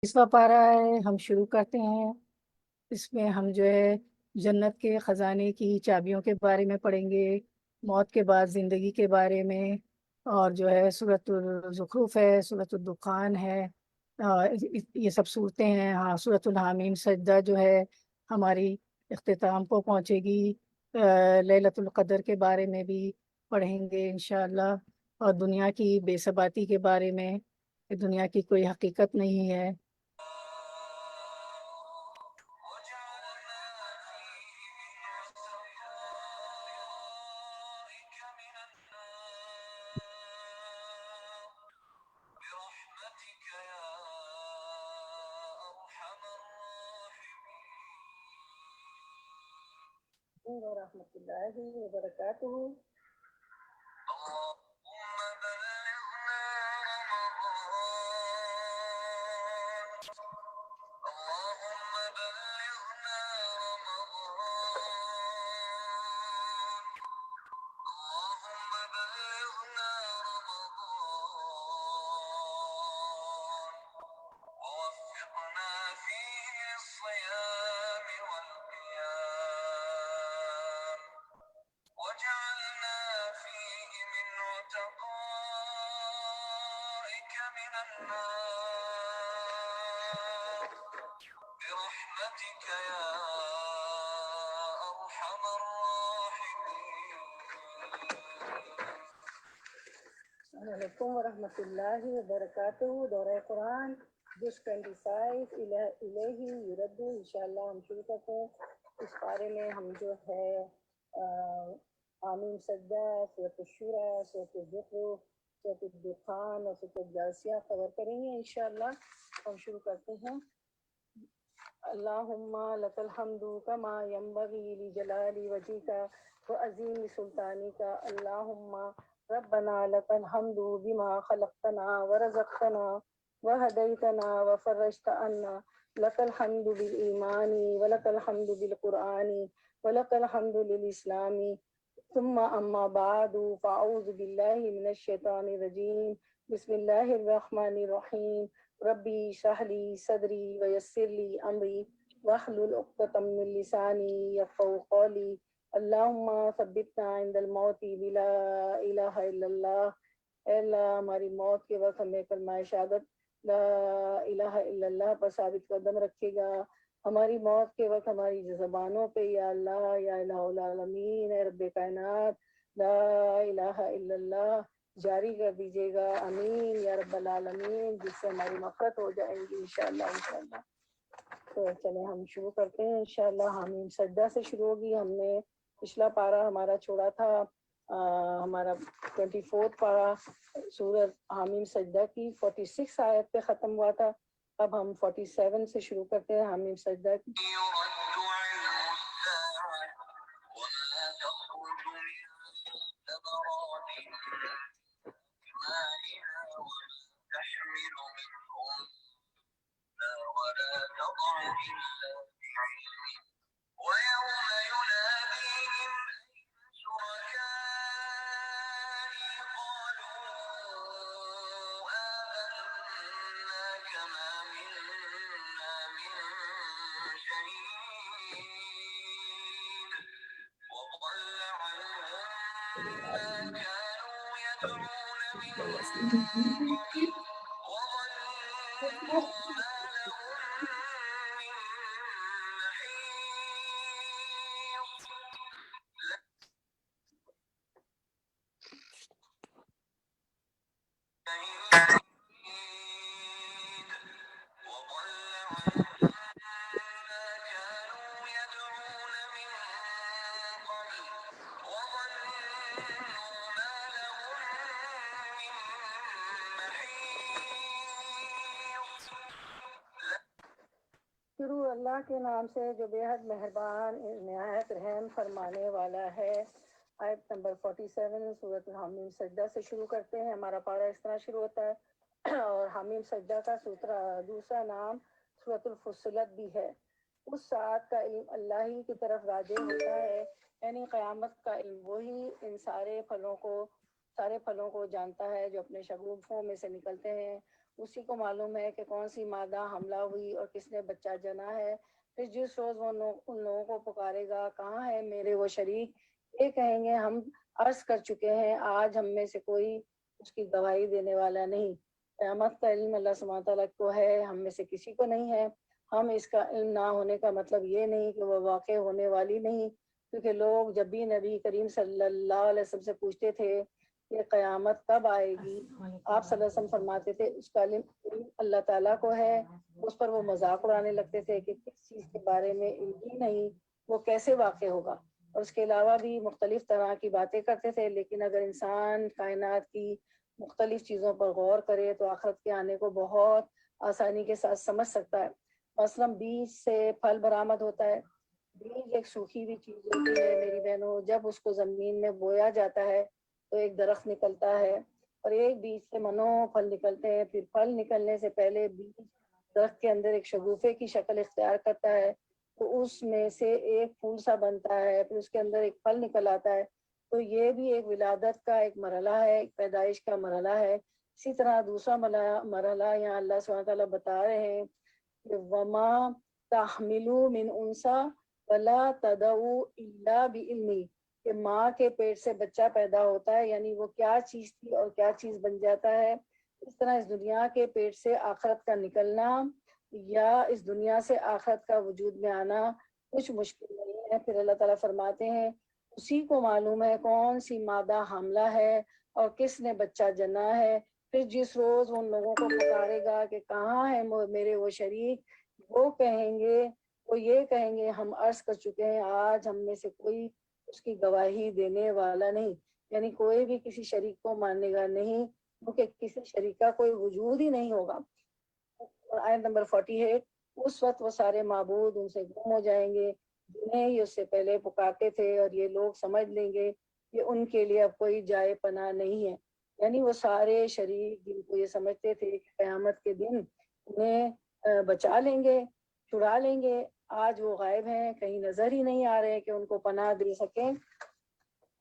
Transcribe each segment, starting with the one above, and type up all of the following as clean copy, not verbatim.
تیسواں پارہ ہے، ہم شروع کرتے ہیں۔ اس میں ہم جو ہے جنت کے خزانے کی چابیوں کے بارے میں پڑھیں گے، موت کے بعد زندگی کے بارے میں، اور جو ہے سورۃ الزخرف ہے، سورۃ الدخان ہے، یہ سب صورتیں ہیں۔ ہاں، سورۃ الحامیم سجدہ جو ہے ہماری اختتام کو پہنچے گی۔ لیلۃ القدر کے بارے میں بھی پڑھیں گے انشاءاللہ، اور دنیا کی بے ثباتی کے بارے میں کہ دنیا کی کوئی حقیقت نہیں ہے۔ ورحمۃ اللہ وبرکاتہ۔ السلام علیکم ورحمۃ اللہ وبرکاتہ۔ دورہ قرآن جس 25 الہی یرد انشاءاللہ ہم شروع کرتے ہیں۔ اس بارے میں ہم جو ہے آمین سجدہ، سورۃ الشورى، سورۃ الزخرف، سورۃ الدخان اور سورۃ الجاثیہ کور کریں گے انشاءاللہ۔ ہم شروع کرتے ہیں۔ اللہم لک الحمد کما ینبغی لجلال وجہک وعظیم سلطانک، اللہم ربنا لک الحمد بما خلقتنا ورزقتنا وہدیتنا وفرجت عنا، لک الحمد بالایمان ولک الحمد بالقرآن ولک الحمد للاسلام، ثم اما بعد فاعوذ باللہ من الشیطان الرجیم، بسم اللہ الرحمن الرحیم، ربی اشرح لی صدری ویسر لی امری واحلل عقدۃ من لسانی یفقہوا قولی، اللہم ثبتنا عند الموت بلا الہ الا اللہ۔ اے اللہ ہماری موت کے وقت ہمیں کلمہ شہادت لا الہ الا اللہ پر ثابت قدم رکھے گا۔ ہماری موت کے وقت ہماری زبانوں پہ یا اللہ، یا الہ العالمین، اے رب کائنات، لا الہ الا اللہ جاری کر دیجیے گا، امین یا رب العالمین، جس سے ہماری مغفرت ہو جائے گی انشاءاللہ انشاءاللہ۔ تو چلیں ہم شروع کرتے ہیں انشاءاللہ۔ حامیم سجدہ سے شروع ہوگی۔ ہم نے پچھلا پارہ ہمارا چھوڑا تھا ہمارا 24 پارہ سورۃ حامیم سجدہ کی 46 آیت پہ ختم ہوا تھا۔ اب ہم 47 سے شروع کرتے ہیں حامیم سجدہ کی۔ شروع اللہ کے نام سے جو بے حد مہربان نہایت رحم فرمانے والا ہے۔ آیت نمبر 47 سورۃ الحامیم سجدہ سے شروع کرتے ہیں۔ ہمارا پارہ اس طرح شروع ہوتا ہے اور حامیم سجدہ کا دوسرا نام سورۃ الفصلت بھی ہے۔ اس ساتھ کا علم اللہ ہی کی طرف راجع ہوتا ہے، یعنی قیامت کا علم وہی ان سارے پھلوں کو جانتا ہے جو اپنے شگوفوں میں سے نکلتے ہیں، اسی کو معلوم ہے کہ کون سی مادہ حاملہ ہوئی اور کس نے بچہ جنا ہے۔ پھر جس روز وہ ان لوگوں کو پکارے گا، کہاں ہے میرے وہ شریک، یہ کہیں گے ہم عرض کر چکے ہیں، آج ہم میں سے کوئی اس کی گواہی دینے والا نہیں۔ قیامت کا علم اللہ سبحانہ تعالیٰ کو ہے، ہم میں سے کسی کو نہیں ہے۔ ہم اس کا علم نہ ہونے کا مطلب یہ نہیں کہ وہ واقع ہونے والی نہیں، کیونکہ لوگ جب بھی نبی کریم صلی اللہ علیہ وسلم سے پوچھتے تھے کہ قیامت کب آئے گی، آپ صلی اللہ علیہ وسلم فرماتے تھے اس کا علم اللہ تعالیٰ کو ہے۔ اس پر وہ مذاق اڑانے لگتے تھے کہ کس چیز کے بارے میں علم ہی نہیں، وہ کیسے واقع ہوگا، اور اس کے علاوہ بھی مختلف طرح کی باتیں کرتے تھے۔ لیکن اگر انسان کائنات کی مختلف چیزوں پر غور کرے تو آخرت کے آنے کو بہت آسانی کے ساتھ سمجھ سکتا ہے۔ مثلاً بیج سے پھل برآمد ہوتا ہے۔ بیج ایک سوکھی ہوئی چیز ہوتی ہے میری بہنوں، جب اس کو زمین میں بویا جاتا ہے تو ایک درخت نکلتا ہے، اور ایک بیج سے منو پھل نکلتے ہیں۔ پھر پھل نکلنے سے پہلے بیج درخت کے اندر ایک شگوفے کی شکل اختیار کرتا ہے، تو اس میں سے ایک پھول سا بنتا ہے، پھر اس کے اندر ایک پھل نکل آتا ہے۔ تو یہ بھی ایک ولادت کا ایک مرحلہ ہے، ایک پیدائش کا مرحلہ ہے۔ اسی طرح دوسرا مرحلہ یہاں اللہ سبحانہ تعالیٰ بتا رہے ہیں کہ وما تحملو من انسا ولا تدعو الا بعلمی، کہ ماں کے پیٹ سے بچہ پیدا ہوتا ہے، یعنی وہ کیا چیز تھی اور کیا چیز بن جاتا ہے۔ اس طرح اس دنیا کے پیٹ سے آخرت کا نکلنا یا اس دنیا سے آخرت کا وجود میں آنا کچھ مشکل نہیں ہے۔ پھر اللہ تعالیٰ فرماتے ہیں اسی کو معلوم ہے کون سی مادہ حاملہ ہے اور کس نے بچہ جنا ہے۔ پھر جس روز ان لوگوں کو پکارے گا کہ کہاں ہے میرے وہ شریک، وہ کہیں گے، وہ یہ کہیں گے ہم عرض کر چکے ہیں، آج ہم میں سے کوئی اس کی گواہی دینے والا نہیں، یعنی کوئی بھی کسی شریک کو ماننے گا نہیں، کیونکہ کسی شریک کا کوئی وجود ہی نہیں ہوگا۔ اور آیت نمبر 48، اس وقت وہ سارے معبود ان سے گم ہو جائیں گے جنہیں ہی اس سے پہلے پکارتے تھے، اور یہ لوگ سمجھ لیں گے کہ ان کے لیے اب کوئی جائے پناہ نہیں ہے۔ یعنی وہ سارے شریک جن کو یہ سمجھتے تھے کہ قیامت کے دن انہیں بچا لیں گے، چھڑا لیں گے، آج وہ غائب ہیں، کہیں نظر ہی نہیں آ رہے کہ ان کو پناہ دے سکیں۔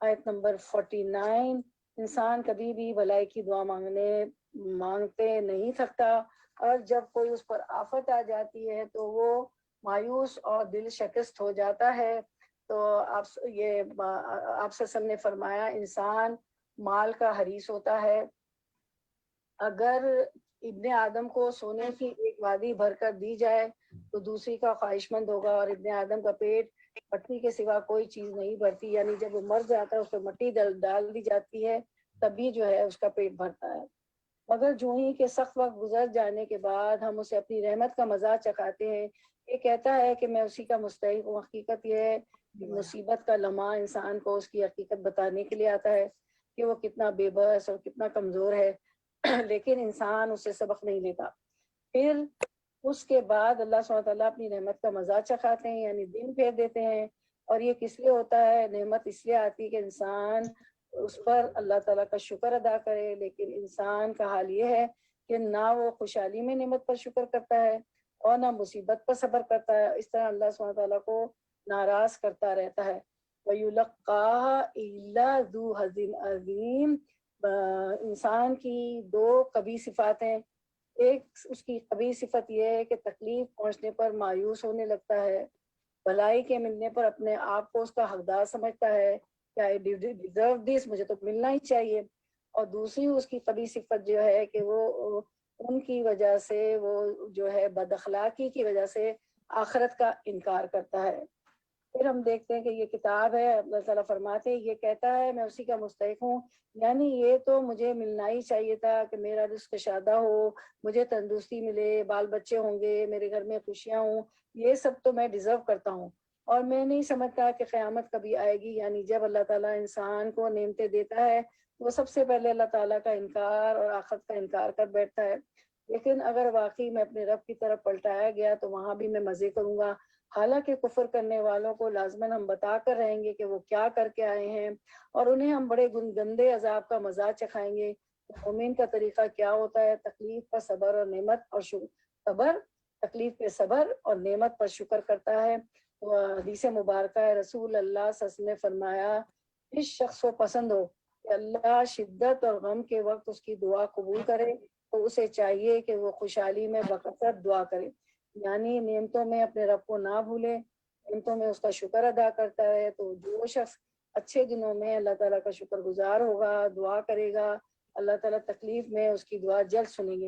آیت نمبر 49، انسان کبھی بھی بھلائی کی دعا مانگتے نہیں تھکتا، اور جب کوئی اس پر آفت آ جاتی ہے تو وہ مایوس اور دل شکست ہو جاتا ہے۔ تو آپ سے نے فرمایا انسان مال کا حریص ہوتا ہے، اگر ابن آدم کو سونے کی ایک وادی بھر کر دی جائے تو دوسری کا خواہش مند ہوگا، اور ابن آدم کا پیٹ مٹی کے سوا کوئی چیز نہیں بھرتی، یعنی جب وہ مر جاتا ہے اس پہ مٹی ڈال دی جاتی ہے تبھی جو ہے اس کا پیٹ بھرتا ہے۔ مگر جو ہی کہ سخت وقت گزر جانے کے بعد ہم اسے اپنی رحمت کا مزہ چکھاتے ہیں، یہ کہتا ہے کہ میں اسی کا مستحق ہوں۔ حقیقت یہ ہے کہ مصیبت کا لمحہ انسان کو اس کی حقیقت بتانے کے لیے آتا ہے کہ وہ کتنا بے بس اور کتنا کمزور ہے، لیکن انسان اس سے سبق نہیں لیتا۔ پھر اس کے بعد اللہ سبحانہ تعالیٰ اپنی نعمت کا مزہ چکھاتے ہیں، یعنی دن پھیر دیتے ہیں، اور یہ کس لیے ہوتا ہے؟ نعمت اس لیے آتی ہے کہ انسان اس پر اللہ تعالیٰ کا شکر ادا کرے، لیکن انسان کا حال یہ ہے کہ نہ وہ خوشحالی میں نعمت پر شکر کرتا ہے اور نہ مصیبت پر صبر کرتا ہے۔ اس طرح اللہ سبحانہ تعالیٰ کو ناراض کرتا رہتا ہے۔ وَيُلَقَّاهَا إِلَّا ذُو حَظٍ عَظِيمٍ، انسان کی دو قبیح صفات ہیں۔ ایک اس کی قبیح صفت یہ ہے کہ تکلیف پہنچنے پر مایوس ہونے لگتا ہے، بھلائی کے ملنے پر اپنے آپ کو اس کا حقدار سمجھتا ہے کہ I deserve this، مجھے تو ملنا ہی چاہیے۔ اور دوسری اس کی قبیح صفت جو ہے کہ وہ ان کی وجہ سے، وہ جو ہے بد اخلاقی کی وجہ سے آخرت کا انکار کرتا ہے۔ پھر ہم دیکھتے ہیں کہ یہ کتاب ہے، اللہ تعالیٰ فرماتے ہیں یہ کہتا ہے میں اسی کا مستحق ہوں، یعنی یہ تو مجھے ملنا ہی چاہیے تھا کہ میرا رزق شادہ ہو، مجھے تندرستی ملے، بال بچے ہوں گے، میرے گھر میں خوشیاں ہوں، یہ سب تو میں ڈیزرو کرتا ہوں، اور میں نہیں سمجھتا کہ قیامت کبھی آئے گی۔ یعنی جب اللہ تعالیٰ انسان کو نعمتیں دیتا ہے وہ سب سے پہلے اللہ تعالیٰ کا انکار اور آخرت کا انکار کر بیٹھتا ہے۔ لیکن اگر واقعی میں اپنے رب کی طرف پلٹایا گیا تو وہاں بھی میں مزے کروں گا۔ حالانکہ کفر کرنے والوں کو لازماً ہم بتا کر رہیں گے کہ وہ کیا کر کے آئے ہیں، اور انہیں ہم بڑے گندے عذاب کا مزہ چکھائیں گے۔ مومن کا طریقہ کیا ہوتا ہے؟ تکلیف پر صبر اور نعمت اور صبر، تکلیف پہ صبر اور نعمت پر شکر کرتا ہے۔ حدیث مبارکہ ہے، رسول اللہ صلی اللہ علیہ وسلم نے فرمایا اس شخص کو پسند ہو کہ اللہ شدت اور غم کے وقت اس کی دعا قبول کرے تو اسے چاہیے کہ وہ خوشحالی میں بکثرت دعا کرے، یعنی نعمتوں میں اپنے رب کو نہ بھولے، نعمتوں میں اس کا شکر ادا کرتا ہے۔ تو جو شخص اچھے دنوں میں اللہ تعالیٰ کا شکر گزار ہوگا، دعا کرے گا، اللہ تعالیٰ تکلیف میں اس کی دعا جلد سنیں گے۔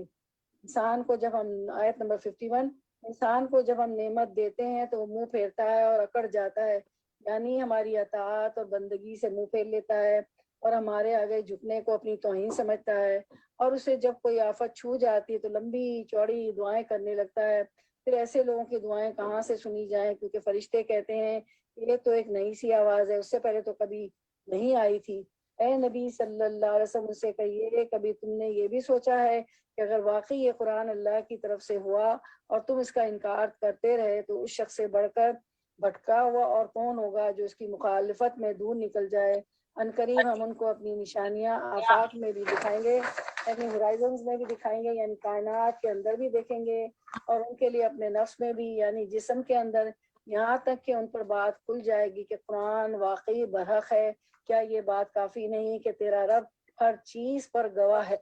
انسان کو جب ہم آیت نمبر 51، انسان کو جب ہم نعمت دیتے ہیں تو وہ منہ پھیرتا ہے اور اکڑ جاتا ہے، یعنی ہماری اطاعت اور بندگی سے منہ پھیر لیتا ہے اور ہمارے آگے جھکنے کو اپنی توہین سمجھتا ہے، اور اسے جب کوئی آفت چھو جاتی ہے تو لمبی چوڑی دعائیں کرنے لگتا ہے۔ پھر ایسے لوگوں کی دعائیں کہاں سے سنی جائیں، کیونکہ فرشتے کہتے ہیں یہ تو ایک نئی سی آواز ہے، اس سے پہلے تو کبھی نہیں آئی تھی۔ اے نبی صلی اللہ علیہ وسلم سے کہیے، کبھی تم نے یہ بھی سوچا ہے کہ اگر واقعی یہ قرآن اللہ کی طرف سے ہوا اور تم اس کا انکار کرتے رہے تو اس شخص سے بڑھ کر بھٹکا ہوا اور کون ہوگا جو اس کی مخالفت میں دور نکل جائے۔ عنقریب ہم ان کو اپنی نشانیاں آفاق میں بھی دکھائیں گے، اپنی ہورائزنز میں بھی دکھائیں گے، یعنی کائنات کے اندر بھی دیکھیں گے، اور ان کے لیے اپنے نفس میں بھی، یعنی جسم کے اندر، یہاں تک کہ ان پر بات کھل جائے گی کہ قرآن واقعی برحق ہے۔ کیا یہ بات کافی نہیں کہ تیرا رب ہر چیز پر گواہ ہے؟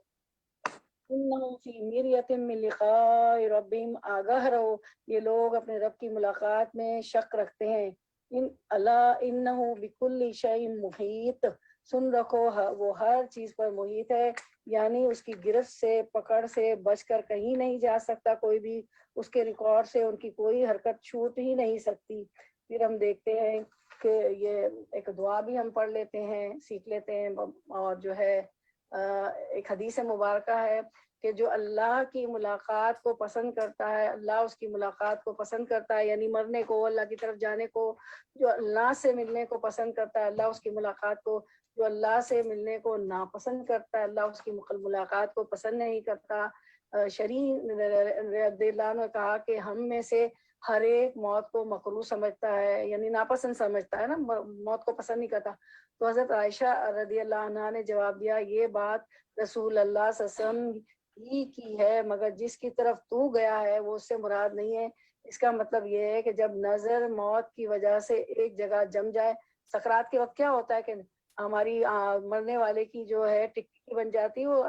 انہم فی مریۃ من لقاء ربہم، آگاہ رہو یہ لوگ اپنے رب کی ملاقات میں شک رکھتے ہیں۔ ان اللہ انہ بکل شیء محیط، سن رکھو وہ ہر چیز پر محیط ہے، یعنی اس کی گرفت سے، پکڑ سے بچ کر کہیں نہیں جا سکتا کوئی بھی، اس کے ریکارڈ سے ان کی کوئی حرکت چھوٹ ہی نہیں سکتی۔ پھر ہم دیکھتے ہیں کہ یہ ایک دعا بھی ہم پڑھ لیتے ہیں، سیکھ لیتے ہیں، اور جو ہے ایک حدیث مبارکہ ہے کہ جو اللہ کی ملاقات کو پسند کرتا ہے، اللہ اس کی ملاقات کو پسند کرتا ہے، یعنی مرنے کو، اللہ کی طرف جانے کو، جو اللہ سے ملنے کو پسند کرتا ہے، اللہ اس کی ملاقات کو، جو اللہ سے ملنے کو ناپسند کرتا ہے، اللہ اس کی ملاقات کو پسند نہیں کرتا۔ شرین رضی اللہ عنہ نے کہا کہ ہم میں سے ہر ایک موت کو مکروہ سمجھتا ہے، یعنی ناپسند سمجھتا ہے نا، موت کو پسند نہیں کرتا۔ تو حضرت عائشہ رضی اللہ عنہ نے جواب دیا، یہ بات رسول اللہ صلی اللہ علیہ وسلم ہی کی ہے، مگر جس کی طرف تو گیا ہے وہ اس سے مراد نہیں ہے۔ اس کا مطلب یہ ہے کہ جب نظر موت کی وجہ سے ایک جگہ جم جائے، سکرات کے وقت کیا ہوتا ہے کہ ہماری مرنے والے کی جو ہے ٹکی بن جاتی ہے، وہ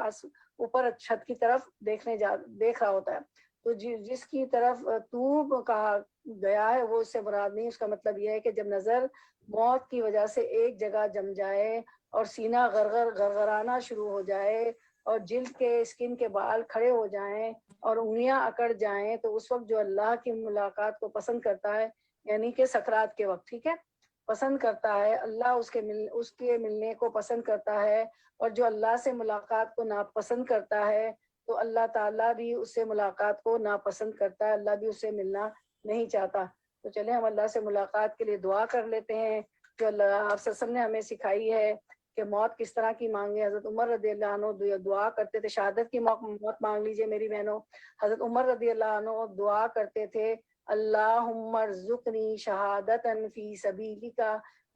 اوپر چھت کی طرف دیکھ رہا ہوتا ہے، تو جس کی طرف تو کہا گیا ہے وہ اس سے مراد نہیں۔ اس کا مطلب یہ ہے کہ جب نظر موت کی وجہ سے ایک جگہ جم جائے اور سینہ غرغرانا شروع ہو جائے اور جلد کے اسکن کے بال کھڑے ہو جائیں اور انگلیاں اکڑ جائیں، تو اس وقت جو اللہ کی ملاقات کو پسند کرتا ہے، یعنی کہ سکرات کے وقت، ٹھیک ہے، پسند کرتا ہے اللہ، اس کے ملنے کو پسند کرتا ہے، اور جو اللہ سے ملاقات کو ناپسند کرتا ہے تو اللہ تعالیٰ بھی اس سے ملاقات کو ناپسند کرتا ہے، اللہ بھی اس سے ملنا نہیں چاہتا۔ تو چلیں ہم اللہ سے ملاقات کے لیے دعا کر لیتے ہیں جو اللہ آپ صلی اللہ علیہ وسلم نے ہمیں سکھائی ہے کہ موت کس طرح کی مانگے۔ حضرت عمر رضی اللہ عنہ دعا کرتے تھے، شہادت کی موت مانگ لیجئے میری بہنوں۔ حضرت عمر رضی اللہ عنہ دعا کرتے تھے، اللہم ارزقنی شہادتا فی سبیلک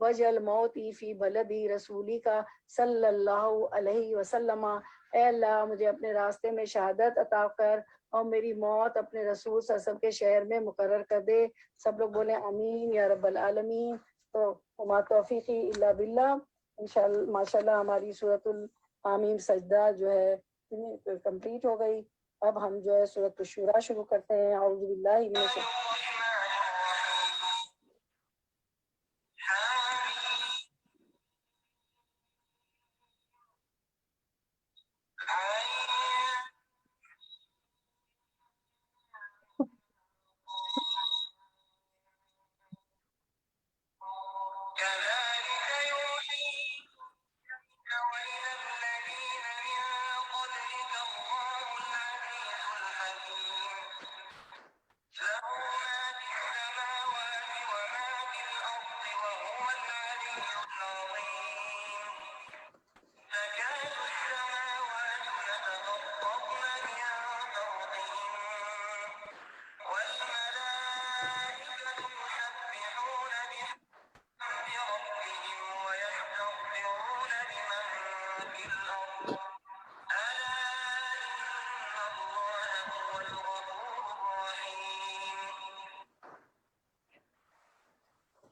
وجل موتی فی بلدی رسولک صلی اللہ علیہ وسلم۔ اے اللہ مجھے اپنے راستے میں شہادت عطا کر اور میری موت اپنے رسول صلی اللہ علیہ وسلم کے شہر میں مقرر کر دے۔ سب لوگ بولیں آمین یا رب العالمین۔ تو وما توفیقی الا باللہ۔ انشاءاللہ ماشاءاللہ ہماری سورۃ الحامیم سجدہ جو ہے کمپلیٹ ہو گئی۔ اب ہم جو ہے سورۃ الشورى شروع کرتے ہیں۔ اعوذ باللہ من الشیطان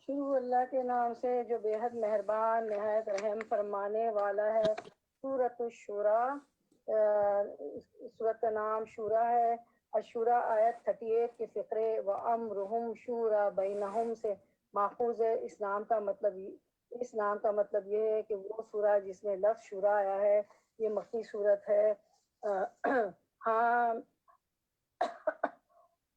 شروع اللہ کے نام سے جو بے حد مہربان نہایت رحم فرمانے والا ہے۔ سورۃ الشورى سورت کا نام شورا ہے. اشورا آیت 38 کے فقرے وَأَمْرُهُمْ شُورَى بَيْنَهُمْ سے ماخوذ ہے. اس نام کا مطلب یہ ہے کہ وہ سورہ جس میں لفظ شورا آیا ہے یہ مکی صورت ہے. ہاں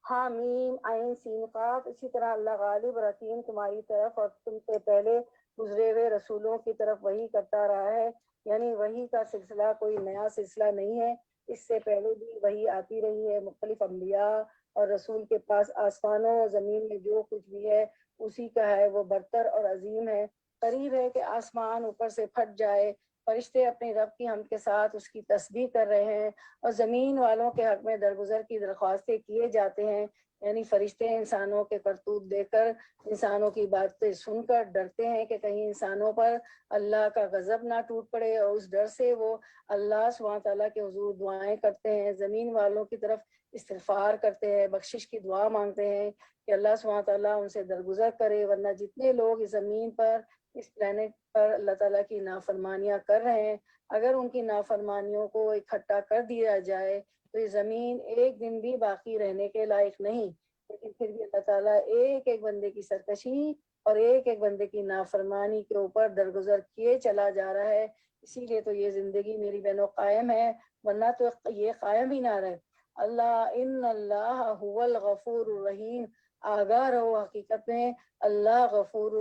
حامیم عین سین قاف. اسی طرح اللہ غالب رحیم تمہاری طرف اور تم سے پہلے گزرے ہوئے رسولوں کی طرف وحی کرتا رہا ہے. یعنی وحی کا سلسلہ کوئی نیا سلسلہ نہیں ہے، اس سے پہلے بھی وحی آتی رہی ہے. مختلف انبیاء اور رسول کے پاس آسمانوں اور زمین میں جو کچھ بھی ہے اسی کا ہے، وہ برتر اور عظیم ہے. قریب ہے کہ آسمان اوپر سے پھٹ جائے. فرشتے اپنے رب کی حمد کے ساتھ اس کی تسبیح کر رہے ہیں اور زمین والوں کے حق میں درگزر کی درخواستیں کیے جاتے ہیں. یعنی فرشتے انسانوں کے کرتوت دیکھ کر، انسانوں کی باتیں سن کر ڈرتے ہیں کہ کہیں انسانوں پر اللہ کا غضب نہ ٹوٹ پڑے، اور اس ڈر سے وہ اللہ سبحانہ تعالیٰ کے حضور دعائیں کرتے ہیں، زمین والوں کی طرف استغفار کرتے ہیں، بخشش کی دعا مانگتے ہیں کہ اللہ سبحانہ تعالیٰ ان سے درگزر کرے. ورنہ جتنے لوگ اس زمین پر، اس پلانٹ پر اللہ تعالیٰ کی نافرمانیاں کر رہے ہیں، اگر ان کی نافرمانیوں کو اکٹھا کر دیا جائے تو یہ زمین ایک دن بھی باقی رہنے کے لائق نہیں. لیکن پھر بھی اللہ تعالیٰ ایک ایک بندے کی سرکشی اور ایک ایک بندے کی نافرمانی کے اوپر درگزر کیے چلا جا رہا ہے. اسی لیے تو یہ زندگی میری بہنوں قائم ہے، ورنہ تو یہ قائم ہی نہ رہے. اللہ هو الغفور الرحیم. آگاہ رہو، حقیقت میں اللہ غفور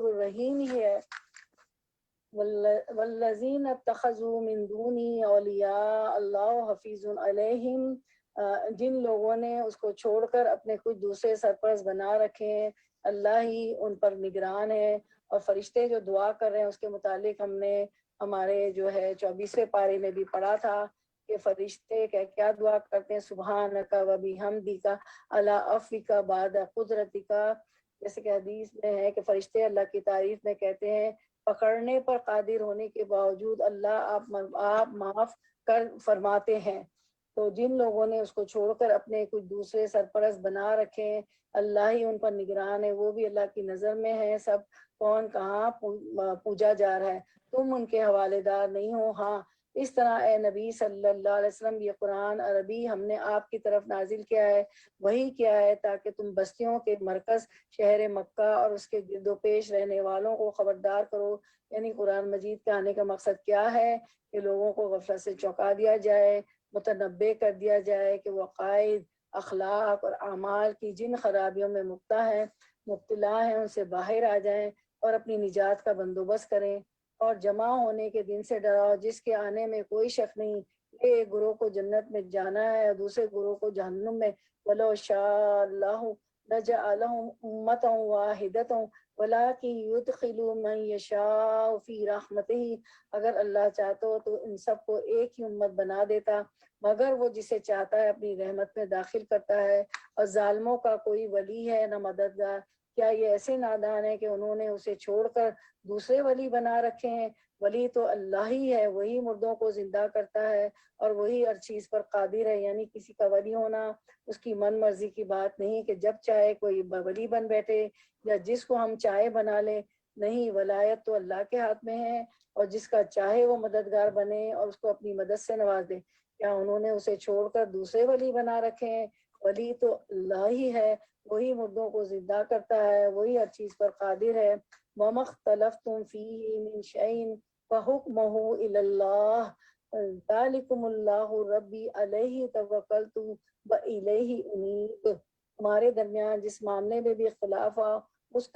الرحیم ہی ہے. والذین اتخذوا من دونی اولیاء اللہ حفیظ علیہم. جن لوگوں نے اس کو چھوڑ کر اپنے کچھ دوسرے سرپرست بنا رکھے ہیں، اللہ ہی ان پر نگران ہے. اور فرشتے جو دعا کر رہے ہیں اس کے متعلق ہم نے ہمارے جو ہے 24ویں پارے میں بھی پڑھا تھا کہ فرشتے کیا دعا کرتے ہیں، سبحانک و بحمدک علی عفوک بعد قدرتک. جیسے کہ حدیث میں ہے کہ فرشتے اللہ کی تعریف میں کہتے ہیں پکڑنے پر قادر ہونے کے باوجود اللہ آپ معاف کر فرماتے ہیں. تو جن لوگوں نے اس کو چھوڑ کر اپنے کچھ دوسرے سرپرست بنا رکھے ہیں، اللہ ہی ان پر نگران ہے، وہ بھی اللہ کی نظر میں ہے. سب کون کہاں پوجا جا رہا ہے، تم ان کے حوالے دار نہیں ہو. ہاں اس طرح اے نبی صلی اللہ علیہ وسلم یہ قرآن عربی ہم نے آپ کی طرف نازل کیا ہے، وہی کیا ہے تاکہ تم بستیوں کے مرکز شہر مکہ اور اس کے گرد و پیش رہنے والوں کو خبردار کرو. یعنی قرآن مجید کے آنے کا مقصد کیا ہے کہ لوگوں کو غفلت سے چونکا دیا جائے، متنبع کر دیا جائے کہ وہ عقائد، اخلاق اور اعمال کی جن خرابیوں میں مبتلا ہیں ان سے باہر آ جائیں اور اپنی نجات کا بندوبست کریں. اور جمع ہونے کے دن سے ڈراؤ جس کے آنے میں کوئی شک نہیں. ایک گروہ کو جنت میں جانا ہے اور دوسرے گروہ کو جہنم میں. وَلَوْ شَاءَ اللَّهُ لَجَعَلَهُمْ أُمَّةً وَاحِدَةً وَلَٰكِن يُدْخِلُ مَن يَشَاءُ فِي رَحْمَتِهِ. اگر اللہ چاہتا تو ان سب کو ایک ہی امت بنا دیتا، مگر وہ جسے چاہتا ہے اپنی رحمت میں داخل کرتا ہے. اور ظالموں کا کوئی ولی ہے نہ مددگار. کیا یہ ایسے نادان ہے کہ انہوں نے اسے چھوڑ کر دوسرے ولی بنا رکھے ہیں؟ ولی تو اللہ ہی ہے، وہی مردوں کو زندہ کرتا ہے اور وہی ہر چیز پر قادر ہے. یعنی کسی کا ولی ہونا اس کی من مرضی کی بات نہیں کہ جب چاہے کوئی ولی بن بیٹھے یا جس کو ہم چاہے بنا لیں. نہیں، ولایت تو اللہ کے ہاتھ میں ہے اور جس کا چاہے وہ مددگار بنے اور اس کو اپنی مدد سے نواز دے. کیا انہوں نے اسے چھوڑ کر دوسرے ولی بنا رکھے ہیں؟ ولی تو اللہ ہی ہے، وہی مردوں کو زندہ کرتا ہے، وہی ہر چیز پر قادر ہے. وَمَا اخْتَلَفْتُمْ فِيهِ مِنْ شَيْءٍ فَحُكْمُهُ إِلَى اللَّهِ ذَلِكُمُ اللَّهُ رَبِّي عَلَيْهِ تَوَكَّلْتُ وَإِلَيْهِ أُنِيبُ. تمہارے درمیان جس معاملے میں بھی اختلاف ہو اس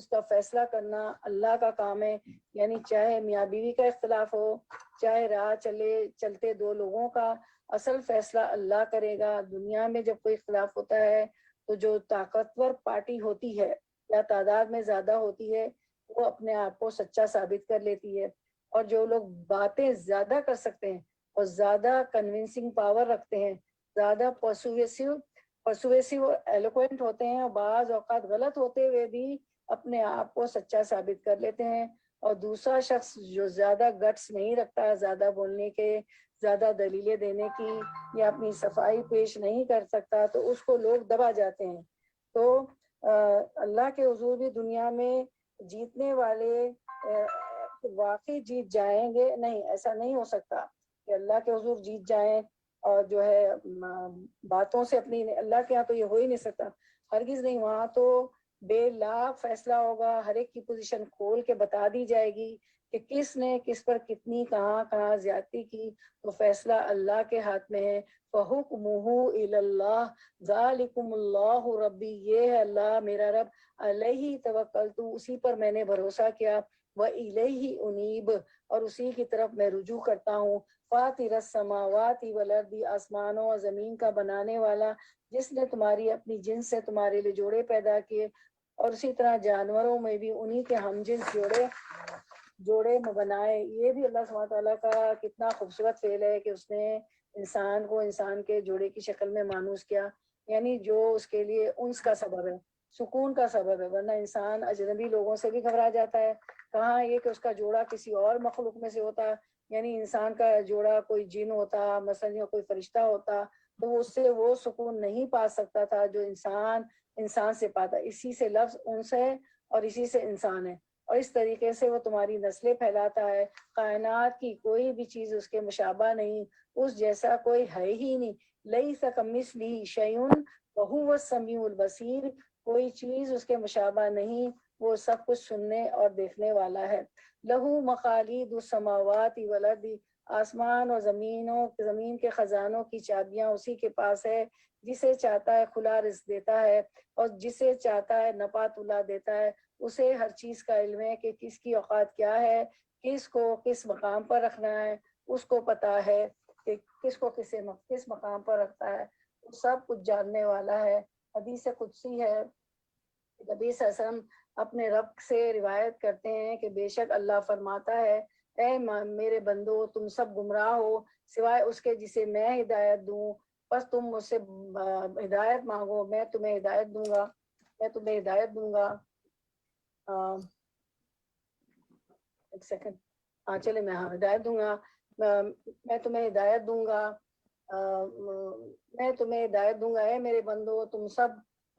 کا فیصلہ کرنا اللہ کا کام ہے. یعنی چاہے میاں بیوی کا اختلاف ہو، چاہے راہ چلتے دو لوگوں کا، اصل فیصلہ اللہ کرے گا. دنیا میں جب کوئی اختلاف ہوتا ہے تو جو طاقتور پارٹی ہوتی ہے یا تعداد میں زیادہ ہوتی ہے وہ اپنے آپ کو سچا ثابت کر لیتی ہے، اور جو لوگ باتیں زیادہ کر سکتے ہیں اور زیادہ کنونسنگ پاور رکھتے ہیں، زیادہ پرسویسو اور ایلوکوینٹ ہوتے ہیں، اور بعض اوقات غلط ہوتے ہوئے بھی اپنے آپ کو سچا ثابت کر لیتے ہیں. اور دوسرا شخص جو زیادہ گٹس نہیں رکھتا، زیادہ بولنے کے، زیادہ دلیلیں دینے کی یا اپنی صفائی پیش نہیں کر سکتا، تو اس کو لوگ دبا جاتے ہیں. تو اللہ کے حضور بھی دنیا میں جیتنے والے واقعی جیت جائیں گے؟ نہیں، ایسا نہیں ہو سکتا. کہ اللہ کے حضور جیت جائیں اور جو ہے باتوں سے اپنی، اللہ کے ہاں تو یہ ہو ہی نہیں سکتا، ہرگز نہیں، وہاں تو بے لاکھ فیصلہ ہوگا، ہر ایک کی پوزیشن کھول کے بتا دی جائے گی کہ کس نے کس پر کتنی کہاں کہاں زیادتی کی، تو فیصلہ اللہ کے ہاتھ میں ہے۔ فَحُكْمُهُ إِلَى اللَّهِ ذَلِكُمُ اللَّهُ رَبِّي، یہ ہے اللہ میرا رب، علیہ توکلت، اسی پر میں نے بھروسہ کیا، وَإِلَيْهِ أُنِيبُ، اور اسی کی طرف میں رجوع کرتا ہوں۔ فاطر السماوات والارض، آسمانوں اور زمین کا بنانے والا، جس نے تمہاری اپنی جنس سے تمہارے لیے جوڑے پیدا کیے، اور اسی طرح جانوروں میں بھی انہی کے ہم جنس جوڑے بنائے۔ یہ بھی اللہ سبحانہ تعالیٰ کا کتنا خوبصورت فعل ہے کہ اس نے انسان کو انسان کے جوڑے کی شکل میں مانوس کیا، یعنی جو اس کے لیے انس کا سبب ہے، سکون کا سبب ہے، ورنہ انسان اجنبی لوگوں سے بھی گھبرا جاتا ہے، کہاں یہ کہ اس کا جوڑا کسی اور مخلوق میں سے ہوتا، یعنی انسان کا جوڑا کوئی جن ہوتا مثلا یا کوئی فرشتہ ہوتا تو اس سے وہ سکون نہیں پا سکتا تھا جو انسان سے پاتا۔ اسی سے لفظ انس ہے اور اسی سے انسان ہے، اور اس طریقے سے وہ تمہاری نسلیں پھیلاتا ہے۔ کائنات کی کوئی بھی چیز اس کے مشابہ نہیں، اس جیسا کوئی ہے ہی نہیں۔ لیس کمثلہ شیء وہو السمیع البصیر، کوئی چیز اس کے مشابہ نہیں، وہ سب کچھ سننے اور دیکھنے والا ہے۔ لہو مقالید السماوات والارض، آسمان اور زمین کے خزانوں کی چابیاں اسی کے پاس ہے، جسے چاہتا ہے کھلا رزق دیتا ہے اور جسے چاہتا ہے نپا تلا دیتا ہے۔ اسے ہر چیز کا علم ہے کہ کس کی اوقات کیا ہے، کس کو کس مقام پر رکھنا ہے، اس کو پتا ہے کہ کس کو کس مقام پر رکھتا ہے، وہ سب کچھ جاننے والا ہے۔ حدیث قدسی ہے، نبی صلی اللہ علیہ وسلم اپنے رب سے روایت کرتے ہیں کہ بے شک اللہ فرماتا ہے، اے میرے بندو تم سب گمراہ ہو سوائے اس کے جسے میں ہدایت دوں، بس تم مجھ سے ہدایت مانگو، میں تمہیں ہدایت دوں گا۔ ایک سیکنڈ، چلے میں ہدایت دوں گا، میں تمہیں ہدایت دوں گا، اے میرے بندو تم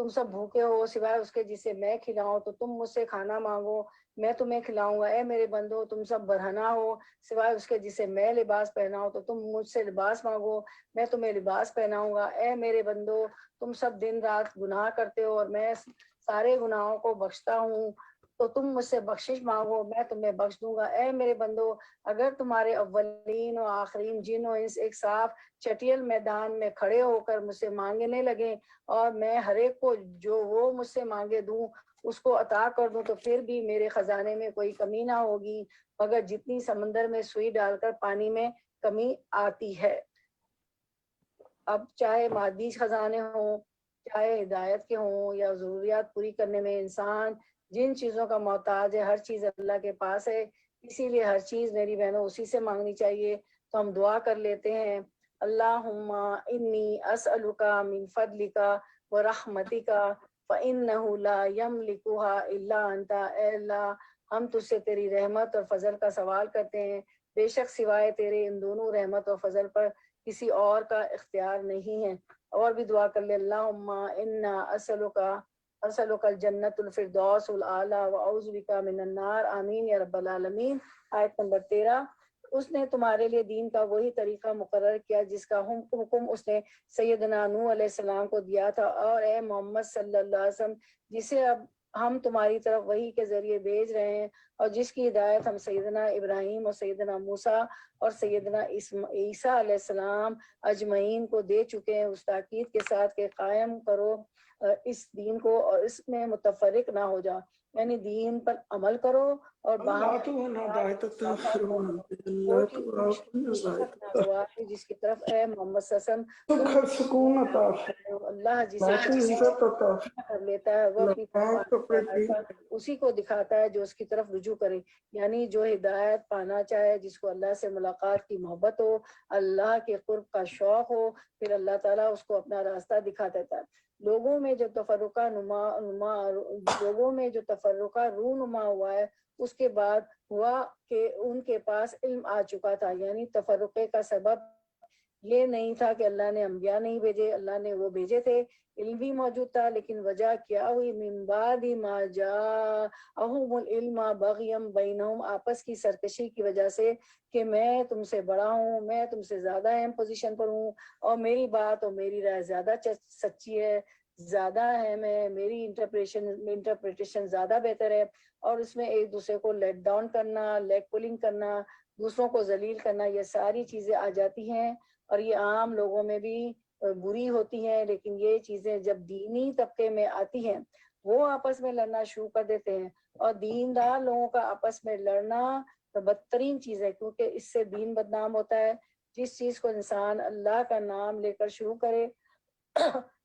سب بھوکے ہو سوائے اس کے جسے میں کھلاؤں، تو تم مجھ سے کھانا مانگو میں تمہیں کھلاؤں گا۔ اے میرے بندو تم سب برہنہ ہو سوائے اس کے جسے میں لباس پہناؤں، تو تم مجھ سے لباس مانگو میں تمہیں لباس پہناؤں گا۔ اے میرے بندو تم سب دن رات گناہ کرتے ہو اور میں سارے گناہوں کو بخشتا ہوں، تو تم مجھ سے بخشش مانگو میں تمہیں بخش دوں گا۔ اے میرے بندو اگر تمہارے اولین و آخرین جن و انس ایک صاف چٹیل میدان میں کھڑے ہو کر مجھ سے مانگنے لگے اور میں ہر ایک کو جو وہ مجھ سے مانگے دوں اس کو عطا کر دوں، تو پھر بھی میرے خزانے میں کوئی کمی نہ ہوگی مگر جتنی سمندر میں سوئی ڈال کر پانی میں کمی آتی ہے۔ اب چاہے مادی خزانے ہوں، چاہے ہدایت کے ہوں، یا ضروریات پوری کرنے میں انسان جن چیزوں کا محتاج ہے، ہر چیز اللہ کے پاس ہے، اسی لیے ہر چیز میری بہنوں اسی سے مانگنی چاہیے۔ تو ہم دعا کر لیتے ہیں، اللہم انی اسألک من فضلک ورحمتک فإنہ لا یملکها الا انت، اے اللہ ہم تجھ سے تیری رحمت اور فضل کا سوال کرتے ہیں، بے شک سوائے تیرے ان دونوں رحمت اور فضل پر کسی اور کا اختیار نہیں ہے۔ اور بھی دعا کر لے، اللہم انا اسألک الجنت الفردوس الاعلی واعوذ بک من النار، آمین یا رب العالمین۔ آیت نمبر 13۔ اس نے تمہارے لیے دین کا وہی طریقہ مقرر کیا جس کا حکم اس نے سیدنا نوح علیہ السلام کو دیا تھا، اور اے محمد صلی اللہ علیہ وسلم جسے اب ہم تمہاری طرف وحی کے ذریعے بھیج رہے ہیں، اور جس کی ہدایت ہم سیدنا ابراہیم اور سیدنا موسیٰ اور سیدنا عیسیٰ علیہ السلام اجمعین کو دے چکے ہیں، اس تاکید کے ساتھ کہ قائم کرو اس دین کو اور اس میں متفرق نہ ہو جاؤ، یعنی دین پر عمل کرو اور وہ چیز نہ گوا ہے جس کی طرف اے محمد صلی اللہ علیہ وسلم اللہ جسے کر لیتا ہے وہ اپنی طرف اسی کو دکھاتا ہے جو اس کی طرف رجوع کرے، یعنی جو ہدایت پانا چاہے، جس کو اللہ سے ملاقات کی محبت ہو، اللہ کے قرب کا شوق ہو، پھر اللہ تعالیٰ اس کو اپنا راستہ دکھا دیتا ہے۔ لوگوں میں جو تفرقہ رونما ہوا ہے، اس کے بعد ہوا کہ ان کے پاس علم آ چکا تھا، یعنی تفرقے کا سبب یہ نہیں تھا کہ اللہ نے انبیاء نہیں بھیجے، اللہ نے وہ بھیجے تھے، علم بھی موجود تھا، لیکن وجہ کیا ہوئی؟ من بعد ما جاءہم العلم بغیم بینہم، آپس کی سرکشی کی وجہ سے کہ میں تم سے بڑا ہوں، میں تم سے زیادہ اہم پوزیشن پر ہوں، اور میری بات اور میری رائے زیادہ سچی ہے، زیادہ اہم ہے، میری انٹرپریٹیشن زیادہ بہتر ہے، اور اس میں ایک دوسرے کو لیٹ ڈاؤن کرنا، لیگ پولنگ کرنا، دوسروں کو ذلیل کرنا، یہ ساری چیزیں آ جاتی ہیں، اور یہ عام لوگوں میں بھی بری ہوتی ہیں۔ لیکن یہ چیزیں جب دینی طبقے میں آتی ہیں وہ آپس میں لڑنا شروع کر دیتے ہیں، اور دیندار لوگوں کا آپس میں لڑنا تو بدترین چیز ہے، کیونکہ اس سے دین بدنام ہوتا ہے۔ جس چیز کو انسان اللہ کا نام لے کر شروع کرے،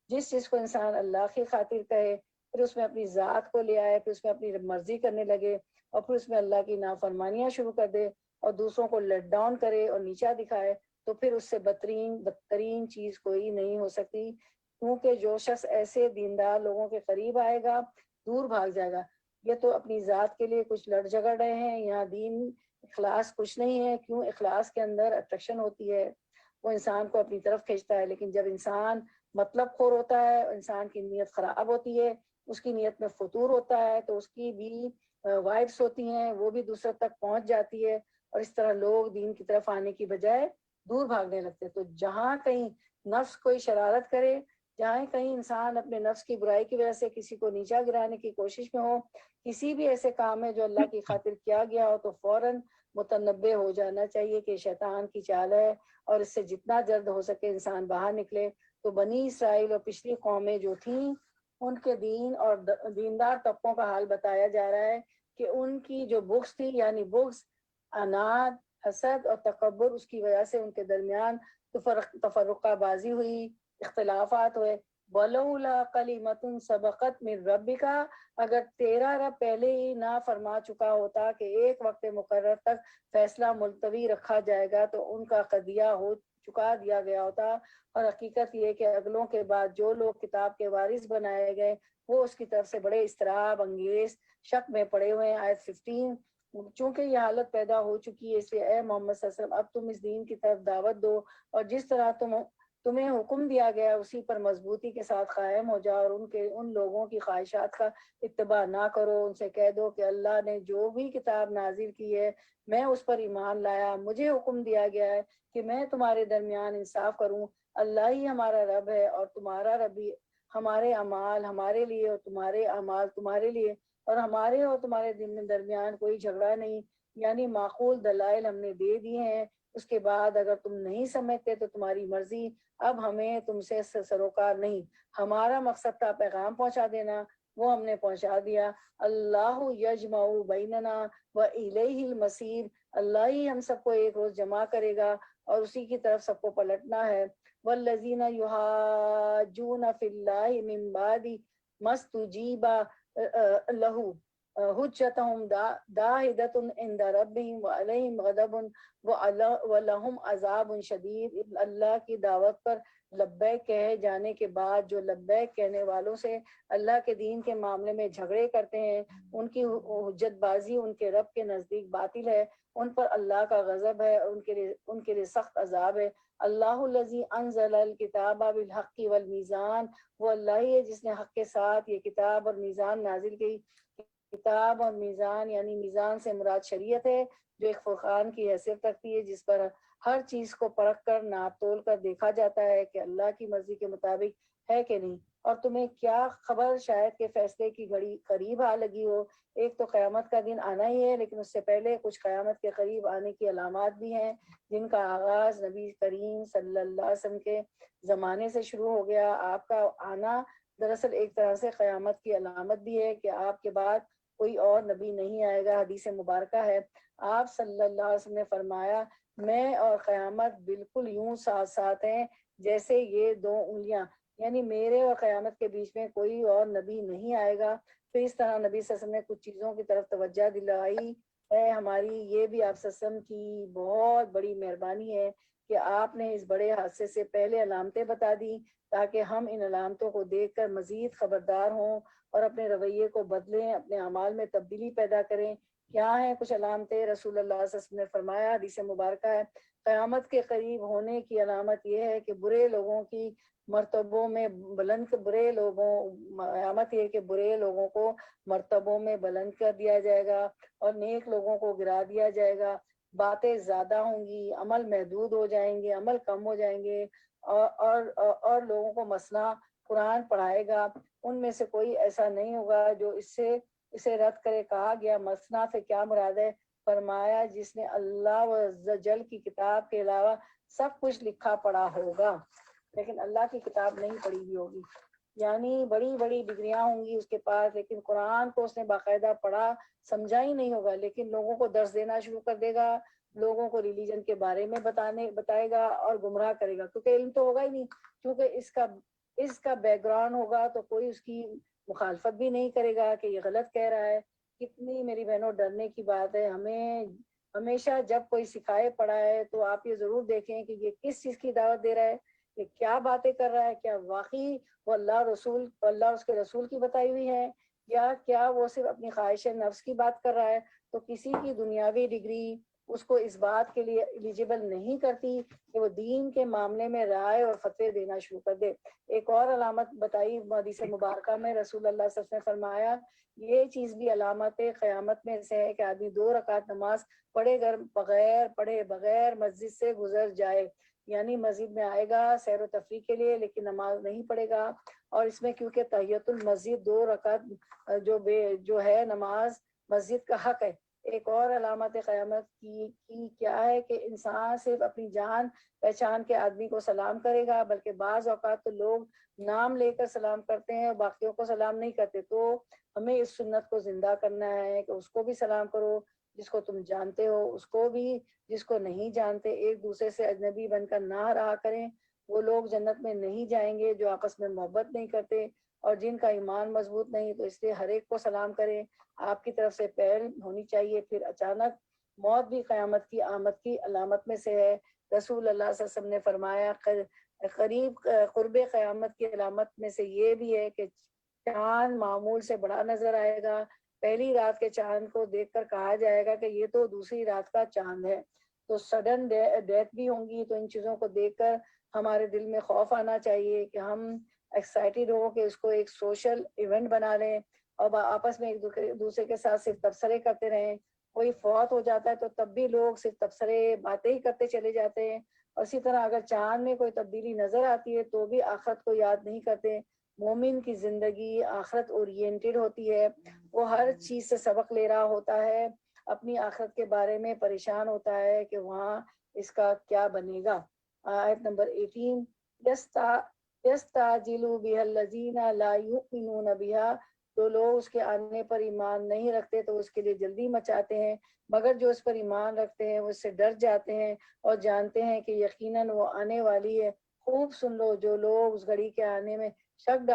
جس چیز کو انسان اللہ کی خاطر کہے، پھر اس میں اپنی ذات کو لے آئے، پھر اس میں اپنی مرضی کرنے لگے، اور پھر اس میں اللہ کی نافرمانیاں شروع کر دے، اور دوسروں کو لیٹ ڈاؤن کرے اور نیچا دکھائے، تو پھر اس سے بدترین چیز کوئی نہیں ہو سکتی، کیونکہ جو شخص ایسے دیندار لوگوں کے قریب آئے گا دور بھاگ جائے گا۔ یہ تو اپنی ذات کے لیے کچھ لڑ جھگڑ رہے ہیں، یہاں دین اخلاص کچھ نہیں ہے۔ کیوں؟ اخلاص کے اندر اٹریکشن ہوتی ہے، وہ انسان کو اپنی طرف کھینچتا ہے، لیکن جب انسان مطلب خور ہوتا ہے، انسان کی نیت خراب ہوتی ہے، اس کی نیت میں فطور ہوتا ہے، تو اس کی بھی وائبس ہوتی ہیں، وہ بھی دوسرے تک پہنچ جاتی ہے، اور اس طرح لوگ دین کی طرف آنے کی بجائے دور بھاگنے لگتے۔ تو جہاں کہیں نفس کوئی شرارت کرے، جہاں کہیں انسان اپنے نفس کی برائی کی وجہ سے کسی کو نیچا گرانے کی کوشش میں ہو، کسی بھی ایسے کام میں جو اللہ کی خاطر کیا گیا ہو، تو فوراً متنبع ہو جانا چاہیے کہ شیطان کی چال ہے، اور اس سے جتنا جلد ہو سکے انسان باہر نکلے۔ تو بنی اسرائیل اور پچھلی قومیں جو تھیں، ان کے دین اور دیندار طبقوں کا حال بتایا جا رہا ہے کہ ان کی جو بغض تھی، یعنی بغض، اناد، حسد اور تکبر، اس کی وجہ سے ان کے درمیان تفرقہ بازی ہوئی، اختلافات ہوئے۔ وَلَوْلَا كَلِمَةٌ سَبَقَتْ مِن رَبِّكَ، اگر تیرا رب پہلے ہی نہ فرما چکا ہوتا کہ ایک وقت مقرر تک فیصلہ ملتوی رکھا جائے گا، تو ان کا قضیہ ہو چکا دیا گیا ہوتا۔ اور حقیقت یہ کہ اگلوں کے بعد جو لوگ کتاب کے وارث بنائے گئے، وہ اس کی طرف سے بڑے اضطراب انگیز شک میں پڑے ہوئے ہیں۔ آیت 15، چونکہ یہ حالت پیدا ہو چکی ہے، اس لیے اے محمد صلی اللہ علیہ وسلم اب تم اس دین کی طرف دعوت دو، اور جس طرح تمہیں حکم دیا گیا اسی پر مضبوطی کے ساتھ قائم ہو جاؤ، اور ان لوگوں کی خواہشات کا اتباع نہ کرو۔ ان سے کہہ دو کہ اللہ نے جو بھی کتاب نازل کی ہے میں اس پر ایمان لایا، مجھے حکم دیا گیا ہے کہ میں تمہارے درمیان انصاف کروں، اللہ ہی ہمارا رب ہے اور تمہارا رب بھی، ہمارے اعمال ہمارے لیے اور تمہارے اعمال تمہارے لیے، اور ہمارے اور تمہارے درمیان کوئی جھگڑا نہیں، یعنی معقول دلائل ہم نے دے دیے ہیں۔ اس کے بعد اگر تم نہیں سمجھتے تو تمہاری مرضی، اب ہمیں تم سے سروکار نہیں، ہمارا مقصد تھا پیغام پہنچا دینا، وہ ہم نے پہنچا دیا۔ اللہ یجمع بیننا والیہ المصیر، اللہ ہی ہم سب کو ایک روز جمع کرے گا اور اسی کی طرف سب کو پلٹنا ہے۔ والذین یحاجون فی اللہ من بعد ما استجیب لہ حجتہم داہدۃ عند ربہم وعلیہم غضب وَلَهُمْ عذاب شدید۔ اللہ کی دعوت پر لبیک کہے جانے کے بعد جو لبیک کہنے والوں سے اللہ کے دین کے معاملے میں جھگڑے کرتے ہیں، ان کی حجت بازی ان کے رب کے نزدیک باطل ہے، ان پر اللہ کا غضب ہے، اور ان کے لیے سخت عذاب ہے۔ اللہ الذی انزل الکتاب بالحق والمیزان، وہ اللہ ہی ہے جس نے حق کے ساتھ یہ کتاب اور میزان نازل کی۔ کتاب اور میزان یعنی میزان سے مراد شریعت ہے، جو ایک فرقان کی حیثیت رکھتی ہے، جس پر ہر چیز کو پرکھ کر ناپ تول کر دیکھا جاتا ہے کہ اللہ کی مرضی کے مطابق ہے کہ نہیں۔ اور تمہیں کیا خبر شاید کہ فیصلے کی گھڑی قریب آ لگی ہو۔ ایک تو قیامت کا دن آنا ہی ہے، لیکن اس سے پہلے کچھ قیامت کے قریب آنے کی علامات بھی ہیں، جن کا آغاز نبی کریم صلی اللہ علیہ وسلم کے زمانے سے شروع ہو گیا۔ آپ کا آنا دراصل ایک طرح سے قیامت کی علامت بھی ہے کہ آپ کے بعد کوئی اور نبی نہیں آئے گا۔ حدیث مبارکہ ہے، آپ صلی اللہ علیہ وسلم نے فرمایا، میں اور قیامت بالکل یوں ساتھ ساتھ ہیں جیسے یہ دو انگلیاں، یعنی میرے اور قیامت کے بیچ میں کوئی اور نبی نہیں آئے گا۔ پھر اس طرح نبی صلی اللہ علیہ وسلم نے کچھ چیزوں کی طرف توجہ دلائی ہے ہماری، یہ بھی آپ صلی اللہ علیہ وسلم کی بہت بڑی مہربانی ہے کہ آپ نے اس بڑے حادثے سے پہلے علامتیں بتا دی، تاکہ ہم ان علامتوں کو دیکھ کر مزید خبردار ہوں اور اپنے رویے کو بدلیں، اپنے اعمال میں تبدیلی پیدا کریں۔ کیا ہیں کچھ علامتیں؟ رسول اللہ صلی اللہ علیہ وسلم نے فرمایا، حدیث مبارکہ ہے، قیامت کے قریب ہونے کی علامت یہ ہے کہ برے لوگوں کی مرتبوں میں بلند، قیامت یہ کہ برے لوگوں کو مرتبوں میں بلند کر دیا جائے گا اور نیک لوگوں کو گرا دیا جائے گا، باتیں زیادہ ہوں گی، عمل محدود ہو جائیں گے، عمل کم ہو جائیں گے، اور لوگوں کو مسئلہ قرآن پڑھائے گا، ان میں سے کوئی ایسا نہیں ہوگا جو اسے رد کرے۔ کہا گیا مسئلہ سے کیا مراد ہے؟ فرمایا جس نے اللہ و عز جل کی کتاب کے علاوہ سب کچھ لکھا پڑھا ہوگا لیکن اللہ کی کتاب نہیں پڑھی ہوئی ہوگی، یعنی بڑی بڑی ڈگریاں ہوں گی اس کے پاس لیکن قرآن کو اس نے باقاعدہ پڑھا سمجھا ہی نہیں ہوگا، لیکن لوگوں کو درس دینا شروع کر دے گا، لوگوں کو ریلیجن کے بارے میں بتائے گا اور گمراہ کرے گا، کیونکہ علم تو ہوگا ہی نہیں، کیونکہ اس کا بیک گراؤنڈ ہوگا تو کوئی اس کی مخالفت بھی نہیں کرے گا کہ یہ غلط کہہ رہا ہے۔ کتنی میری بہنوں ڈرنے کی بات ہے، ہمیں ہمیشہ جب کوئی سکھائے پڑا ہے تو آپ یہ ضرور دیکھیں کہ یہ کس چیز کی دعوت دے رہا ہے، یہ کیا باتیں کر رہا ہے، کیا واقعی وہ اللہ اس کے رسول کی بتائی ہوئی ہے، یا کیا وہ صرف اپنی خواہش نفس کی بات کر رہا ہے۔ تو کسی کی دنیاوی ڈگری اس کو اس بات کے لیے ایلیجیبل نہیں کرتی کہ وہ دین کے معاملے میں رائے اور فتوے دینا شروع کر دے۔ ایک اور علامت بتائی حدیث مبارکہ میں رسول اللہ صلی اللہ علیہ وسلم نے فرمایا یہ چیز بھی علامت قیامت میں سے ہے کہ آدمی 2 رکعت نماز پڑھے بغیر مسجد سے گزر جائے، یعنی مسجد میں آئے گا سیر و تفریح کے لیے لیکن نماز نہیں پڑھے گا، اور اس میں کیونکہ تحیت المسجد 2 رکعت جو ہے نماز مسجد کا حق ہے۔ ایک اور علامت قیامت کی کیا ہے کہ انسان صرف اپنی جان پہچان کے آدمی کو سلام کرے گا، بلکہ بعض اوقات تو لوگ نام لے کر سلام کرتے ہیں اور باقیوں کو سلام نہیں کرتے، تو ہمیں اس سنت کو زندہ کرنا ہے کہ اس کو بھی سلام کرو جس کو تم جانتے ہو، اس کو بھی جس کو نہیں جانتے، ایک دوسرے سے اجنبی بن کر نہ رہا کریں۔ وہ لوگ جنت میں نہیں جائیں گے جو آپس میں محبت نہیں کرتے اور جن کا ایمان مضبوط نہیں، تو اس لیے ہر ایک کو سلام کریں، آپ کی طرف سے پہل ہونی چاہیے۔ پھر اچانک موت بھی قیامت کی آمد کی علامت میں سے ہے۔ رسول اللہ صلی اللہ علیہ وسلم نے فرمایا قرب قیامت کی علامت میں سے یہ بھی ہے کہ چاند معمول سے بڑا نظر آئے گا، پہلی رات کے چاند کو دیکھ کر کہا جائے گا کہ یہ تو دوسری رات کا چاند ہے۔ تو سڈن ڈیتھ بھی ہوں گی، تو ان چیزوں کو دیکھ کر ہمارے دل میں خوف آنا چاہیے کہ ہم ایکسائٹیڈ ہو کہ اس کو ایک سوشل ایونٹ بنا لیں اور آپس میں ایک دوسرے کے ساتھ صرف تبصرے کرتے رہیں۔ کوئی فوت ہو جاتا ہے تو تب بھی لوگ صرف تبصرے باتیں ہی کرتے چلے جاتے ہیں، اور اسی طرح اگر چاند میں کوئی تبدیلی نظر آتی ہے تو بھی آخرت کو یاد نہیں کرتے۔ مومن کی زندگی آخرت اورینٹڈ ہوتی ہے، وہ ہر چیز سے سبق لے رہا ہوتا ہے، اپنی آخرت کے بارے میں پریشان ہوتا ہے کہ وہاں اس کا کیا بنے گا۔ آیت نمبر 18 یستعجل بها الذین لا یؤمنون بها، جو لوگ اس کے آنے پر ایمان نہیں رکھتے تو اس کے لیے جلدی مچاتے ہیں، مگر جو اس پر ایمان رکھتے ہیں وہ اس سے ڈر جاتے ہیں اور جانتے ہیں کہ یقیناً وہ آنے والی ہے۔ خوب سن لو، جو لوگ اس گھڑی کے آنے میں شک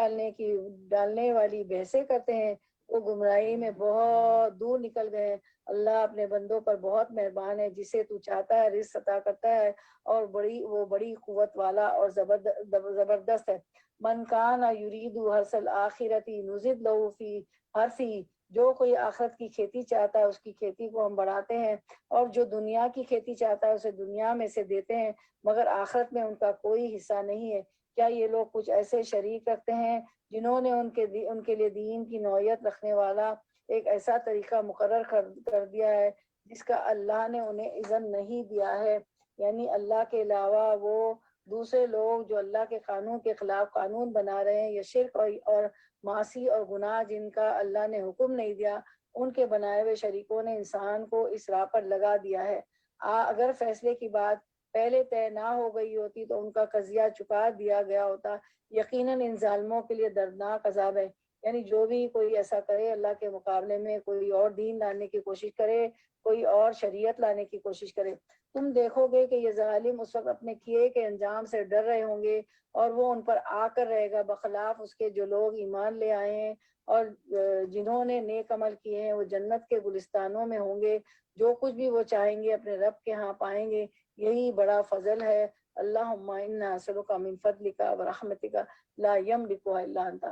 ڈالنے والی بحثیں کرتے ہیں وہ گمراہی میں بہت دور نکل گئے ہیں۔ اللہ اپنے بندوں پر بہت مہربان ہے، جسے تو چاہتا ہے رزق عطا کرتا ہے اور وہ بڑی قوت والا اور زبردست ہے۔ من کان یرید حرث الآخرۃ نزد له فی حرثہ، جو کوئی آخرت کی کھیتی چاہتا ہے اس کی کھیتی کو ہم بڑھاتے ہیں، اور جو دنیا کی کھیتی چاہتا ہے اسے دنیا میں سے دیتے ہیں، مگر آخرت میں ان کا کوئی حصہ نہیں ہے۔ کیا یہ لوگ کچھ ایسے شریک رکھتے ہیں جنہوں نے ان کے لیے دین کی نوعیت رکھنے والا ایک ایسا طریقہ مقرر کر دیا ہے جس کا اللہ نے انہیں اذن نہیں دیا ہے، یعنی اللہ کے علاوہ وہ دوسرے لوگ جو اللہ کے قانون کے خلاف قانون بنا رہے ہیں، یا شرک اور معاصی اور گناہ جن کا اللہ نے حکم نہیں دیا، ان کے بنائے ہوئے شریکوں نے انسان کو اس راہ پر لگا دیا ہے۔ اگر فیصلے کی بات پہلے طے نہ ہو گئی ہوتی تو ان کا قضیہ چکا دیا گیا ہوتا۔ یقیناً ان ظالموں کے لیے دردناک عذاب ہے، یعنی جو بھی کوئی ایسا کرے اللہ کے مقابلے میں، کوئی اور دین لانے کی کوشش کرے، کوئی اور شریعت لانے کی کوشش کرے، تم دیکھو گے کہ یہ ظالم اس وقت اپنے کیے کے انجام سے ڈر رہے ہوں گے اور وہ ان پر آ کر رہے گا، بخلاف اس کے جو لوگ ایمان لے آئے ہیں اور جنہوں نے نیک عمل کیے ہیں وہ جنت کے گلستانوں میں ہوں گے، جو کچھ بھی وہ چاہیں گے اپنے رب کے ہاں پائیں گے، یہی بڑا فضل ہے۔ اللہم انا نسألک من فضلک ورحمتک لا یملک الا انت۔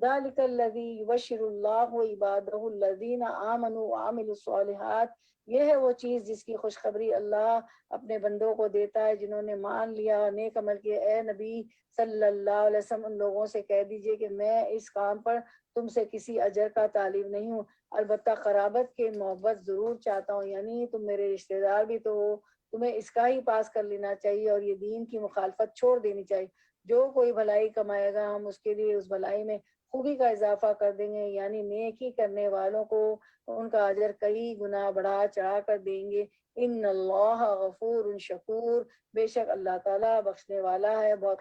ذلك الذی یبشر اللہ عبادہ الذین آمنوا وعملوا الصالحات، یہ ہے وہ چیز جس کی خوشخبری اللہ اپنے بندوں کو دیتا ہے جنہوں نے مان لیا اور نیک عمل کیے۔ اے نبی صلی اللہ علیہ وسلم ان لوگوں سے کہہ دیجئے کہ میں اس کام پر تم سے کسی اجر کا طالب نہیں ہوں، البتہ قرابت کے محبت ضرور چاہتا ہوں، یعنی تم میرے رشتہ دار بھی تو ہو، تمہیں اس کا ہی پاس کر لینا چاہیے اور یہ دین کی مخالفت چھوڑ دینی چاہیے۔ جو کوئی بھلائی کمائے گا ہم اس کے لیے اس بھلائی میں خوبی کا اضافہ کر دیں گے، یعنی نیکی کرنے والوں کو ان کا اجر کئی گنا بڑھا چڑھا کر دیں گے۔ ان اللہ غفور شکور، بے شک اللہ تعالیٰ بخشنے والا ہے، بہت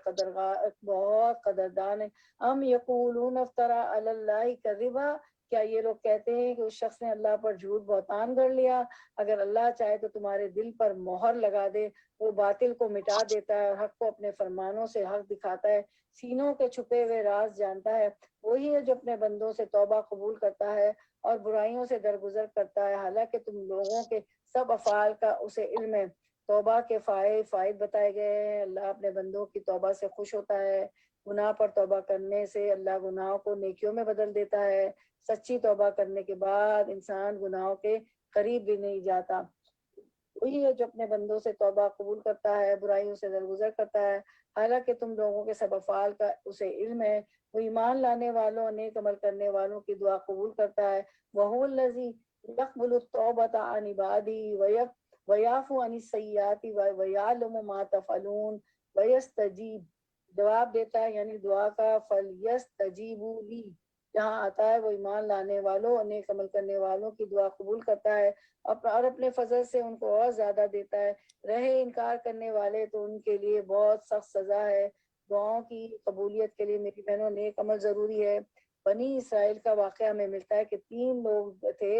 قدردان ہے۔ ام یقولون افترا علی اللہ کذبا، کیا یہ لوگ کہتے ہیں کہ اس شخص نے اللہ پر جھوٹ بہتان گڑھ لیا؟ اگر اللہ چاہے تو تمہارے دل پر مہر لگا دے، وہ باطل کو مٹا دیتا ہے اور حق کو اپنے فرمانوں سے حق دکھاتا ہے، سینوں کے چھپے ہوئے راز جانتا ہے۔ وہی ہے جو اپنے بندوں سے توبہ قبول کرتا ہے اور برائیوں سے درگزر کرتا ہے، حالانکہ تم لوگوں کے سب افعال کا اسے علم ہے۔ توبہ کے فائد بتائے گئے ہیں۔ اللہ اپنے بندوں کی توبہ سے خوش ہوتا ہے۔ گناہ پر توبہ کرنے سے اللہ گناہوں کو نیکیوں میں بدل دیتا ہے۔ سچی توبہ کرنے کے بعد انسان گناہوں کے قریب بھی نہیں جاتا۔ وہی ہے جو اپنے بندوں سے توبہ قبول کرتا ہے، برائیوں سے درگزر کرتا ہے، حالانکہ تم لوگوں کے سب افعال کا اسے علم ہے۔ وہ ایمان لانے والوں اور نیک عمل کرنے والوں کی دعا قبول کرتا ہے۔ وَهُوَ الَّذِي يَقْبَلُ التَّوْبَةَ عَنْ عِبَادِهِ وَيَعْفُو عَنِ السَّيِّئَاتِ وَيَعْلَمُ مَا تَفْعَلُونَ وَيَسْتَجِيبُ، جواب دیتا ہے یعنی دعا کا، فَلْيَسْتَجِيبُوا لِي، جہاں آتا ہے وہ ایمان لانے والوں اور نیک عمل کرنے والوں کی دعا قبول کرتا ہے اور اپنے فضل سے ان کو اور زیادہ دیتا ہے۔ رہے انکار کرنے والے تو ان کے لیے بہت سخت سزا ہے۔ دعاؤں کی قبولیت کے لیے میری بہنوں نیک عمل ضروری ہے۔ بنی اسرائیل کا واقعہ ہمیں ملتا ہے کہ 3 لوگ تھے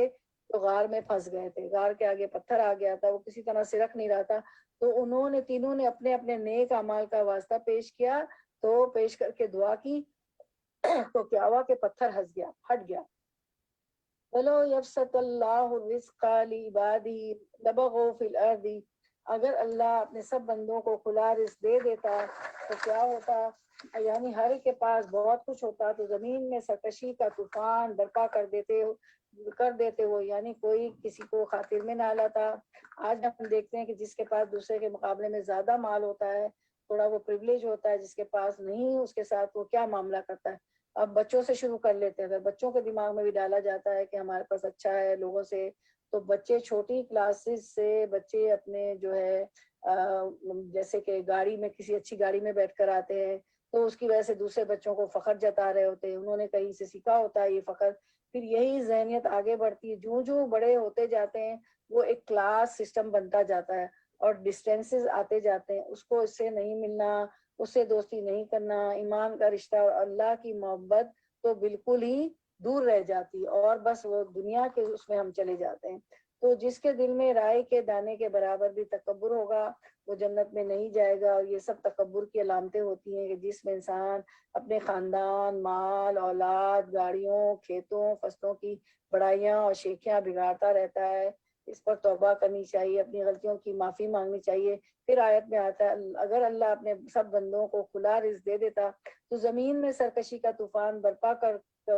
جو غار میں پھنس گئے تھے، غار کے آگے پتھر آ گیا تھا، وہ کسی طرح سرک نہیں رہا تھا، تو تینوں نے اپنے اپنے نیک اعمال کا واسطہ پیش کیا، تو پیش کر کے دعا کی تو کیا ہوا کہ پتھر ہٹ گیا۔ وَلَوْ يَبْسَطَ اللَّهُ الرِّزْقَ لِعِبَادِهِ لَبَغَوْا فِي الْأَرْضِ، اگر اللہ اپنے سب بندوں کو کھلا رزق دے دیتا تو کیا ہوتا، یعنی ہر ایک کے پاس بہت کچھ ہوتا تو زمین میں سرکشی کا طوفان برپا کر دیتے وہ، یعنی کوئی کسی کو خاطر میں نہ لاتا۔ آج ہم دیکھتے ہیں کہ جس کے پاس دوسرے کے مقابلے میں زیادہ مال ہوتا ہے، تھوڑا وہ پریویلیج ہوتا ہے، جس کے پاس نہیں اس کے ساتھ وہ کیا معاملہ کرتا ہے۔ اب بچوں سے شروع کر لیتے ہیں، بچوں کے دماغ میں بھی ڈالا جاتا ہے کہ ہمارے پاس اچھا ہے لوگوں سے، تو بچے چھوٹی کلاسز سے بچے اپنے جو ہے جیسے کہ گاڑی میں کسی اچھی گاڑی میں بیٹھ کر آتے ہیں تو اس کی وجہ سے دوسرے بچوں کو فخر جتا رہے ہوتے ہیں، انہوں نے کہیں سے سیکھا ہوتا ہے یہ فخر۔ پھر یہی ذہنیت آگے بڑھتی ہے، جو بڑے ہوتے جاتے ہیں وہ ایک کلاس سسٹم بنتا جاتا ہے اور ڈسٹینسز آتے جاتے ہیں، اس کو اس سے نہیں ملنا، اس سے دوستی نہیں کرنا، ایمان کا رشتہ اور اللہ کی محبت تو بالکل ہی دور رہ جاتی، اور بس وہ دنیا کے اس میں ہم چلے جاتے ہیں۔ تو جس کے دل میں رائے کے دانے کے برابر بھی تکبر ہوگا وہ جنت میں نہیں جائے گا، اور یہ سب تکبر کی علامتیں ہوتی ہیں کہ جس میں انسان اپنے خاندان، مال، اولاد، گاڑیوں، کھیتوں، فصلوں کی بڑائیاں اور شیخیاں بگاڑتا رہتا ہے۔ اس پر توبہ کرنی چاہیے، اپنی غلطیوں کی معافی مانگنی چاہیے۔ پھر آیت میں آتا ہے اگر اللہ اپنے سب بندوں کو کھلا رزق دے دیتا تو زمین میں سرکشی کا طوفان برپا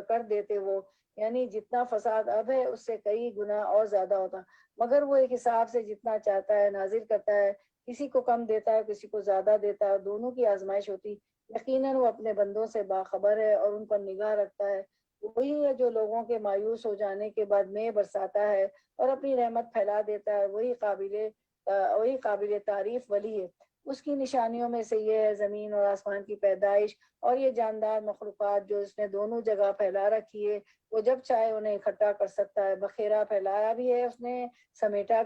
کر دیتے وہ، یعنی جتنا فساد اب ہے اس سے کئی گنا اور زیادہ ہوتا، مگر وہ ایک حساب سے جتنا چاہتا ہے نازل کرتا ہے، کسی کو کم دیتا ہے کسی کو زیادہ دیتا ہے، دونوں کی آزمائش ہوتی، یقیناً وہ اپنے بندوں سے باخبر ہے اور ان پر نگاہ رکھتا ہے۔ وہی ہے جو لوگوں کے مایوس ہو جانے کے بعد میں برساتا ہے اور اپنی رحمت پھیلا دیتا ہے، وہی قابل تعریف ولی ہے۔ اس کی نشانیوں میں سے یہ ہے زمین اور آسمان کی پیدائش اور یہ جاندار مخلوقات جو اس نے دونوں جگہ پھیلا رکھی ہے، وہ جب چاہے انہیں اکٹھا کر سکتا ہے، بخیرہ پھیلایا بھی ہے اس نے، سمیٹا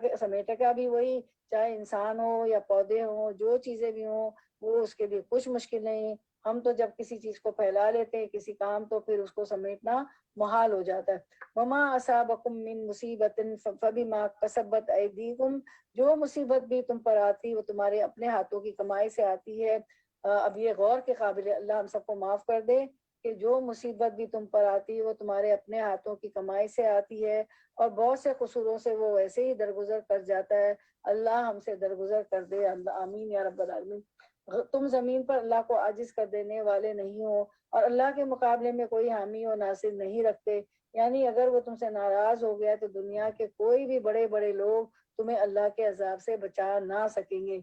بھی وہی، چاہے انسان ہو یا پودے ہوں، جو چیزیں بھی ہوں وہ اس کے لیے کچھ مشکل نہیں۔ ہم تو جب کسی چیز کو پھیلا لیتے ہیں کسی کام، تو پھر اس کو سمیٹنا محال ہو جاتا ہے۔ وما اصابکم من مصیبت فبما کسبت ایدیکم، جو مصیبت بھی تم پر آتی وہ تمہارے اپنے ہاتھوں کی کمائی سے آتی ہے۔ اب یہ غور کے قابل، اللہ ہم سب کو معاف کر دے کہ جو مصیبت بھی تم پر آتی ہے وہ تمہارے اپنے ہاتھوں کی کمائی سے آتی ہے، اور بہت سے قصوروں سے وہ ویسے ہی درگزر کر جاتا ہے۔ اللہ ہم سے درگزر کر دے، اللہ آمین یا رب العالمین۔ تم زمین پر اللہ کو عاجز کر دینے والے نہیں ہو اور اللہ کے مقابلے میں کوئی حامی و ناصر نہیں رکھتے، یعنی اگر وہ تم سے ناراض ہو گیا تو دنیا کے کوئی بھی بڑے بڑے لوگ تمہیں اللہ کے عذاب سے بچا نہ سکیں گے۔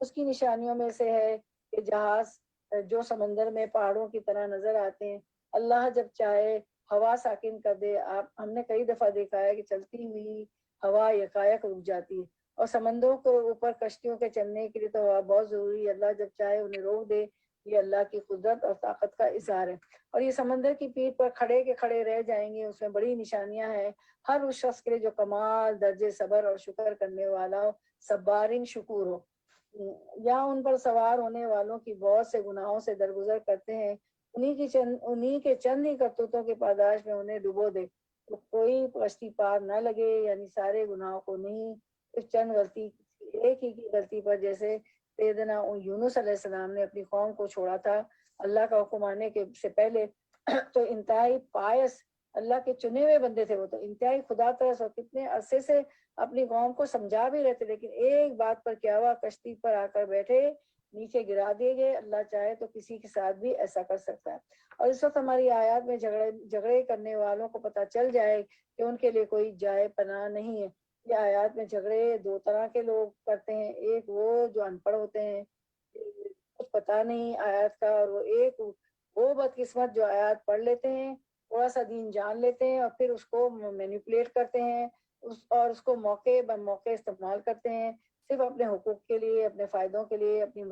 اس کی نشانیوں میں سے ہے کہ جہاز جو سمندر میں پہاڑوں کی طرح نظر آتے ہیں، اللہ جب چاہے ہوا ساکن کر دے۔ ہم نے کئی دفعہ دیکھا ہے کہ چلتی ہوئی ہوا یکایک رک جاتی ہے، اور سمندروں کے اوپر کشتیوں کے چلنے کے لیے تو ہوا بہت ضروری ہے، اللہ جب چاہے انہیں روک دے۔ یہ اللہ کی قدرت اور طاقت کا اظہار ہے، اور یہ سمندر کی پیٹھ پر کھڑے کے کھڑے رہ جائیں گے۔ اس میں بڑی نشانیاں ہیں ہر اس شخص کے لیے جو کمال درجے صبر اور شکر کرنے والا ہو، صبارین شکور ہو، یا ان پر سوار ہونے والوں کی بہت سے گناہوں سے درگزر کرتے ہیں، انہی کے چند ہی کرتوتوں کی پاداش میں انہیں ڈبو دے تو کوئی کشتی پار نہ لگے، یعنی سارے گناہوں کو نہیں، صرف چند غلطی، ایک ہی کی غلطی پر، جیسے سیدنا یونس علیہ السلام نے اپنی قوم کو چھوڑا تھا اللہ کا حکم آنے کے سے پہلے، تو انتہائی پائس اللہ کے چنے ہوئے بندے تھے، وہ تو انتہائی خدا ترس اور کتنے عرصے سے اپنی قوم کو سمجھا بھی رہتے، لیکن ایک بات پر کیا ہوا، کشتی پر آ کر بیٹھے، نیچے گرا دیے گئے۔ اللہ چاہے تو کسی کے ساتھ بھی ایسا کر سکتا ہے، اور اس وقت ہماری آیات میں جھگڑے کرنے والوں کو پتہ چل جائے کہ ان کے لیے کوئی جائے پناہ نہیں ہے۔ یہ آیات میں جھگڑے دو طرح کے لوگ کرتے ہیں، ایک وہ جو ان پڑھ ہوتے ہیں، کچھ پتہ نہیں آیات کا، اور وہ بدقسمت جو آیات پڑھ لیتے ہیں، تھوڑا سا دین جان لیتے ہیں اور پھر اس کو مینیپولیٹ کرتے ہیں، اور اس کو موقع بموقع استعمال کرتے ہیں، صرف اپنے حقوق کے لیے، اپنے فائدوں کے لیے، اپنی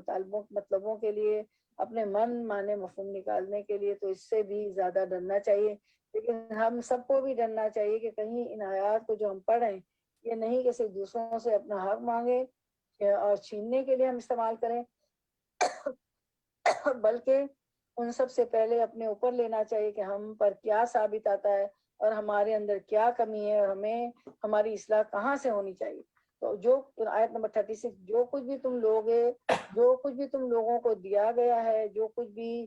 مطلبوں کے لیے، اپنے من مانے مفہوم نکالنے کے لیے۔ تو اس سے بھی زیادہ ڈرنا چاہیے، لیکن ہم سب کو بھی ڈرنا چاہیے کہ کہیں ان آیات کو جو ہم پڑھ رہے ہیں، یہ نہیں کہ صرف دوسروں سے اپنا حق مانگے اور چھیننے کے لیے ہم استعمال کریں، بلکہ ان سب سے پہلے اپنے اوپر لینا چاہیے کہ ہم پر کیا ثابت آتا ہے اور ہمارے اندر کیا کمی ہے، اور ہمیں ہماری اصلاح کہاں سے ہونی چاہیے۔ تو جو آیت نمبر 36، جو کچھ بھی تم جو کچھ بھی تم لوگوں کو دیا گیا ہے، جو کچھ بھی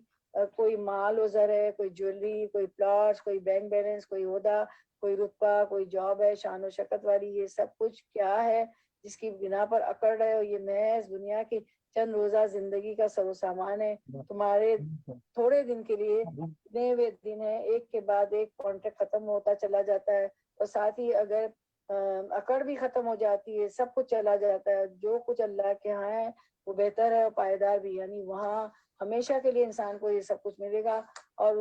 کوئی مال و زر ہے، کوئی جویلری، کوئی پلاٹس، کوئی بینک بیلنس، کوئی عہدہ، کوئی رتبہ، کوئی جاب ہے شان و شکت والی، یہ سب کچھ کیا ہے جس کی بنا پر اکڑ رہے ہو؟ یہ محض دنیا کی چند روزہ زندگی کا سر و سامان ہے، تمہارے تھوڑے دن کے لیے اتنے ہوئے دن ہیں، ایک کے بعد ایک کانٹریکٹ ختم ہوتا چلا جاتا ہے، اور ساتھ ہی اگر اکڑ بھی ختم ہو جاتی ہے، سب کچھ چلا جاتا ہے۔ جو کچھ اللہ کے ہاں ہے وہ بہتر ہے اور پائیدار بھی، یعنی وہاں ہمیشہ کے لیے انسان کو یہ سب کچھ ملے گا۔ اور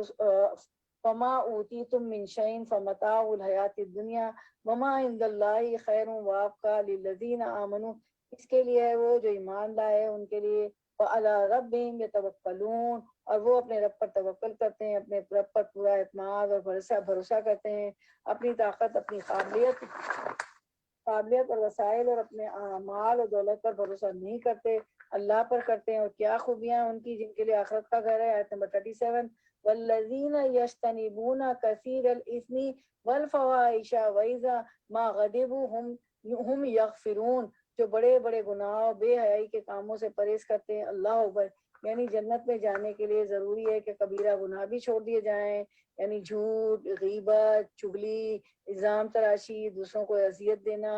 فما اوتیتم من شیء فمتاع الحیات الدنیا وما عند اللہ خیر وابقیٰ للذین آمنوا، اس کے لیے ہے وہ جو ایمان لائے، ان کے لیے وعلی ربہم یتوکلون، اور وہ اپنے رب پر توکل کرتے ہیں، اپنے رب پر پورا اعتماد اور بھروسہ کرتے ہیں، اپنی طاقت، اپنی قابلیت اور وسائل اور اپنے مال اور دولت پر بھروسہ نہیں کرتے، اللہ پر کرتے ہیں۔ اور کیا خوبیاں ان کی جن کے لیے آخرت کا گھر ہے۔ آیت نمبر 37، والذین یجتنبون کثیر الاثم والفواحش واذا ما غضبوا ہم یغفرون، جو بڑے بڑے گناہ اور بے حیائی کے کاموں سے پرہیز کرتے ہیں۔ اللہ اکبر، یعنی جنت میں جانے کے لیے ضروری ہے کہ کبیرہ گناہ بھی چھوڑ دیے جائیں، یعنی جھوٹ، غیبت، چغلی، الزام تراشی، دوسروں کو اذیت دینا،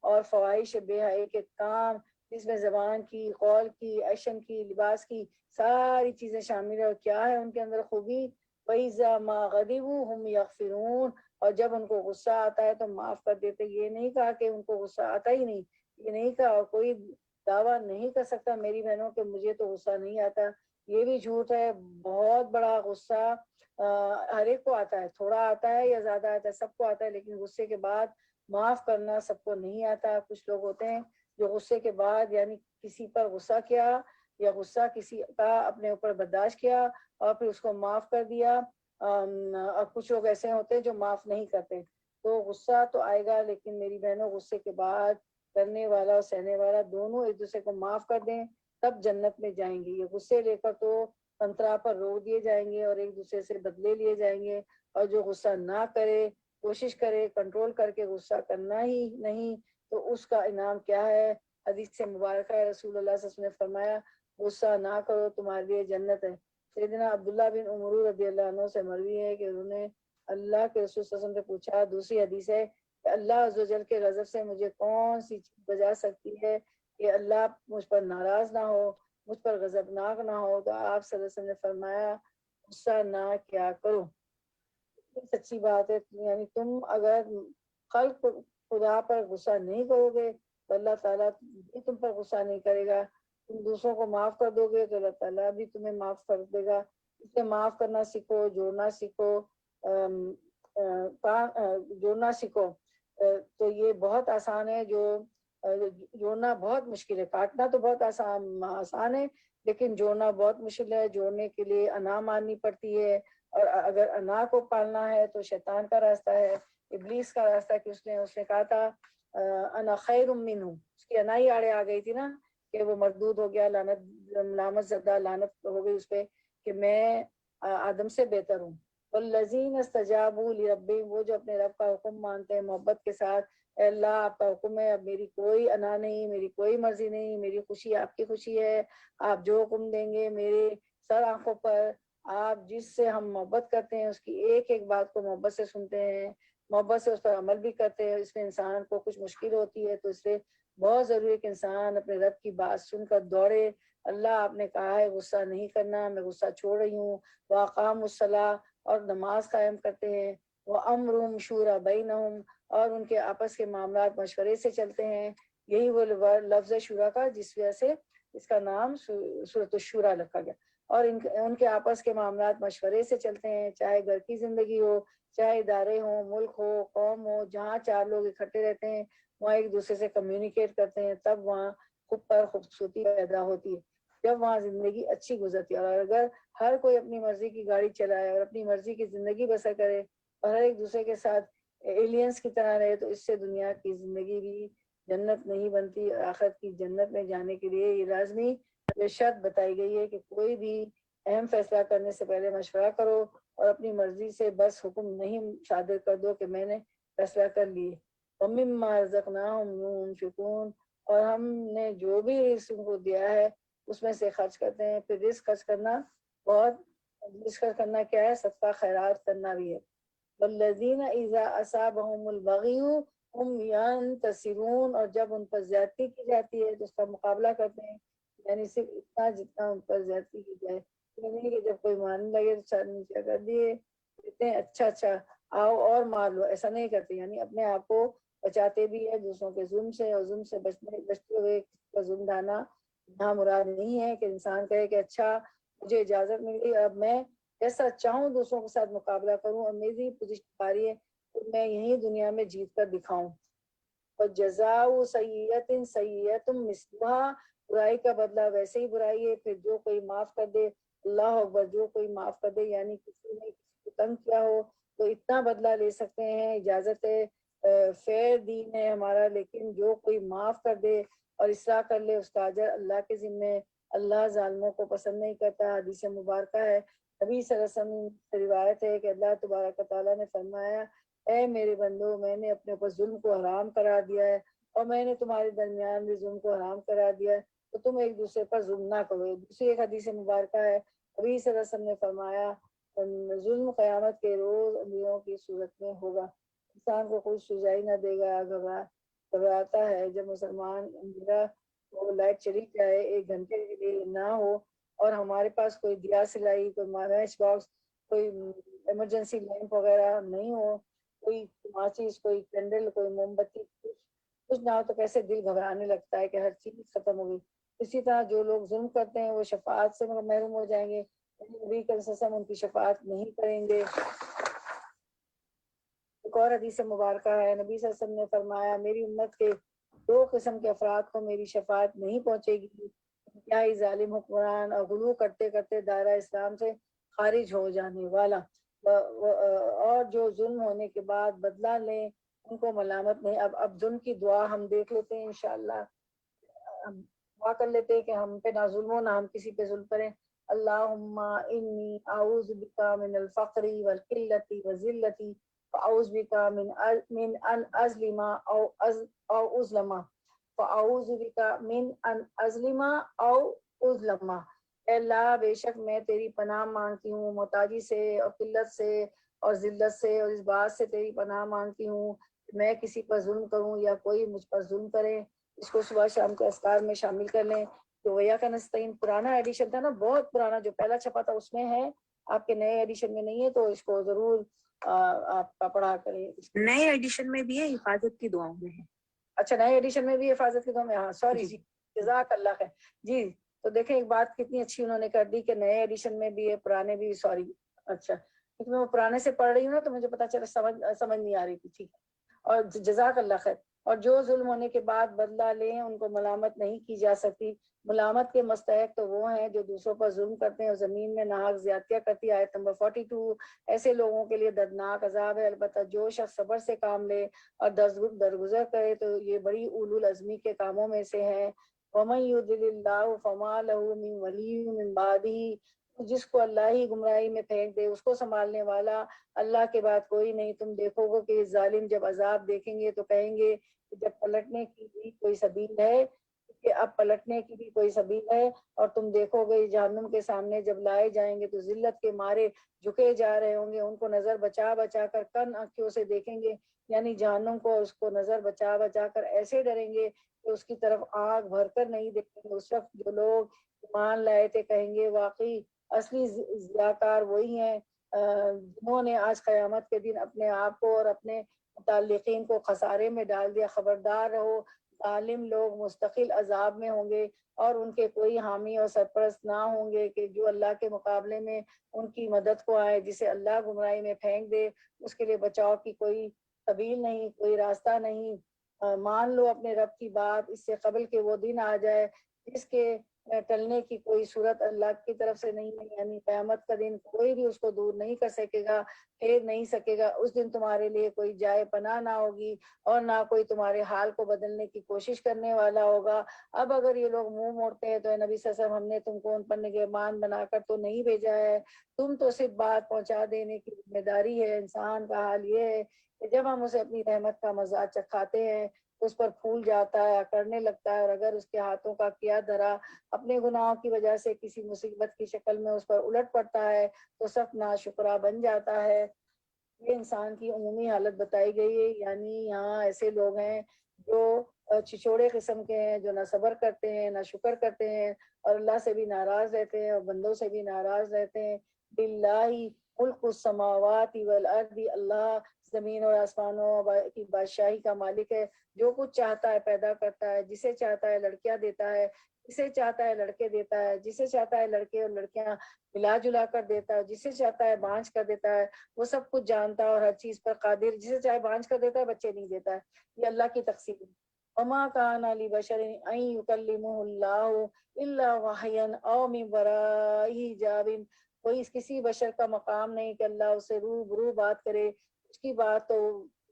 اور فواحش بے حیائی کے کام جس میں زبان کی، قول کی، ایکشن کی، لباس کی ساری چیزیں شامل ہیں۔ اور کیا ہے ان کے اندر خوبی؟ وَإِذَا مَا غَضِبُوا هُمْ يَغْفِرُونَ، اور جب ان کو غصہ آتا ہے تو معاف کر دیتے۔ یہ نہیں کہا کہ ان کو غصہ آتا ہی نہیں، یہ نہیں کہا، اور کوئی دعویٰ نہیں کر سکتا میری بہنوں کہ مجھے تو غصہ نہیں آتا، یہ بھی جھوٹ ہے۔ بہت بڑا غصہ ہر ایک کو آتا ہے، تھوڑا آتا ہے یا زیادہ آتا ہے، سب کو آتا ہے، لیکن غصے کے بعد معاف کرنا سب کو نہیں آتا۔ کچھ لوگ ہوتے ہیں جو غصے کے بعد، یعنی کسی پر غصہ کیا یا غصہ کسی کا اپنے اوپر برداشت کیا اور پھر اس کو معاف کر دیا، اور کچھ لوگ ایسے ہوتے ہیں جو معاف نہیں کرتے۔ تو غصہ تو آئے گا، لیکن میری بہنوں غصے کے بعد کرنے والا اور سہنے والا دونوں ایک دوسرے کو معاف کر دیں، تب جنت میں جائیں گے۔ یہ غصے لے کر تو پنترا پر روک دیے جائیں گے اور ایک دوسرے سے بدلے لیے جائیں گے، اور جو غصہ نہ کرے، کوشش کرے کنٹرول کر کے غصہ کرنا ہی نہیں، تو اس کا انعام کیا ہے؟ حدیث سے مبارکہ ہے، رسول اللہ صلی اللہ علیہ وسلم نے فرمایا غصہ نہ کرو تمہارے لیے جنت ہے۔ سیدنا عبداللہ بن عمر رضی اللہ عنہ سے مروی ہے کہ انہوں نے اللہ کے رسول صلی اللہ علیہ وسلم سے پوچھا، دوسری حدیث ہے کہ اللہ عز و جل کے غضب سے مجھے کون سی چیز بچا سکتی ہے کہ اللہ مجھ پر ناراض نہ ہو؟ مجھ پر غضبناک نہ ہو۔ تو آپ صلی اللہ علیہ وسلم نے فرمایا غصہ نہ کیا کرو۔ سچی بات ہے، یعنی تم اگر خلق خدا پر غصہ نہیں کرو گے تو اللہ تعالیٰ بھی تم پر غصہ نہیں کرے گا۔ تم دوسروں کو معاف کر دو گے تو اللہ تعالیٰ بھی تمہیں معاف کر دے گا۔ اس لیے معاف کرنا سیکھو، جوڑنا سیکھو، جوڑنا سیکھو۔ تو یہ بہت آسان ہے، جوڑنا بہت مشکل ہے۔ کاٹنا تو بہت آسان ہے، لیکن جوڑنا بہت مشکل ہے۔ جوڑنے کے لیے انا ماننی پڑتی ہے، اور اگر انا کو پالنا ہے تو شیطان کا راستہ ہے، ابلیس کا راستہ، کہ اس نے کہا تھا انا خیر منہ، اس کی انا ہی آڑے آ گئی تھی نا، کہ وہ مردود ہو گیا، لعنت زدہ، لعنت ہو گئی اس پہ کہ میں آدم سے بہتر ہوں۔ والذین استجابوا لربہم، وہ جو اپنے رب کا حکم مانتے ہیں محبت کے ساتھ، اے اللہ آپ کا حکم ہے، اب میری کوئی انا نہیں، میری کوئی مرضی نہیں، میری خوشی آپ کی خوشی ہے، آپ جو حکم دیں گے میرے سر آنکھوں پر، آپ جس سے ہم محبت کرتے ہیں اس کی ایک ایک بات کو محبت سے سنتے ہیں، محبت سے اس پر عمل بھی کرتے ہیں۔ اس میں انسان کو کچھ مشکل ہوتی ہے تو اس سے بہت ضروری ہے کہ انسان اپنے رب کی بات سن کر دوڑے۔ اللہ آپ نے کہا ہے غصہ نہیں کرنا، میں غصہ چھوڑ رہی ہوں۔ وَأَقَامُوا الصَّلَاةَ، اور نماز قائم کرتے ہیں۔ وَأَمْرُهُمْ شُورَىٰ بَيْنَهُمْ، اور ان کے آپس کے معاملات مشورے سے چلتے ہیں۔ یہی وہ لفظ ہے شورا کا جس وجہ سے اس کا نام سورۃ الشورى رکھا گیا۔ اور ان کے آپس کے معاملات مشورے سے چلتے ہیں، چاہے گھر کی زندگی ہو، چاہے ادارے ہوں، ملک ہو، قوم ہو، جہاں چار لوگ اکٹھے رہتے ہیں وہاں ایک دوسرے سے کمیونیکیٹ کرتے ہیں، تب وہاں خود پر خوبصورتی پیدا ہوتی ہے، جب وہاں زندگی اچھی گزرتی ہے۔ اور اگر ہر کوئی اپنی مرضی کی گاڑی چلائے اور اپنی مرضی کی زندگی بسر کرے اور ہر ایک دوسرے کے ساتھ ایلینز کی طرح رہے تو اس سے دنیا کی زندگی بھی جنت نہیں بنتی۔ آخرت کی جنت میں جانے کے لیے یہ لازمی یہ شرط بتائی گئی ہے کہ کوئی بھی اہم فیصلہ کرنے سے پہلے مشورہ کرو اور اپنی مرضی سے بس حکم نہیں صادر کر دو کہ میں نے فیصلہ کر لیے۔ وَمِمَّا رَزَقْنَاهُمْ يُنْفِقُونَ، اور ہم نے جو بھی رزق کو دیا ہے اس میں سے خرچ کرتے ہیں۔ پھر رزق خرچ کرنا رزق خرچ کرنا کیا ہے؟ صدقہ خیرات کرنا بھی ہے۔ والذین اذا اصابهم البغی هم ینتصرون، اور جب ان پر زیادتی کی جاتی ہے تو اس کا مقابلہ کرتے ہیں، یعنی صرف اتنا جتنا ان پر زیادتی کی جائے، یعنی کہ جب کوئی مارنے لگے تو سر نیچے کر دیے، کہتے ہیں اچھا آؤ اور مار لو، ایسا نہیں کرتے، یعنی اپنے آپ کو بچاتے بھی ہے دوسروں کے ظلم سے، اور ظلم سے بچتے ہوئے کسی کا ظلم ڈھانا یہاں مراد نہیں ہے کہ انسان کہے کہ اچھا مجھے اجازت مل گئی، اب میں جیسا چاہوں دوسروں کے ساتھ مقابلہ کروں، اور میری پوزیشن پاری ہے تو میں یہیں دنیا میں جیت کر دکھاؤں۔ اور جزاء سیئۃ سیئۃ مثلھا، برائی کا بدلہ ویسے ہی برائی ہے۔ پھر جو کوئی معاف کر دے، اللہ اکبر، جو کوئی معاف کر دے، یعنی کسی نے کسی کو تنگ کیا ہو تو اتنا بدلہ لے سکتے ہیں، اجازت ہے، فیر دین ہے ہمارا، لیکن جو کوئی معاف کر دے اور اصلاح کر لے اس کا اجر اللہ کے ذمے، اللہ ظالموں کو پسند نہیں کرتا۔ حدیث مبارکہ ہے، نبی صلی اللہ علیہ وسلم سے روایت ہے کہ اللہ تبارک و تعالیٰ نے فرمایا اے میرے بندو، میں نے اپنے اوپر ظلم کو حرام قرار دیا ہے اور میں نے تمہارے درمیان بھی ظلم کو حرام قرار دیا ہے، تو تم ایک دوسرے پر ظلم نہ کرو۔ دوسری ایک حدیث مبارکہ ہے، نبی صلی اللہ علیہ وسلم نے فرمایا ظلم قیامت کے روز انبیاءوں کی صورت میں ہوگا، انسان کو کوئی سجائی نہ دے گا، گھبراتا ہے جب مسلمان اندھیرا وہ لائٹ چلی جائے ایک گھنٹے کے لیے نہ ہو اور ہمارے پاس کوئی دیا سلائی، کوئی میچ باکس، کوئی ایمرجنسی لیمپ وغیرہ نہیں ہو، کوئی ماچس، کوئی کینڈل، کوئی موم بتی، کچھ نہ ہو تو کیسے دل گھبرانے لگتا ہے کہ ہر چیز ختم ہو گئی۔ اسی طرح جو لوگ ظلم کرتے ہیں وہ شفاعت سے محروم ہو جائیں گے، نبی صلی اللہ علیہ وسلم ان کی شفاعت نہیں کریں گے۔ ایک اور حدیث مبارکہ ہے، نبی صلی اللہ علیہ وسلم نے فرمایا میری امت کے دو قسم کے افراد کو میری شفاعت نہیں پہنچے گی، انتہائی ظالم حکمران اور غلو کرتے کرتے دائرہ اسلام سے خارج ہو جانے والا، اور جو ظلم ہونے کے بعد بدلہ لیں ان کو ملامت نہیں۔ اب ظلم کی دعا ہم دیکھ لیتے ہیں، انشاءاللہ ہم دعا کر لیتے ہیں کہ ہم پہ نہ ظلم ہو، نہ ہم کسی پہ ظلم کریں۔ اللہم انی اعوذ بک من الفقر والقلۃ والذلۃ فاعوذ بک من ان اظلم او اظلم فاعوذ بک من ان اظلم او اظلم۔ اے اللہ بے شک میں تیری پناہ مانگتی ہوں محتاجی سے اور قلت سے اور ذلت سے، اور اس بات سے تیری پناہ مانگتی ہوں کہ میں کسی پر ظلم کروں یا کوئی مجھ پر ظلم کرے۔ اس کو صبح شام کے اذکار میں شامل کر لیں۔ جو ویا کا نستعین پرانا ایڈیشن تھا نا، بہت پرانا جو پہلا چھپا تھا اس میں ہے، آپ کے نئے ایڈیشن میں نہیں ہے، تو اس کو ضرور آپ پڑھا کریں. نئے ایڈیشن میں بھی ہے، حفاظت کی دعاؤں میں ہے. اچھا نئے ایڈیشن میں بھی حفاظت کی دعا میں، ہاں سوری جی. جزاک اللہ خیر. جی تو دیکھیں ایک بات کتنی اچھی انہوں نے کر دی کہ نئے ایڈیشن میں بھی ہے پرانے بھی. سوری اچھا کیونکہ میں وہ پرانے سے پڑھ رہی ہوں نا تو مجھے پتا چلا سمجھ نہیں آ رہی تھی. ٹھیک اور جزاک اللہ خیر. اور جو ظلم ہونے کے بعد بدلہ لیں ان کو ملامت نہیں کی جا سکتی. ملامت کے مستحق تو وہ ہیں جو دوسروں پر ظلم کرتے ہیں اور زمین میں ناحق زیادتیاں کرتی. آیت نمبر 42. ایسے لوگوں کے لیے دردناک عذاب ہے، البتہ جو شخص صبر سے کام لے اور درگزر کرے تو یہ بڑی اولو العزمی کے کاموں میں سے ہے. وَمَن يُضْلِلِ اللَّهُ فَمَا لَهُ مِن وَلِيٍّ مِّن بَعْدِهِ، جس کو اللہ ہی گمراہی میں پھینک دے اس کو سنبھالنے والا اللہ کے بعد کوئی نہیں. تم دیکھو گے کہ ظالم جب عذاب دیکھیں گے تو کہیں گے کہ جب پلٹنے کی بھی کوئی سبیل ہے، کہ اب پلٹنے کی بھی کوئی سبیل ہے. اور تم دیکھو گے جہنم کے سامنے جب لائے جائیں گے تو ذلت کے مارے جھکے جا رہے ہوں گے. ان کو نظر بچا بچا کر کن آنکھوں سے دیکھیں گے، یعنی جہنم کو اس کو نظر بچا بچا کر ایسے ڈریں گے کہ اس کی طرف آنکھ بھر کر نہیں دیکھیں گے. اس وقت جو لوگ ایمان لائے تھے کہیں گے واقعی اصلی ضیاءکار وہی ہیں جنہوں نے آج قیامت کے دن اپنے آپ کو اور اپنے متعلقین کو خسارے میں ڈال دیا. خبردار رہو ظالم لوگ مستقل عذاب میں ہوں گے اور ان کے کوئی حامی اور سرپرست نہ ہوں گے کہ جو اللہ کے مقابلے میں ان کی مدد کو آئے. جسے اللہ گمراہی میں پھینک دے اس کے لیے بچاؤ کی کوئی سبیل نہیں، کوئی راستہ نہیں. مان لو اپنے رب کی بات اس سے قبل کہ وہ دن آ جائے جس کے ٹلنے کی کوئی صورت اللہ کی طرف سے نہیں ہے، یعنی قیامت کا دن کوئی بھی اس کو دور نہیں کر سکے گا، پھیر نہیں سکے گا. اس دن تمہارے لیے کوئی جائے پناہ نہ ہوگی اور نہ کوئی تمہارے حال کو بدلنے کی کوشش کرنے والا ہوگا. اب اگر یہ لوگ منہ موڑتے ہیں تو اے نبی صلی اللہ علیہ وسلم ہم نے تم کو ان پر نگہبان بنا کر تو نہیں بھیجا ہے، تم تو صرف بات پہنچا دینے کی ذمہ داری ہے. انسان کا حال یہ ہے کہ جب ہم اسے اپنی رحمت کا مزہ چکھاتے ہیں اس پر پھول جاتا ہے، کرنے لگتا ہے، اور اگر اس کے ہاتھوں کا کیا دھرا اپنے گناہوں کی وجہ سے کسی مصیبت کی شکل میں اس پر الٹ پڑتا ہے تو سخت ناشکرا بن جاتا ہے. یہ انسان کی عمومی حالت بتائی گئی ہے. یعنی یہاں ایسے لوگ ہیں جو چھچوڑے قسم کے ہیں، جو نہ صبر کرتے ہیں نہ شکر کرتے ہیں اور اللہ سے بھی ناراض رہتے ہیں اور بندوں سے بھی ناراض رہتے ہیں. باللہ ملک السماوات والارض، اللہ زمین اور آسمانوں کی بادشاہی کا مالک ہے. جو کچھ چاہتا ہے پیدا کرتا ہے، جسے چاہتا ہے لڑکیاں دیتا ہے، جسے چاہتا ہے لڑکے دیتا ہے، جسے چاہتا ہے لڑکے اور لڑکیاں ملا جلا کر دیتا ہے، جسے چاہتا ہے بانجھ کر دیتا ہے. وہ سب کچھ جانتا ہے اور ہر چیز پر قادر. جسے چاہے بانجھ کر دیتا ہے، بچے نہیں دیتا ہے. یہ اللہ کی تقسیم ہے. وما كان لبشر ان يكلمه الله الا وحيا او من وراء حجاب. کوئی کسی بشر کا مقام نہیں کہ اللہ اسے روبرو بات کرے. اس کی بات تو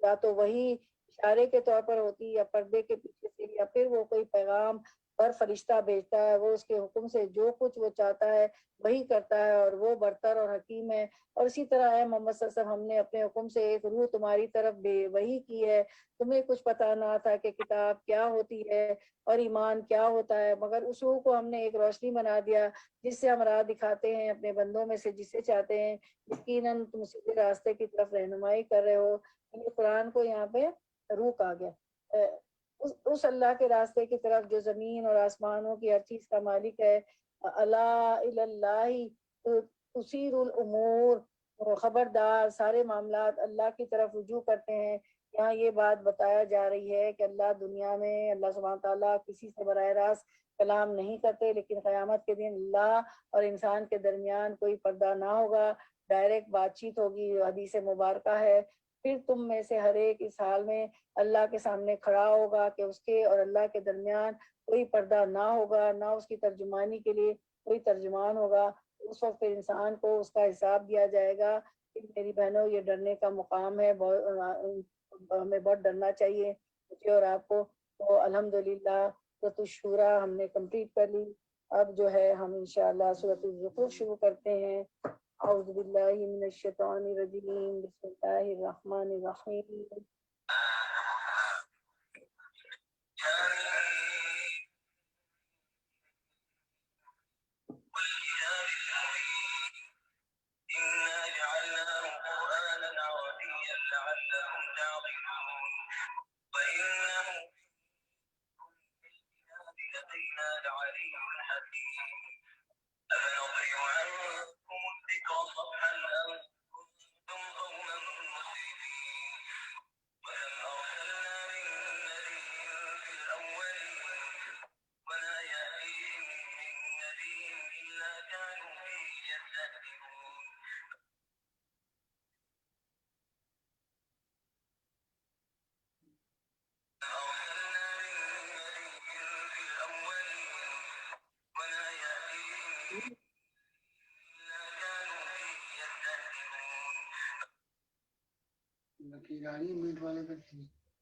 یا تو وہی اشارے کے طور پر ہوتی یا پردے کے پیچھے سے، یا پھر وہ کوئی پیغام پر فرشتہ بھیجتا ہے. وہ اس کے حکم سے جو کچھ وہ چاہتا ہے وہی کرتا ہے اور وہ برتر اور حکیم ہے. اور اسی طرح ہے محمد صلی اللہ علیہ وسلم ہم نے اپنے حکم سے ایک روح تمہاری طرف بے وحی کی ہے. تمہیں کچھ پتا نہ تھا کہ کتاب کیا ہوتی ہے اور ایمان کیا ہوتا ہے، مگر اس روح کو ہم نے ایک روشنی بنا دیا جس سے ہم راہ دکھاتے ہیں اپنے بندوں میں سے جسے چاہتے ہیں. یقیناً تم سیدھے راستے کی طرف رہنمائی کر رہے ہو. قرآن کو یہاں پہ روح کہا گیا. اس اللہ کے راستے کی طرف جو زمین اور آسمانوں کی ہر چیز کا مالک ہے. الا اللہ تسیر الامور، خبردار سارے معاملات اللہ کی طرف رجوع کرتے ہیں. یہاں یہ بات بتایا جا رہی ہے کہ اللہ دنیا میں اللہ سبحانہ تعالیٰ کسی سے براہ راست کلام نہیں کرتے، لیکن قیامت کے دن اللہ اور انسان کے درمیان کوئی پردہ نہ ہوگا، ڈائریکٹ بات چیت ہوگی. حدیث مبارکہ ہے پھر تم میں سے ہر ایک اس حال میں اللہ کے سامنے کھڑا ہوگا کہ اس کے اور اللہ کے درمیان کوئی پردہ نہ ہوگا، نہ اس کی ترجمانی کے لیے کوئی ترجمان ہوگا. اس وقت پھر انسان کو اس کا حساب دیا جائے گا. میری بہنوں یہ ڈرنے کا مقام ہے، ہمیں بہت ڈرنا چاہیے مجھے اور آپ کو. تو الحمدللہ سورۃ الشورى ہم نے کمپلیٹ کر لی. اب جو ہے ہم انشاءاللہ سورۃ الزخرف شروع کرتے ہیں. اعوذ باللہ من الشیطان الرجیم، بسم اللہ الرحمن الرحیم.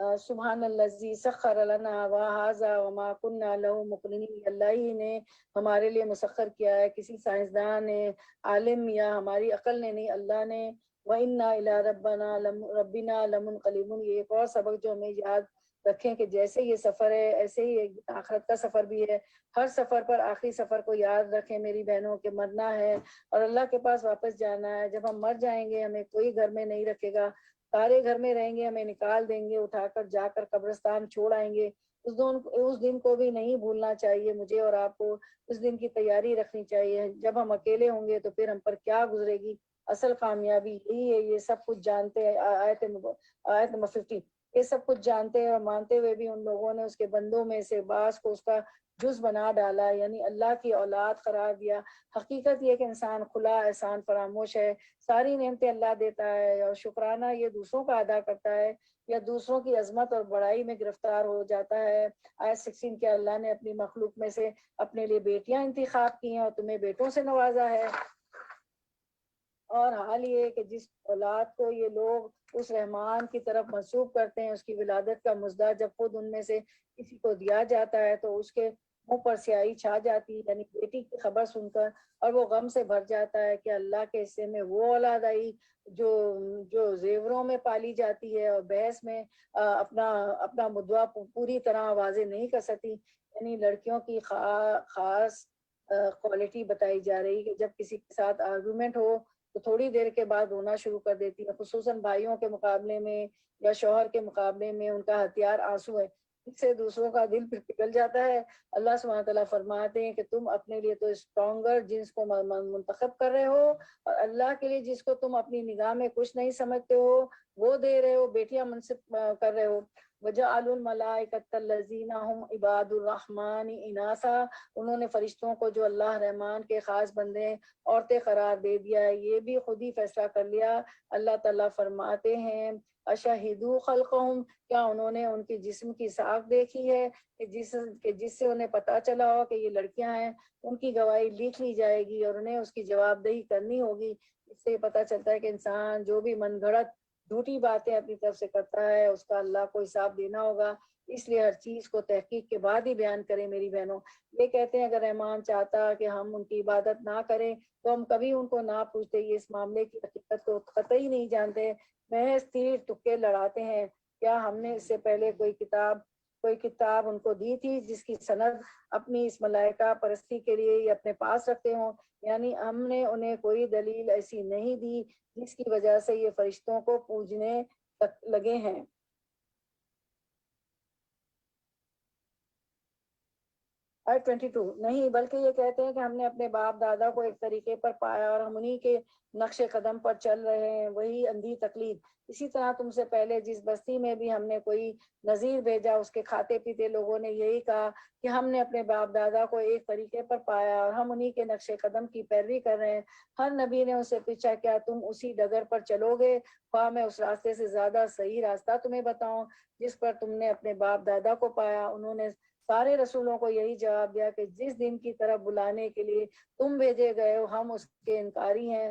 سبحان الذی سخر لنا وہذا وما كنا له مقرنین، اللہ ہی نے ہمارے لیے مسخر کیا ہے، کسی سائنسدان نے، عالم یا ہماری عقل نے نہیں، اللہ نے۔ وَإِنَّا إِلَىٰ رَبِّنَا لَمُنْقَلِبُونَ، یہ ایک اور سبق جو ہمیں یاد رکھیں کہ جیسے یہ سفر ہے ایسے ہی آخرت کا سفر بھی ہے۔ ہر سفر پر آخری سفر کو یاد رکھیں میری بہنوں کہ مرنا ہے اور اللہ کے پاس واپس جانا ہے۔ جب ہم مر جائیں گے ہمیں کوئی گھر میں نہیں رکھے گا، سارے گھر میں رہیں گے، ہمیں نکال دیں گے، اٹھا کر جا کر قبرستان چھوڑ آئیں گے۔ اس دن کو بھی نہیں بھولنا چاہیے مجھے اور آپ کو، اس دن کی تیاری رکھنی چاہیے۔ جب ہم اکیلے ہوں گے تو پھر ہم پر کیا گزرے گی؟ اصل کامیابی یہی ہے، یہ سب کچھ جانتے ہیں۔ آیت نمبر 50، یہ سب کچھ جانتے ہیں اور مانتے ہوئے بھی ان لوگوں نے اس کے بندوں میں سے بعض کو اس کا جز بنا ڈالا، یعنی اللہ کی اولاد قرار دیا۔ حقیقت یہ کہ انسان کھلا احسان فراموش ہے، ساری نعمتیں اللہ دیتا ہے اور شکرانہ یہ دوسروں کا ادا کرتا ہے یا دوسروں کی عظمت اور بڑائی میں گرفتار ہو جاتا ہے۔ آیت 16 کہ اللہ نے اپنی مخلوق میں سے اپنے لیے بیٹیاں انتخاب کی ہیں اور تمہیں بیٹوں سے نوازا ہے، اور حال یہ کہ جس اولاد کو یہ لوگ اس رحمان کی طرف منسوب کرتے ہیں، اس کی ولادت کا مزدہ جب خود ان میں سے کسی کو دیا جاتا ہے تو اس کے منہ پر سیاہی چھا جاتی ہے، یعنی بیٹی کی خبر سن کر، اور وہ غم سے بھر جاتا ہے کہ اللہ کے حصے میں وہ اولاد آئی جو جو زیوروں میں پالی جاتی ہے اور بحث میں اپنا مدعا پوری طرح واضح نہیں کر سکتی۔ یعنی لڑکیوں کی خاص کوالٹی بتائی جا رہی کہ جب کسی کے ساتھ آرگومنٹ ہو تو تھوڑی دیر کے بعد رونا شروع کر دیتی ہے، خصوصاً بھائیوں کے مقابلے میں یا شوہر کے مقابلے میں ان کا ہتھیار آنسو ہے، اس سے دوسروں کا دل پگھل جاتا ہے۔ اللہ سبحانہ تعالیٰ فرماتے ہیں کہ تم اپنے لیے تو اسٹرانگر جنس کو منتخب کر رہے ہو اور اللہ کے لیے جس کو تم اپنی نگاہ میں کچھ نہیں سمجھتے ہو وہ دے رہے ہو، بیٹیاں منصب کر رہے ہو۔ وَجَعَلُوا الْمَلَائِكَةَ الَّذِينَ هُمْ عِبَادُ الرَّحْمَنِ إِنَاثًا، انہوں نے فرشتوں کو جو اللہ رحمان کے خاص بندے ہیں عورتیں قرار دے دیا ہے۔ یہ بھی خود ہی فیصلہ کر لیا۔ اللہ تعالیٰ فرماتے ہیں اشہدوا خلقہم، کیا انہوں نے ان کی جسم کی ساکھ دیکھی ہے کہ جس سے انہیں پتہ چلا ہو کہ یہ لڑکیاں ہیں؟ ان کی گواہی لکھ لی جائے گی اور انہیں اس کی جواب دہی کرنی ہوگی۔ اس سے پتہ چلتا ہے کہ انسان جو بھی من گھڑت جھوٹی باتیں اپنی طرف سے کرتا ہے اس کا اللہ کو حساب دینا ہوگا، اس لیے ہر چیز کو تحقیق کے بعد ہی بیان کریں میری بہنوں۔ یہ کہتے ہیں اگر رحمان چاہتا کہ ہم ان کی عبادت نہ کریں تو ہم کبھی ان کو نہ پوچھتے، یہ اس معاملے کی حقیقت کو قطعی نہیں جانتے، محض تیر تکے لڑاتے ہیں۔ کیا ہم نے اس سے پہلے کوئی کتاب ان کو دی تھی جس کی سند اپنی اس ملائکہ پرستی کے لیے یہ اپنے پاس رکھتے ہوں؟ یعنی ہم نے انہیں کوئی دلیل ایسی نہیں دی جس کی وجہ سے یہ فرشتوں کو پوجنے لگے ہیں۔ آیت 22 نہیں، بلکہ یہ کہتے ہیں کہ ہم نے اپنے باپ دادا کو ایک طریقے پر پایا اور ہم انہی کے نقش قدم پر چل رہے ہیں، وہی اندھی تقلید۔ اسی طرح تم سے پہلے جس بستی میں بھی ہم نے کوئی نذیر بھیجا اس کے کھاتے پیتے لوگوں نے یہی کہا کہ ہم نے اپنے باپ دادا کو ایک طریقے پر پایا اور ہم انہی کے نقش قدم کی پیروی کر رہے ہیں۔ ہر نبی نے ان سے پوچھا کیا تم اسی ڈگر پر چلو گے؟ خواہ میں اس راستے سے زیادہ صحیح راستہ تمہیں بتاؤں جس پر تم نے اپنے باپ دادا کو پایا؟ انہوں نے سارے رسولوں کو یہی جواب دیا کہ جس دن کی طرف بلانے کے لیے تم بھیجے گئے ہو ہم اس کے انکاری ہیں۔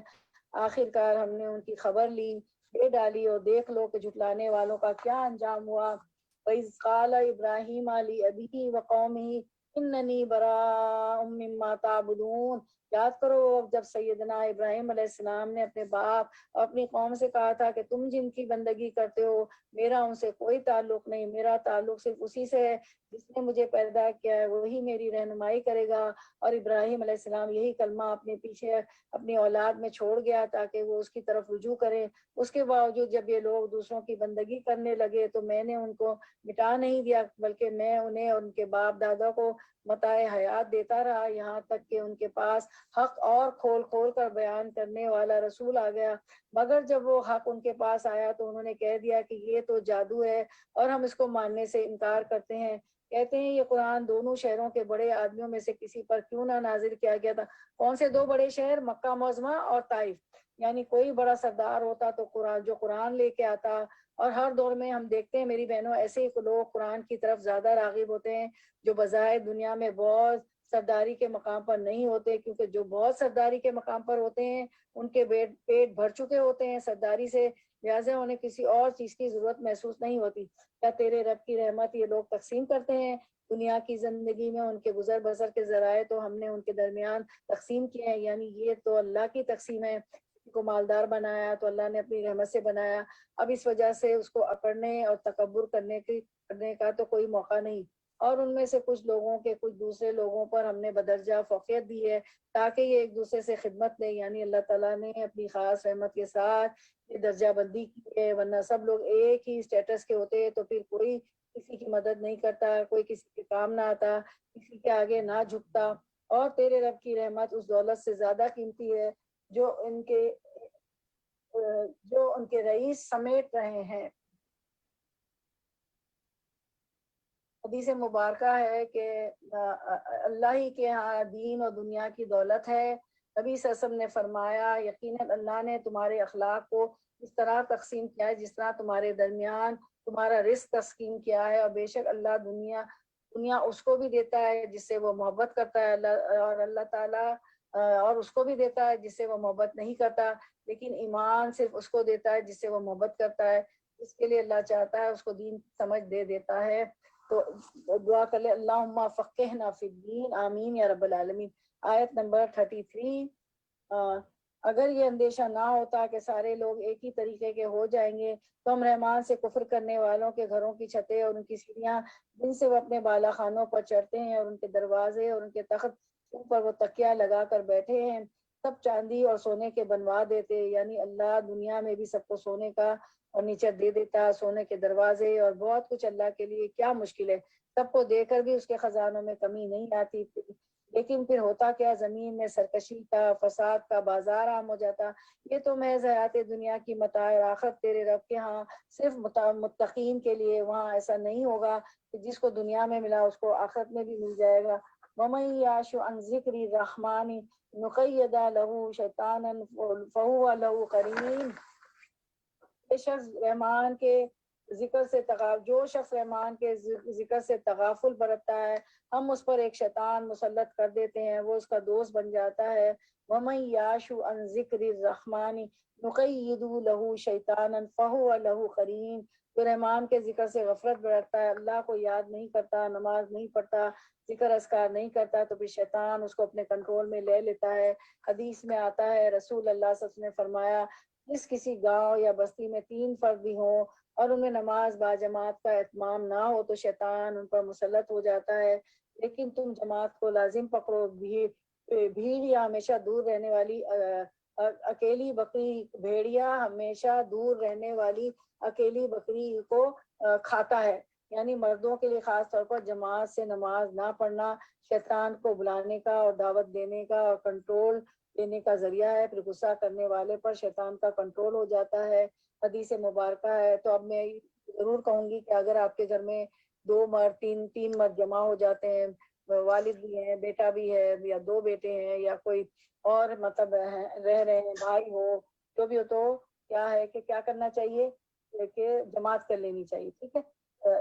آخر کار ہم نے ان کی خبر لی، دے ڈالی، اور دیکھ لو کہ جھٹلانے والوں کا کیا انجام ہوا۔ وَإِذْ قَالَ إِبْرَاهِيمُ لِأَبِيهِ وَقَوْمِهِ إِنَّنِي بَرَاءٌ مِّمَّا تَعْبُدُونَ، یاد کرو جب سیدنا ابراہیم علیہ السلام نے اپنے باپ اور اپنی قوم سے کہا تھا کہ تم جن کی بندگی کرتے ہو میرا ان سے کوئی تعلق نہیں، میرا تعلق صرف اسی سے ہے جس نے مجھے پیدا کیا ہے، وہی میری رہنمائی کرے گا۔ اور ابراہیم علیہ السلام یہی کلمہ اپنے پیچھے اپنی اولاد میں چھوڑ گیا تاکہ وہ اس کی طرف رجوع کرے۔ اس کے باوجود جب یہ لوگ دوسروں کی بندگی کرنے لگے تو میں نے ان کو مٹا نہیں دیا بلکہ میں انہیں اور ان کے باپ دادا کو متاع حیات دیتا رہا، یہاں تک کہ ان کے پاس حق اور کھول کھول کر بیان کرنے والا رسول آ گیا۔ مگر جب وہ حق ان کے پاس آیا تو انہوں نے کہہ دیا کہ یہ تو جادو ہے اور ہم اس کو ماننے سے انکار کرتے ہیں۔ کہتے ہیں یہ قرآن دونوں شہروں کے بڑے آدمیوں میں سے کسی پر کیوں نہ نازل کیا گیا تھا؟ کون سے دو بڑے شہر؟ مکہ معظمہ اور طائف۔ یعنی کوئی بڑا سردار ہوتا تو قرآن لے کے آتا، اور ہر دور میں ہم دیکھتے ہیں میری بہنوں ایسے ہی لوگ قرآن کی طرف زیادہ راغب ہوتے ہیں جو بظاہر دنیا میں بہت سرداری کے مقام پر نہیں ہوتے، کیونکہ جو بہت سرداری کے مقام پر ہوتے ہیں ان کے پیٹ بھر چکے ہوتے ہیں سرداری سے، لہٰذا انہیں کسی اور چیز کی ضرورت محسوس نہیں ہوتی۔ کیا تیرے رب کی رحمت یہ لوگ تقسیم کرتے ہیں؟ دنیا کی زندگی میں ان کے گزر بسر کے ذرائع تو ہم نے ان کے درمیان تقسیم کیے ہیں، یعنی یہ تو اللہ کی تقسیم ہے۔ کسی کو مالدار بنایا تو اللہ نے اپنی رحمت سے بنایا، اب اس وجہ سے اس کو اکڑنے اور تکبر کرنے کا تو کوئی موقع نہیں۔ اور ان میں سے کچھ لوگوں کے کچھ دوسرے لوگوں پر ہم نے بدرجہ فوقیت دی ہے تاکہ یہ ایک دوسرے سے خدمت لیں، یعنی اللہ تعالیٰ نے اپنی خاص رحمت کے ساتھ یہ درجہ بندی کی ہے، ورنہ سب لوگ ایک ہی اسٹیٹس کے ہوتے تو پھر کوئی کسی کی مدد نہیں کرتا، کوئی کسی کے کام نہ آتا، کسی کے آگے نہ جھکتا۔ اور تیرے رب کی رحمت اس دولت سے زیادہ قیمتی ہے جو ان کے رئیس سمیٹ رہے ہیں۔ حدیث مبارکہ ہے کہ اللہ ہی کے ہاں دین اور دنیا کی دولت ہے۔ نبی صلی اللہ علیہ وسلم نے فرمایا یقیناً اللہ نے تمہارے اخلاق کو اس طرح تقسیم کیا ہے جس طرح تمہارے درمیان تمہارا رزق تقسیم کیا ہے، اور بے شک اللہ دنیا اس کو بھی دیتا ہے جس سے وہ محبت کرتا ہے، اور اللہ تعالیٰ اور اس کو بھی دیتا ہے جس سے وہ محبت نہیں کرتا، لیکن ایمان صرف اس کو دیتا ہے جس سے وہ محبت کرتا ہے، اس کے لیے اللہ چاہتا ہے اس کو دین سمجھ دے دیتا ہے۔ تو دعا کر لے اللہم فقہنا فی الدین، آمین یا رب العالمین۔ آیت نمبر 33۔ اگر یہ اندیشہ نہ ہوتا کہ سارے لوگ ایک ہی طریقے کے ہو جائیں گے تو ہم رحمان سے کفر کرنے والوں کے گھروں کی چھتیں اور ان کی سیڑھیاں جن سے وہ اپنے بالا خانوں پر چڑھتے ہیں اور ان کے دروازے اور ان کے تخت جن پر وہ تکیہ لگا کر بیٹھے ہیں سب چاندی اور سونے کے بنوا دیتے، یعنی اللہ دنیا میں بھی سب کو سونے کا فرنیچر دے دیتا، سونے کے دروازے اور بہت کچھ، اللہ کے لیے کیا مشکل ہے، سب کو دے کر بھی اس کے خزانوں میں کمی نہیں آتی۔ لیکن پھر ہوتا کیا، زمین میں سرکشی کا، فساد کا بازار عام ہو جاتا۔ یہ تو محض حیات دنیا کی متاع، آخرت تیرے رب کے ہاں صرف متقین کے لیے، وہاں ایسا نہیں ہوگا کہ جس کو دنیا میں ملا اس کو آخرت میں بھی مل جائے گا۔ وَمَن يَعْشُ عَن ذِكْرِ الرَّحْمَنِ نُقَيِّضْ لَهُ شَيْطَانًا فَهُوَ لَهُ قَرِينٌ۔ جو شخص رحمان کے ذکر سے تغافل برتتا ہے ہم اس پر ایک شیطان مسلط کر دیتے ہیں، وہ اس کا دوست بن جاتا ہے۔ وَمَن يَعْشُ عَن ذِكْرِ الرَّحْمَنِ نُقَيِّضْ لَهُ شَيْطَانًا فَهُوَ لَهُ قَرِينٌ۔ جو رحمان کے ذکر سے غفلت برتتا ہے، اللہ کو یاد نہیں کرتا، نماز نہیں پڑھتا، ذکر اذکار نہیں کرتا، تو پھر شیطان اس کو اپنے کنٹرول میں لے لیتا ہے۔ حدیث میں آتا ہے رسول اللہ صلی اللہ علیہ وسلم نے فرمایا جس کسی گاؤں یا بستی میں 3 فرد بھی ہوں اور ان میں نماز باجماعت کا اہتمام نہ ہو تو شیطان ان پر مسلط ہو جاتا ہے، لیکن تم جماعت کو لازم پکڑو۔ بھیڑ یا ہمیشہ دور رہنے والی اکیلی بکری، بھیڑیا ہمیشہ دور رہنے والی اکیلی بکری کو کھاتا ہے، یعنی مردوں کے لیے خاص طور پر جماعت سے نماز نہ پڑھنا شیطان کو بلانے کا اور دعوت دینے کا اور کنٹرول دینے کا ذریعہ ہے، پھر غصہ کرنے والے پر شیطان کا کنٹرول ہو جاتا ہے۔ حدیث مبارکہ ہے۔ تو اب میں ضرور کہوں گی کہ اگر آپ کے گھر میں 2 مرد، تین مرد جمع ہو جاتے ہیں، والد بھی ہیں، بیٹا بھی ہے، یا 2 بیٹے ہیں، یا کوئی اور مطلب رہ رہے ہیں، بھائی ہو، جو بھی ہو، تو کیا ہے کہ کیا کرنا چاہیے کہ جماعت کر لینی چاہیے، ٹھیک ہے۔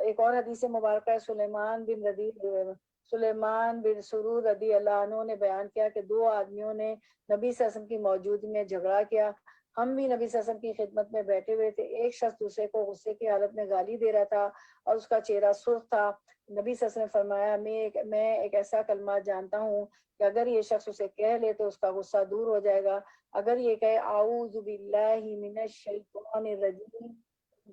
ایک اور حدیث مبارکہ ہے، سلیمان بن سرور رضی اللہ عنہ نے بیان کیا کہ 2 آدمیوں نے نبی صلی اللہ علیہ وسلم کی موجودگی میں جھگڑا کیا۔ ہم بھی نبی صلی اللہ علیہ وسلم کی خدمت میں بیٹھے ہوئے تھے، ایک شخص دوسرے کو غصے کی حالت میں گالی دے رہا تھا اور اس کا چہرہ سرخ تھا۔ نبی صلی اللہ علیہ وسلم نے فرمایا میں ایک ایسا کلمہ جانتا ہوں کہ اگر یہ شخص اسے کہہ لے تو اس کا غصہ دور ہو جائے گا، اگر یہ کہے اعوذ باللہ من الشیطان الرجیم،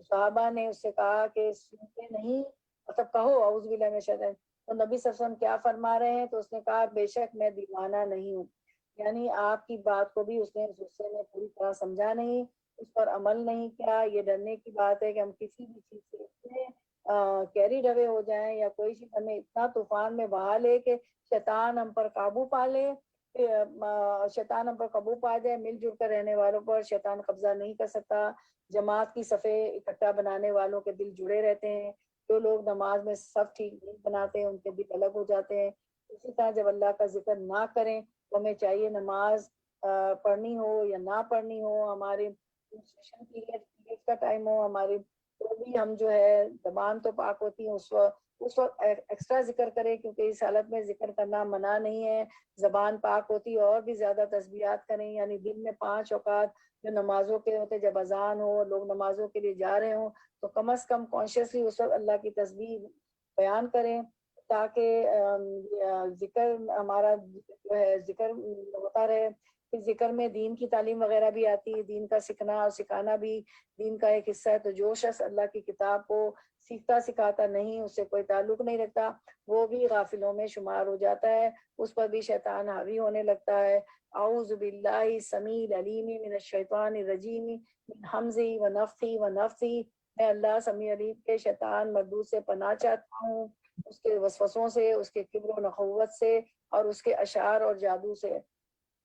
صحابہ نے اس سے کہا کہ سنتے نہیں، مطلب کہو اعوذ باللہ من الشیطان، تو نبی صلی اللہ علیہ وسلم کیا فرما رہے ہیں، تو اس نے کہا بے شک میں دیوانہ نہیں ہوں، یعنی آپ کی بات کو بھی اس نے غصے میں پوری طرح سمجھا نہیں، اس پر عمل نہیں کیا۔ یہ ڈرنے کی بات ہے کہ ہم کسی بھی چیز سے اتنے کیریڈ اوے ہو جائیں یا کوئی چیز ہمیں اتنا طوفان میں بہا لے کہ شیطان ہم پر قابو پا لے، شیطان ہم پر قابو پا جائے۔ مل جل کر رہنے والوں پر شیطان قبضہ نہیں کر سکتا۔ جماعت کی صفیں اکٹھا بنانے والوں کے دل جڑے رہتے ہیں، جو لوگ نماز میں صف ٹھیک نہیں بناتے ہیں ان کے دل الگ ہو جاتے ہیں۔ اسی طرح جب اللہ کا ذکر نہ کریں تو ہمیں چاہیے نماز پڑھنی ہو یا نہ پڑھنی ہو، ہمارے پیریڈ کا ٹائم ہو، ہماری تو بھی ہم جو ہے زبان تو پاک ہوتی ہے اس وقت، اس وقت ایکسٹرا ذکر کرے، کیونکہ اس حالت میں ذکر کرنا منع نہیں ہے، زبان پاک ہوتی ہے، اور بھی زیادہ تسبیحات کریں، یعنی دن میں 5 اوقات جو نمازوں کے ہوتے، جب اذان ہو لوگ نمازوں کے لیے جا رہے ہوں تو کم از کم کانشیسلی اس وقت اللہ کی تسبیح بیان کریں، تاکہ ذکر ہمارا جو ہے ذکر ہوتا رہے۔ پھر ذکر میں دین کی تعلیم وغیرہ بھی آتی ہے، دین کا سیکھنا اور سکھانا بھی دین کا ایک حصہ ہے، تو جو شخص اللہ کی کتاب کو سیکھتا سکھاتا نہیں، اس سے کوئی تعلق نہیں رکھتا، وہ بھی غافلوں میں شمار ہو جاتا ہے، اس پر بھی شیطان حاوی ہونے لگتا ہے۔ اعوذ باللہ السمیع العلیم من الشیطان الرجیم من حمزہ ونفخہ ونفثہ، میں اللہ سمیع علیم کے شیطان مردود سے پناہ چاہتا ہوں، اس کے وسوسوں سے، اس کے کبر و نخوت سے، اور اس کے اشعار اور جادو سے۔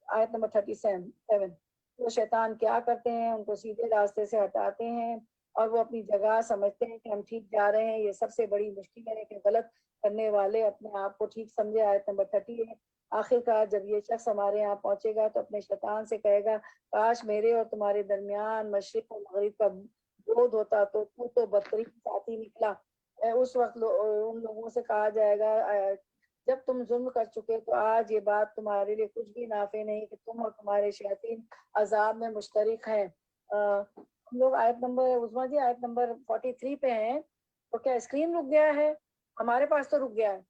آیت نمبر 37۔ وہ شیطان کیا کرتے ہیں، ان کو سیدھے راستے سے ہٹاتے ہیں، اور وہ اپنی جگہ سمجھتے ہیں کہ ہم ٹھیک جا رہے ہیں۔ یہ سب سے بڑی مشکل ہے کہ غلط کرنے والے اپنے آپ کو ٹھیک سمجھے۔ آیت نمبر 38۔ آخر کار جب یہ شخص ہمارے یہاں پہنچے گا تو اپنے شیطان سے کہے گا، کاش میرے اور تمہارے درمیان مشرق اور مغرب کا بود ہوتا تو بدترین ساتھی نکلا۔ اس وقت ان لوگوں سے کہا جائے گا، جب تم ظلم کر چکے تو آج یہ بات تمہارے لیے کچھ بھی نافع نہیں کہ تم اور تمہارے شیاطین عذاب میں مشترک ہیں۔ ہم لوگ آیت نمبر عظمیٰ جی آیت نمبر 43 پہ ہیں، تو کیا اسکرین رک گیا ہے؟ ہمارے پاس تو رک گیا ہے،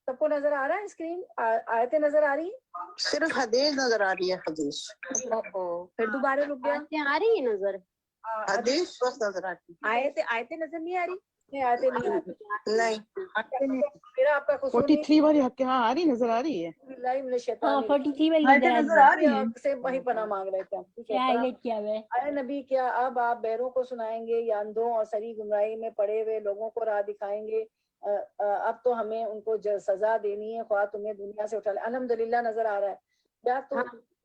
سب کو نظر آ رہا ہے اسکرین؟ آیتیں نظر آ رہی ہیں؟ صرف حدیث نظر آ رہی ہے، حدیث پھر دوبارہ رک گیا۔ آیتیں آ رہی ہیں نظر؟ حدیث بس نظر آتی آیتیں نظر نہیں آ رہی؟ نہیں آیتیں نہیں آتی۔ نہیں۔ میرا آپ کا قصور نہیں 43 والی حق ہاں آ رہی نظر آ رہی ہے۔ باللہ من الشیطان 43 والی نظر آ رہی ہیں۔ سے وہی پناہ مانگ رہے تھے ہم۔ کیا ہائلائٹ کیا ہوا ہے؟ اے نبی، کیا اب آپ بہروں کو سنائیں گے یا اندھوں اور سری گمراہی میں پڑے ہوئے لوگوں کو راہ دکھائیں گے؟ اب تو ہمیں ان کو سزا دینی ہے، خواہ تمہیں دنیا سے اٹھا لیں۔ الحمدللہ نظر آ رہا ہے، یا تو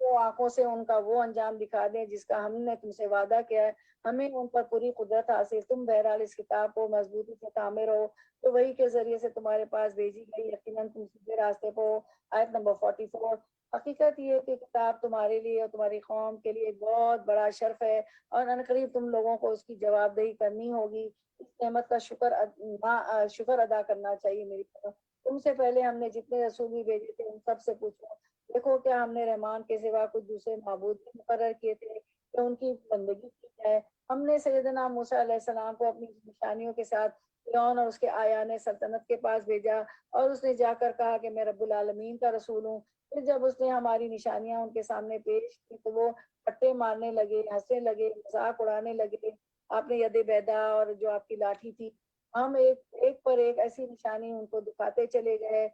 وہ آنکھوں سے ان کا وہ انجام دکھا دیں جس کا ہم نے تم سے وعدہ کیا ہے، ہمیں ان پر پوری قدرت حاصل، تم بہرحال اس کتاب کو مضبوطی سے تھامے رہو تو وہی کے ذریعے سے تمہارے پاس بھیجی گئی، یقیناً تم سیدھے راستے پہ ہو۔ آیت نمبر 44۔ حقیقت یہ ہے کہ کتاب تمہارے لیے اور تمہاری قوم کے لیے ایک بہت بڑا شرف ہے، اور عنقریب تم لوگوں کو اس کی جواب دہی کرنی ہوگی۔ اس نعمت کا شکر ادا کرنا چاہیے میری طرف۔ تم سے پہلے ہم نے جتنے رسول بھی بھیجے تھے ان سب سے پوچھو، دیکھو کیا ہم نے رحمان کے سوا کچھ دوسرے معبود بھی مقرر کیے تھے کہ ان کی بندگی کی جائے؟ ہم نے سیدنا موسیٰ علیہ السلام کو اپنی نشانیوں کے ساتھ فرعون اور اس کے آیان سلطنت کے پاس بھیجا، اور اس نے جا کر کہا کہ میں رب العالمین کا رسول ہوں۔ پھر جب اس نے ہماری نشانیاں ان کے سامنے پیش کی تو وہ پٹے مارنے لگے، ہنسنے لگے، مذاق اڑانے لگے۔ آپ نے ید بیدا اور جو آپ کی لاٹھی تھی، ہم ایک پر ایک ایسی نشانی ان کو دکھاتے چلے گئے،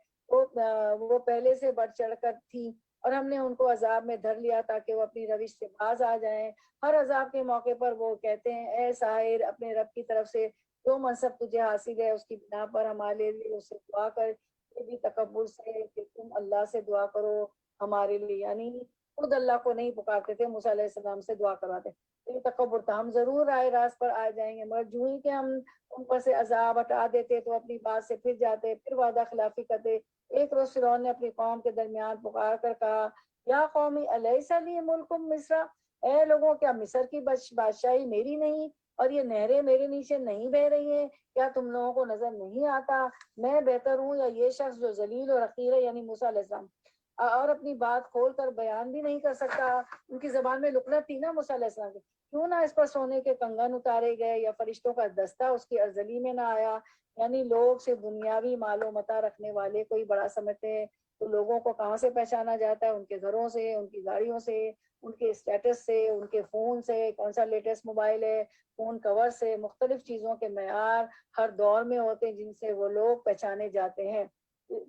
وہ پہلے سے بڑھ چڑھ کر تھی، اور ہم نے ان کو عذاب میں دھر لیا تاکہ وہ اپنی روش سے باز آ جائیں۔ ہر عذاب کے موقع پر وہ کہتے ہیں، اے ساحر، اپنے رب کی طرف سے جو منصب تجھے حاصل ہے اس کی بنا پر ہمارے لیے اسے دعا کر، یہ بھی تکبر سے کہ تم اللہ سے دعا کرو ہمارے لیے، یعنی خود اللہ کو نہیں پکارتے تھے، موسیٰ علیہ السلام سے دعا کرواتے۔ یہ تکبر تھا۔ ہم ضرور رائے راست پر آ جائیں گے، مگر جو ہی کہ ہم ان پر سے عذاب ہٹا دیتے تو اپنی بات سے پھر جاتے، پھر وعدہ خلافی کرتے۔ ایک روز فرعون نے اپنی قوم کے درمیان پکار کر کہا، یا قومی الیس لی ملک مصر، اے لوگوں کیا مصر کی بادشاہی میری نہیں اور یہ نہریں میرے نیچے نہیں بہ رہی ہیں؟ کیا تم لوگوں کو نظر نہیں آتا میں بہتر ہوں یا یہ شخص جو ذلیل اور حقیر ہے، یعنی موسیٰ علیہ السلام، اور اپنی بات کھول کر بیان بھی نہیں کر سکتا؟ ان کی زبان میں لکنت تھی نا موسیٰ علیہ السلام کی۔ کیوں نہ اس پر سونے کے کنگن اتارے گئے یا فرشتوں کا دستہ اس کی ارذلی میں نہ آیا؟ یعنی لوگ سے دنیاوی مال و متاع رکھنے والے کوئی بڑا سمجھتے ہیں، تو لوگوں کو کہاں سے پہچانا جاتا ہے؟ ان کے گھروں سے، ان کی گاڑیوں سے، ان کے اسٹیٹس سے، ان کے فون سے، کون سا لیٹسٹ موبائل ہے، فون کور سے، مختلف چیزوں کے معیار ہر دور میں ہوتے ہیں جن سے وہ لوگ پہچانے جاتے ہیں۔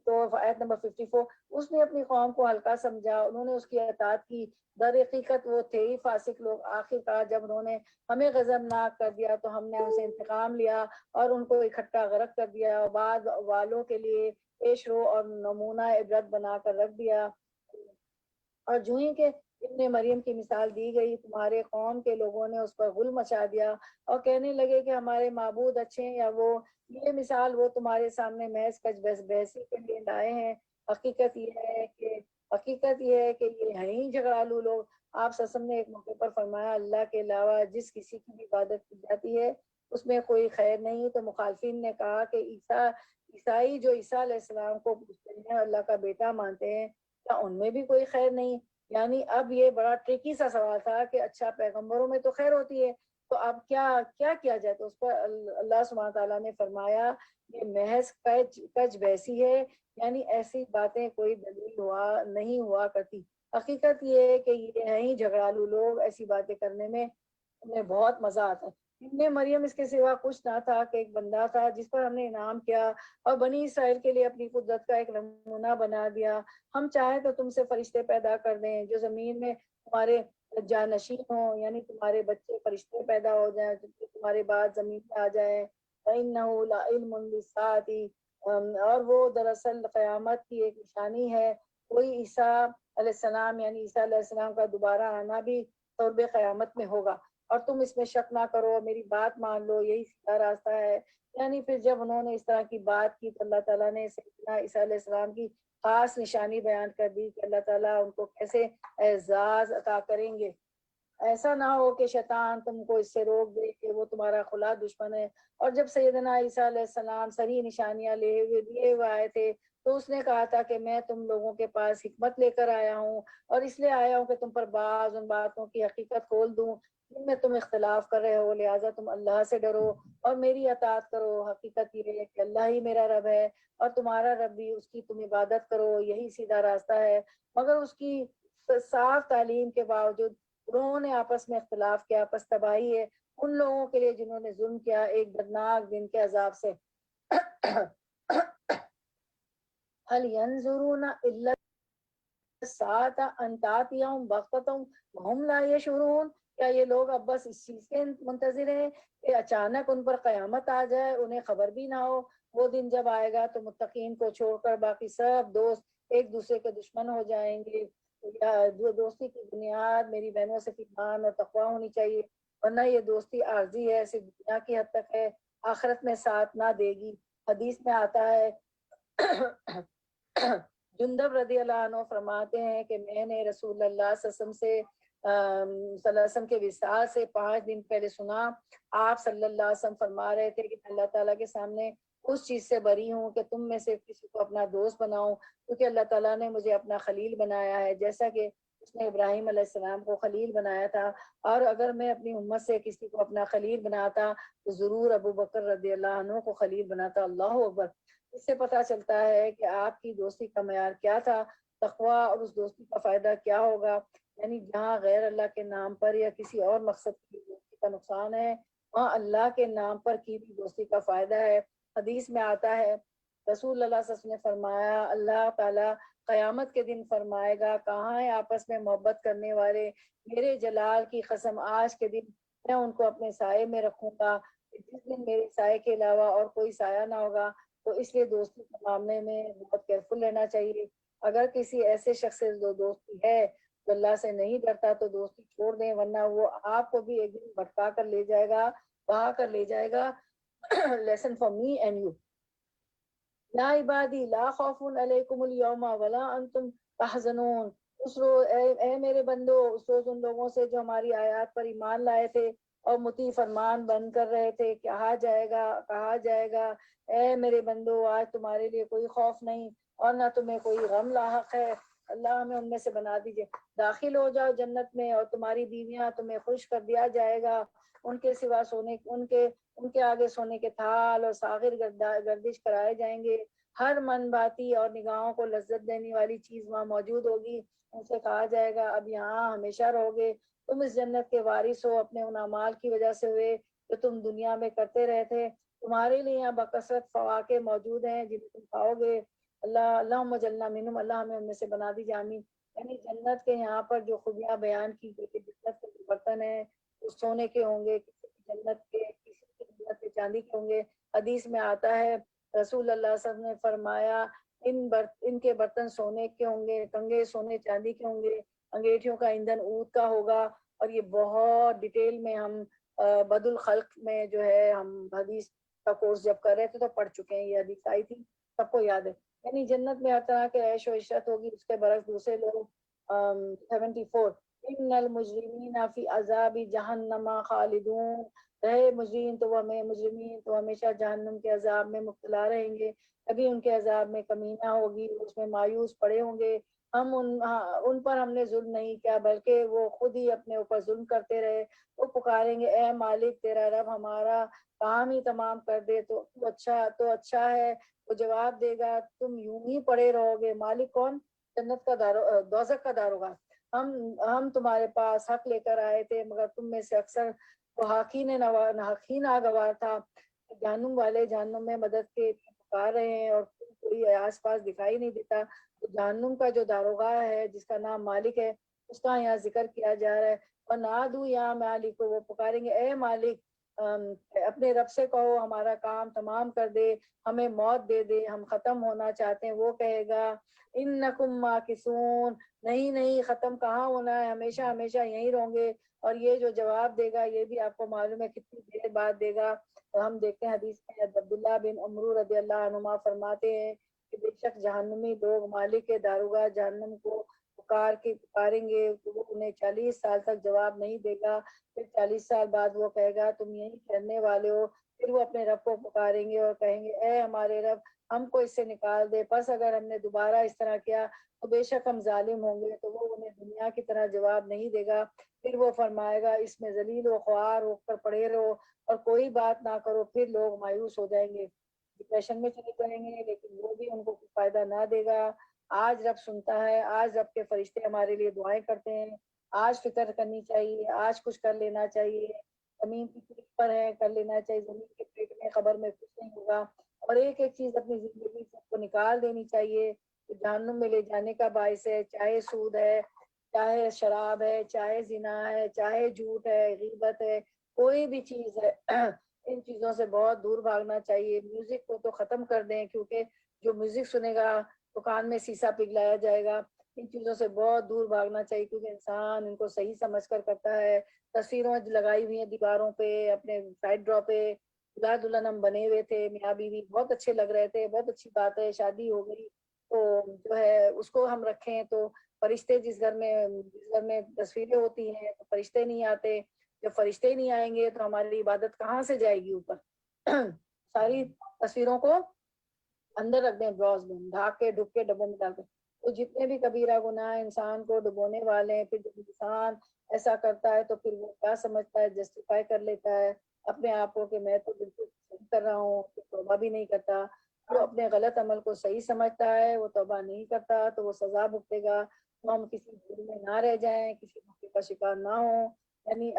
تو آیت نمبر 54، اس نے اپنی قوم کو ہلکا سمجھا، انہوں نے اس کی اطاعت کی، در حقیقت وہ تھے ہی فاسق لوگ۔ آخر کار جب انہوں نے ہمیں غضبناک کر دیا تو ہم نے ان سے انتقام لیا اور ان کو اکٹھا غرق کر دیا، اور بعد والوں کے لیے پیش رو اور نمونہ عبرت بنا کر رکھ دیا۔ اور جو ہی کہ ابن مریم کی مثال دی گئی، تمہارے قوم کے لوگوں نے اس پر غل مچا دیا اور کہنے لگے کہ ہمارے معبود اچھے ہیں یا وہ، یہ مثال وہ تمہارے سامنے محض کج بحثی کے لیے لائے ہیں۔ حقیقت یہ ہے کہ یہ ہیں ہی جھگڑالو لوگ۔ آپ سسم نے ایک موقع پر فرمایا، اللہ کے علاوہ جس کسی کی بھی عبادت کی جاتی ہے اس میں کوئی خیر نہیں. تو مخالفین نے کہا کہ عیسائی جو عیسیٰ علیہ السلام کو پوچھتے ہیں اللہ کا بیٹا مانتے ہیں, کیا ان میں بھی کوئی خیر نہیں؟ یعنی اب یہ بڑا ٹرکی سا سوال تھا کہ اچھا پیغمبروں میں تو خیر ہوتی ہے, تو اب کیا کیا جائے؟ تو اس پر اللہ سبحانہ تعالیٰ نے فرمایا یہ محض کج بیسی ہے, یعنی ایسی باتیں کوئی دلیل نہیں ہوا کرتی. حقیقت یہ ہے کہ یہ ہیں ہی جھگڑالو لوگ, ایسی باتیں کرنے میں انہیں بہت مزہ آتا ہے. ابن مریم اس کے سوا کچھ نہ تھا کہ ایک بندہ تھا جس پر ہم نے انعام کیا اور بنی اسرائیل کے لیے اپنی قدرت کا ایک نمونہ بنا دیا. ہم چاہیں تو تم سے فرشتے پیدا کر دیں جو زمین میں تمہارے جانشین ہوں, یعنی تمہارے بچے فرشتے پیدا ہو جائیں جو تمہارے بعد زمین پہ آ جائیں. وَإِنَّهُ لَعِلْمٌ لِلسَّاعَةِ, اور وہ دراصل قیامت کی ایک نشانی ہے. کوئی عیسیٰ علیہ السلام یعنی عیسیٰ علیہ السلام کا دوبارہ آنا بھی قرب قیامت میں ہوگا, اور تم اس میں شک نہ کرو, میری بات مان لو, یہی سیدھا راستہ ہے. یعنی پھر جب انہوں نے اس طرح کی بات کی تو اللہ تعالیٰ نے سیدنا عیسیٰ علیہ السلام کی خاص نشانی بیان کر دی کہ اللہ تعالیٰ ان کو کیسے اعزاز عطا کریں گے. ایسا نہ ہو کہ شیطان تم کو اس سے روک دے کہ وہ تمہارا خلا دشمن ہے. اور جب سیدنا عیسیٰ علیہ السلام صحیح نشانیاں لیے ہوئے آئے تھے تو اس نے کہا تھا کہ میں تم لوگوں کے پاس حکمت لے کر آیا ہوں, اور اس لیے آیا ہوں کہ تم پر بعض ان باتوں کی حقیقت کھول دوں جن میں تم اختلاف کر رہے ہو. لہٰذا تم اللہ سے ڈرو اور میری اطاعت کرو. حقیقت یہ ہے کہ اللہ ہی میرا رب ہے اور تمہارا رب بھی, اس کی تم عبادت کرو, یہی سیدھا راستہ ہے. مگر اس کی صاف تعلیم کے باوجود انہوں نے آپس میں اختلاف کیا, پس تباہی ہے ان لوگوں کے لیے جنہوں نے ظلم کیا ایک دردناک دن کے عذاب سے. هل ينظرون الا الساعة ان تأتيهم بغتة وهم لا يشعرون, کیا یہ لوگ اب بس اس چیز کے منتظر ہیں کہ اچانک ان پر قیامت آ جائے, انہیں خبر بھی نہ ہو؟ وہ دن جب آئے گا تو متقین کو چھوڑ کر باقی سب دوست ایک دوسرے کے دشمن ہو جائیں گے. جو دوستی کی بنیاد میری بہنوں سے ایمان اور تقوی ہونی چاہیے, ورنہ یہ دوستی عارضی ہے, صرف دنیا کی حد تک ہے, آخرت میں ساتھ نہ دے گی. حدیث میں آتا ہے جندب رضی اللہ عنہ فرماتے ہیں کہ میں نے رسول اللہ صلی اللہ علیہ وسلم کے وصال سے 5 دن پہلے سنا, آپ صلی اللہ علیہ وسلم فرما رہے تھے کہ اللہ تعالیٰ کے سامنے اس چیز سے بری ہوں کہ تم میں سے کسی کو اپنا دوست بناؤں, کیونکہ اللہ تعالیٰ نے مجھے اپنا خلیل بنایا ہے جیسا کہ اس نے ابراہیم علیہ السلام کو خلیل بنایا تھا. اور اگر میں اپنی امت سے کسی کو اپنا خلیل بناتا تو ضرور ابو بکر رضی اللہ عنہ کو خلیل بناتا. اللہ اکبر. اس سے پتہ چلتا ہے کہ آپ کی دوستی کا معیار کیا تھا, تقوی, اور اس دوستی کا فائدہ کیا ہوگا. یعنی جہاں غیر اللہ کے نام پر یا کسی اور مقصد کی دوستی کا نقصان ہے, وہاں اللہ کے نام پر کی بھی دوستی کا فائدہ ہے. حدیث میں آتا ہے رسول اللہ صلی اللہ علیہ وسلم نے فرمایا, اللہ تعالیٰ قیامت کے دن فرمائے گا, کہاں ہے آپس میں محبت کرنے والے؟ میرے جلال کی قسم آج کے دن میں ان کو اپنے سائے میں رکھوں گا, جس دن میرے سائے کے علاوہ اور کوئی سایہ نہ ہوگا. تو اس لیے دوستی کے معاملے میں بہت کیئرفل رہنا چاہیے. اگر کسی ایسے شخص سے دوستی ہے جو اللہ سے نہیں ڈرتا تو دوستی چھوڑ دیں, ورنہ وہ آپ کو بھی ایک دن بھٹکا کر لے جائے گا, بہا کر لے جائے گا. Lesson for me and you. لا عبادی لا خوف علیکم اليوم ولا انتم تحزنون. اس روز اے میرے بندو, اس روز ان لوگوں سے جو ہماری آیات پر ایمان لائے تھے اور مطیع فرمان بند کر رہے تھے کہا جائے گا اے میرے بندو, آج تمہارے لیے کوئی خوف نہیں اور نہ تمہیں کوئی غم لاحق ہے. اللہ ہمیں ان میں سے بنا دیجئے. داخل ہو جاؤ جنت میں اور تمہاری بیویاں تمہیں خوش کر دیا جائے گا. ان کے سوا سونے ان کے آگے سونے کے تھال اور ساغر گردش کرائے جائیں گے. ہر من باتی اور نگاہوں کو لذت دینے والی چیز وہاں موجود ہوگی. ان سے کہا جائے گا اب یہاں ہمیشہ رہو گے, تم اس جنت کے وارث ہو, اپنے ان اعمال کی وجہ سے ہوئے جو تم دنیا میں کرتے رہے تھے. تمہارے لیے یہاں بکثرت فواکہ موجود ہیں جنہیں تم کھاؤ گے. اللہم اجعلنا منہم, اللہ ہمیں ان میں سے بنا دیجیے, آمین. یعنی جنت کے یہاں پر جو خوبیاں بیان کی گئی کہ جنت کے جو برتن ہیں وہ سونے کے ہوں گے, کسی کی جنت کے چاندی کے ہوں گے. حدیث میں آتا ہے رسول اللہ صلی اللہ علیہ وسلم نے فرمایا ان کے برتن سونے کے ہوں گے, کنگے سونے چاندی کے ہوں گے, انگیٹھیوں کا ایندھن اود کا ہوگا. اور یہ بہت ڈیٹیل میں ہم بد الخلق میں جو ہے ہم حدیث کا کورس جب کر رہے تھے تو پڑھ چکے ہیں. یہ حدیث آئی تھی, سب کو یاد ہے. یعنی جنت میں ہر طرح کے عیش و عشرت ہوگی. اس کے برعکس دوسرے لوگ 74 ان المجرمین فی عذاب جہنم خالدون, رہے مجرمین تو ہمیشہ جہنم کے عذاب میں مبتلا رہیں گے، کبھی ان کے عذاب میں کمی نہ ہوگی، اس میں مایوس پڑے ہوں گے۔ ہم ان پر ہم نے ظلم نہیں کیا بلکہ وہ خود ہی اپنے اوپر ظلم کرتے رہے۔ وہ پکاریں گے اے مالک تیرا رب ہمارا کام ہی تمام کر دے تو اچھا ہے۔ وہ جواب دے گا تم یوں ہی پڑے رہو گے۔ مالک کون؟ جنت کا دوزخ کا داروغہ۔ ہم تمہارے پاس حق لے کر آئے تھے مگر تم میں سے اکثر کو حق ہی ناگوار تھا۔ جہنم والے جہنم میں مدد کے پکار رہے ہیں اور کوئی آس پاس دکھائی نہیں دیتا۔ تو جہنم کا جو داروغہ ہے جس کا نام مالک ہے اس کا یہاں ذکر کیا جا رہا ہے۔ اور نادو یا مالک کو، وہ پکاریں گے اے مالک اپنے رب سے کہو ہمارا کام تمام کر دے، ہمیں موت دے دے، ہم ختم ہونا چاہتے ہیں۔ وہ کہے گا انکم ماکثون، نہیں ختم کہاں ہونا ہے، ہمیشہ ہمیشہ یہیں رہوں گے۔ اور یہ جو جواب دے گا یہ بھی آپ کو معلوم ہے کتنی دیر بعد دے گا۔ اور ہم دیکھتے ہیں حدیث میں عبداللہ بن عمرو رضی اللہ عنہما فرماتے ہیں کہ بے شک جہنمی لوگ مالک کے داروغہ جہنم کو پکاریں گے تو وہ انہیں 40 سال تک جواب نہیں دے گا۔ پھر 40 سال بعد وہ کہے گا تم یہی ٹھہرنے والے ہو۔ پھر وہ اپنے رب کو پکاریں گے اور کہیں گے اے ہمارے رب ہم کو اس سے نکال دے، پس اگر ہم نے دوبارہ اس طرح کیا تو بے شک ہم ظالم ہوں گے۔ تو وہ انہیں دنیا کی طرح جواب نہیں دے گا۔ پھر وہ فرمائے گا اس میں ذلیل و خوار ہو کر پڑے رہو اور کوئی بات نہ کرو۔ پھر لوگ مایوس ہو جائیں گے، ڈپریشن میں چلے جائیں گے، لیکن وہ بھی ان کو کوئی فائدہ نہ دے گا۔ آج رب سنتا ہے، آج رب کے فرشتے ہمارے لیے دعائیں کرتے ہیں، آج فکر کرنی چاہیے، آج کچھ کر لینا چاہیے۔ زمین کی پیٹ پر ہے، کر لینا چاہیے، زمین کے پیٹ میں خبر میں کچھ نہیں ہوگا۔ اور ایک ایک چیز اپنی زندگی سے کو نکال دینی چاہیے جو جہنم میں لے جانے کا باعث ہے، چاہے سود ہے، چاہے شراب ہے، چاہے زنا ہے، چاہے جھوٹ ہے، غیبت ہے، کوئی بھی چیز ہے ان چیزوں سے بہت دور بھاگنا چاہیے۔ میوزک کو تو ختم کر دیں کیونکہ جو میوزک سنے گا تو کان میں سیسا پگھلایا جائے گا۔ ان چیزوں سے بہت دور بھاگنا چاہیے کیونکہ انسان ان کو صحیح سمجھ کر کرتا ہے۔ تصویروں لگائی ہوئی ہیں دیواروں پہ، اپنے سائڈ ڈرا پہ دلہا دلہن ہم بنے ہوئے تھے، میاں بیوی بہت اچھے لگ رہے تھے، بہت اچھی بات ہے، شادی ہو گئی تو جو ہے اس کو ہم رکھیں تو فرشتے جس گھر میں تصویریں ہوتی ہیں تو فرشتے نہیں آتے، جب فرشتے نہیں آئیں گے تو ہماری عبادت کہاں سے جائے گی اوپر۔ ساری تصویروں کو اندر رکھ دیں، براؤز میں ڈھاک کے ڈھک کے ڈبوں میں ڈال دیں۔ تو جتنے بھی کبیرہ گناہ انسان کو ڈبونے والے ہیں، پھر جب انسان ایسا کرتا ہے تو پھر وہ کیا سمجھتا ہے، جسٹیفائی کر لیتا ہے اپنے آپ کو کہ میں تو بالکل صحیح کر رہا ہوں، پھر توبہ بھی نہیں کرتا۔ جو اپنے غلط عمل کو صحیح سمجھتا ہے وہ توبہ نہیں کرتا تو وہ سزا بھگتے گا۔ تو ہم کسی بھول میں نہ رہ جائیں، کسی دھوکے کا شکار نہ ہوں، یعنی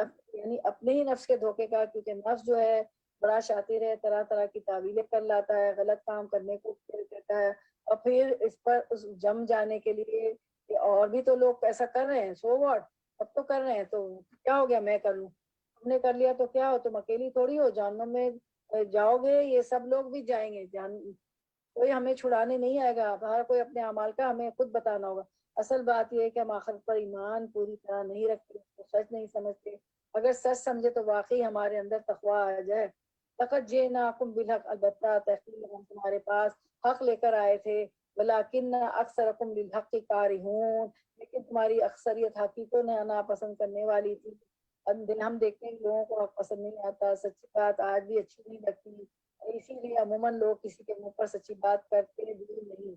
اپنے ہی نفس کے دھوکے کا، کیونکہ نفس جو ہے بڑا شاطر ہے، طرح طرح کی تعویلیں کر لاتا ہے، غلط کام کرنے کو کہتا ہے، اور پھر اس پر جم جانے کے لیے کہ اور بھی تو لوگ ایسا کر رہے ہیں، سو واٹ، اب تو کر رہے ہیں تو کیا ہو گیا میں کر لوں، تم نے کر لیا تو کیا ہو، تم اکیلی تھوڑی ہو، جہنم میں جاؤ گے، یہ سب لوگ بھی جائیں گے، کوئی ہمیں چھڑانے نہیں آئے گا، ہر کوئی اپنے اعمال کا ہمیں خود بتانا ہوگا۔ اصل بات یہ ہے کہ ہم آخرت پر ایمان پوری طرح نہیں رکھتے، اس کو سچ نہیں سمجھتے۔ اگر سچ سمجھے تو واقعی ہمارے اندر تقویٰ آ جائے۔ لقد جئناکم بالحق، البتہ تحقیق ہم تمہارے پاس حق لے کر آئے تھے، ولکن اکثرکم للحق کارہون، لیکن تمہاری اکثریت حق کو ناپسند کرنے والی تھی۔ ہم دیکھتے ہیں لوگوں کو حق پسند نہیں آتا، سچی بات آج بھی اچھی نہیں لگتی، اسی لیے عموماً لوگ کسی کے منہ پر سچی بات کرتے بھی نہیں۔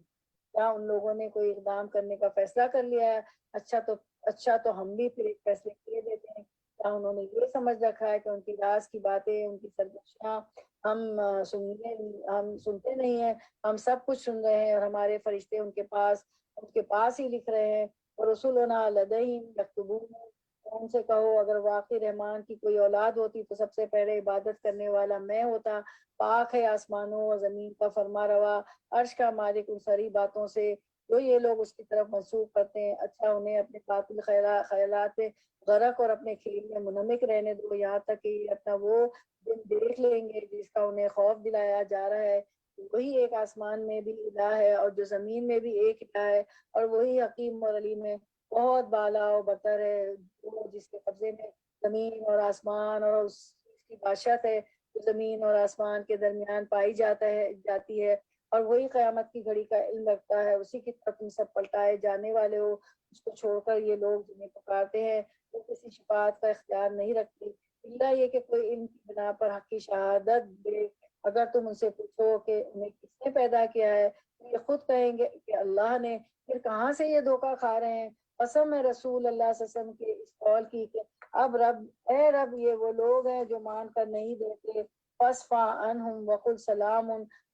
کیا ان لوگوں نے کوئی اقدام کرنے کا فیصلہ کر لیا ہے؟ اچھا تو ہم بھی پھر ایک فیصلے کیے دیتے ہیں۔ کیا انہوں نے یہ سمجھ رکھا ہے کہ ان کی راز کی باتیں، ان کی سرگوشیاں ہم سنتے نہیں ہیں؟ ہم سب کچھ سن رہے ہیں اور ہمارے فرشتے ان کے پاس ہی لکھ رہے ہیں، اور رسولنا لدیہم یکتبون۔ ان سے کہو اگر واقعی رحمان کی کوئی اولاد ہوتی تو سب سے پہلے عبادت کرنے والا میں ہوتا۔ پاک ہے آسمانوں اور زمین کا فرما روا، عرش کا مالک ان ساری باتوں سے جو یہ لوگ اس کی طرف منسوخ کرتے ہیں۔ اچھا انہیں اپنے باطل خیالات میں غرق اور اپنے کھیل میں منہمک رہنے دو، یہاں تک کہ یہ اپنا وہ دن دیکھ لیں گے جس کا انہیں خوف دلایا جا رہا ہے۔ وہی ایک آسمان میں بھی الہ ہے اور جو زمین میں بھی ایک الہ ہے، اور وہی حکیم اور علیم ہے، بہت بالا و برتر ہے، وہ جس کے قبضے میں زمین اور آسمان اور اس کی بادشاہت ہے جو زمین اور آسمان کے درمیان پائی جاتی ہے، اور وہی قیامت کی گھڑی کا علم رکھتا ہے۔ اسی کی طرف تم سب پلٹائے جانے والے ہو۔ اس کو چھوڑ کر یہ لوگ جنہیں پکارتے ہیں وہ کسی شفاعت کا اختیار نہیں رکھتے۔ اللہ یہ کہ کوئی علم کی بنا پر حق کی شہادت دے۔ اگر تم ان سے پوچھو کہ انہیں کس نے پیدا کیا ہے تو یہ خود کہیں گے کہ اللہ نے، پھر کہاں سے یہ دھوکہ کھا رہے ہیں؟ قسم ہے رسول اللہ صلی اللہ علیہ وسلم کے اس قول کی کہ اب رب، اے رب، یہ وہ لوگ ہیں جو مان کر نہیں دیتے، فاصفح عنہم وقل سلام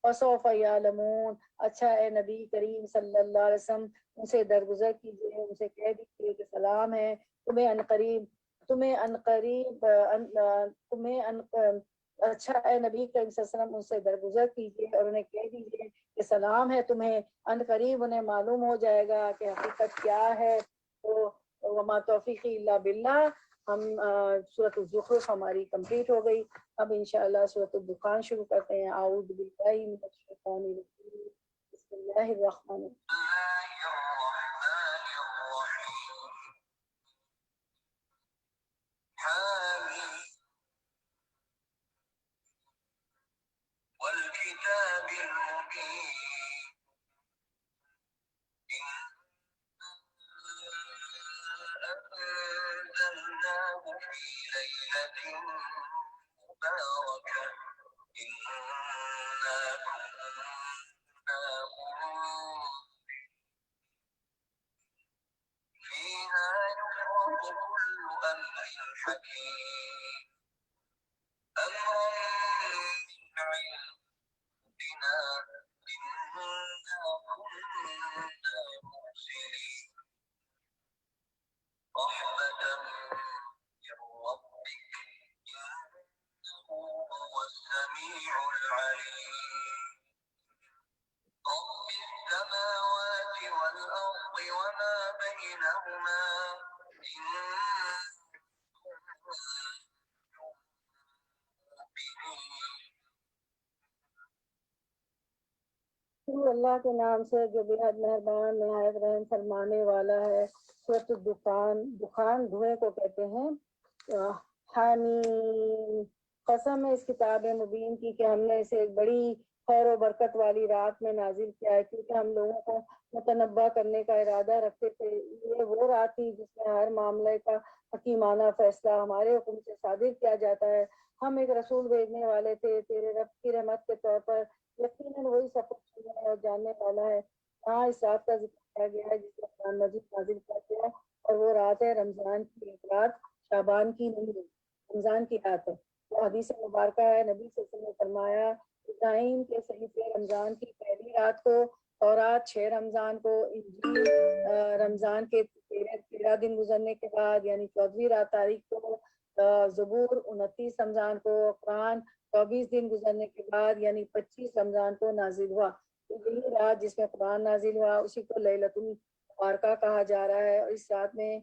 فسوف یعلمون۔ اچھا اے نبی کریم صلی اللہ علیہ وسلم، ان سے درگزر کیجئے، ان سے کہہ دیجئے کہ سلام ہے، تمہیں عنقریب اچھا اے نبی کریم صلی اللہ علیہ وسلم، ان سے درگزر کیجئے اور انہیں کہہ دیجئے کہ سلام ہے تمہیں، عنقریب انہیں معلوم ہو جائے گا کہ حقیقت کیا ہے۔ تو وما توفیقی الا باللہ۔ ہم سورۃ الزخرف ہماری کمپلیٹ ہو گئی۔ اب انشاءاللہ سورۃ الدخان شروع کرتے ہیں۔ اعوذ باللہ من الشیطان الرجیم، بسم اللہ الرحمن والكتاب المبين أنزلناه في ليلة مباركة إنا كنا منذرين فيها يفرق كل أمر حكيم أمرا من عندنا إنا كنا مرسلين رحمة من ربك إنه هو السميع العليم رب السماوات والأرض وما بينهما إن شروع اللہ کے نام سے جو بےحد مہربان نہایت رحم فرمانے والا ہے۔ سورۃ الدخان، دخان دھوئیں کو کہتے ہیں۔ حامیم، قسم ہے اس کتاب مبین کی کہ ہم نے اسے ایک بڑی خیر و برکت والی رات میں نازل کیا ہے، کیونکہ ہم لوگوں کو متنبع کرنے کا ارادہ رکھتے تھے۔ یہ وہ رات تھی جس میں ہر معاملے کا حکیمانہ فیصلہ ہمارے حکم سے صادر کیا جاتا ہے۔ ہم ایک رسول بھیجنے والے تھے تیرے رب کی رحمت کے طور پر، یقیناً وہی سب کچھ سننے اور جاننے والا ہے۔ ہاں، اس رات کا ذکر کیا گیا ہے جس میں قرآن مجید نازل کیا گیا، اور وہ رات ہے رمضان کی ایک رات، شعبان کی نہیں، رمضان کی رات ہے۔ وہ حدیث مبارکہ ہے، نبی صلی اللہ علیہ وسلم نے فرمایا ابراہیم کے صحیفے رمضان کی پہلی رات کو، تورات 6 رمضان کو، انجیل رمضان کے 13 دن گزرنے کے بعد یعنی 14ویں رات تاریخ کو، زبور 29 رمضان کو، قرآن 24 دن گزرنے کے بعد یعنی 25 رمضان کو نازل ہوا۔ تو یہی رات جس میں قرآن نازل ہوا اسی کو لیلۃ المبارکہ کہا جا رہا ہے، اور اس رات میں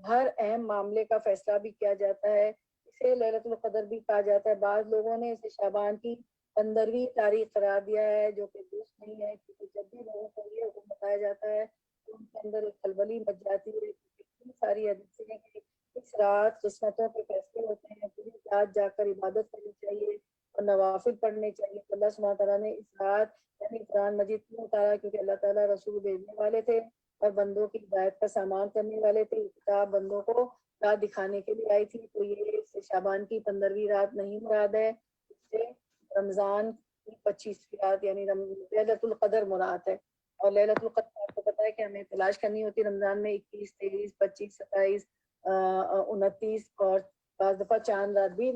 ہر اہم معاملے کا فیصلہ بھی کیا جاتا ہے۔ اسے لیلۃ القدر بھی کہا جاتا ہے۔ بعض لوگوں نے اسے شعبان کی 15ویں تاریخ قرار دیا ہے، جو کہ درست نہیں ہے، کیونکہ جب بھی لوگوں کو یہ حکم بتایا جاتا ہے تو ان کے اندر ایک خلبلی مچ جاتی ہے، کیونکہ اتنی ساری حدیثیں ہیں کہ اس رات قسمتوں کے فیصلے ہوتے ہیں، پوری رات جا کر عبادت کرنی چاہیے اور نوافل پڑھنے چاہیے۔ تو اللہ سبحانہ تعالیٰ نے اس رات یعنی قرآن مجید کیوں اتارا؟ کیونکہ اللہ تعالیٰ رسول بھیجنے والے تھے اور بندوں کی ہدایت کا سامان کرنے والے تھے۔ یہ کتاب بندوں کو رات دکھانے کے لیے آئی تھی، تو یہ اس سے شعبان کی 15ویں رات نہیں مراد ہے، اس سے رمضان کی 25ویں رات یعنی لیلۃ القدر مراد ہے۔ اور لیلۃ القدر آپ کو پتہ ہے کہ ہمیں تلاش کرنی ہوتی ہے رمضان میں 21، 23، 25، 27، 29 اور بعض دفعہ چاند رات بھی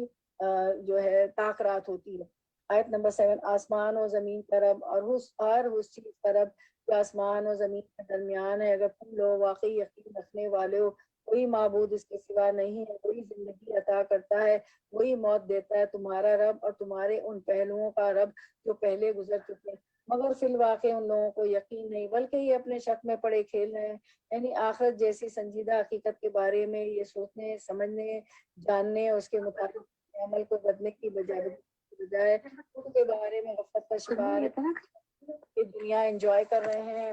جو ہے طاق رات ہوتی ہے۔ آیت نمبر 7، آسمان و زمین کا رب اور ہر اس چیز کا رب جو آسمان و زمین کے درمیان ہے، اگر تم لوگ واقعی یقین رکھنے والے ہو، کوئی معبود اس کے سوا نہیں ہے، وہی زندگی عطا کرتا ہے، وہی موت دیتا ہے، تمہارا رب اور تمہارے ان پہلوؤں کا رب جو پہلے گزر چکے، مگر فی الواقع ان لوگوں کو یقین نہیں، بلکہ یہ اپنے شک میں پڑے کھیل رہے ہیں۔ یعنی آخرت جیسی سنجیدہ حقیقت کے بارے میں یہ سوچنے، سمجھنے، جاننے اور اس کے مطابق عمل کو بدلنے کی بجائے ان کے بارے میں غفلت کا شکار کہ دنیا انجوائے کر رہے ہیں۔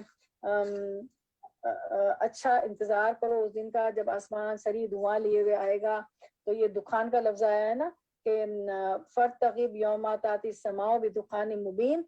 اچھا انتظار کرو اس دن کا جب آسمان سری دھواں لیے ہوئے آئے گا۔ تو یہ دخان کا لفظ آیا ہے نا کہ فرتقب یوم تاتی السماء بدخان مبین،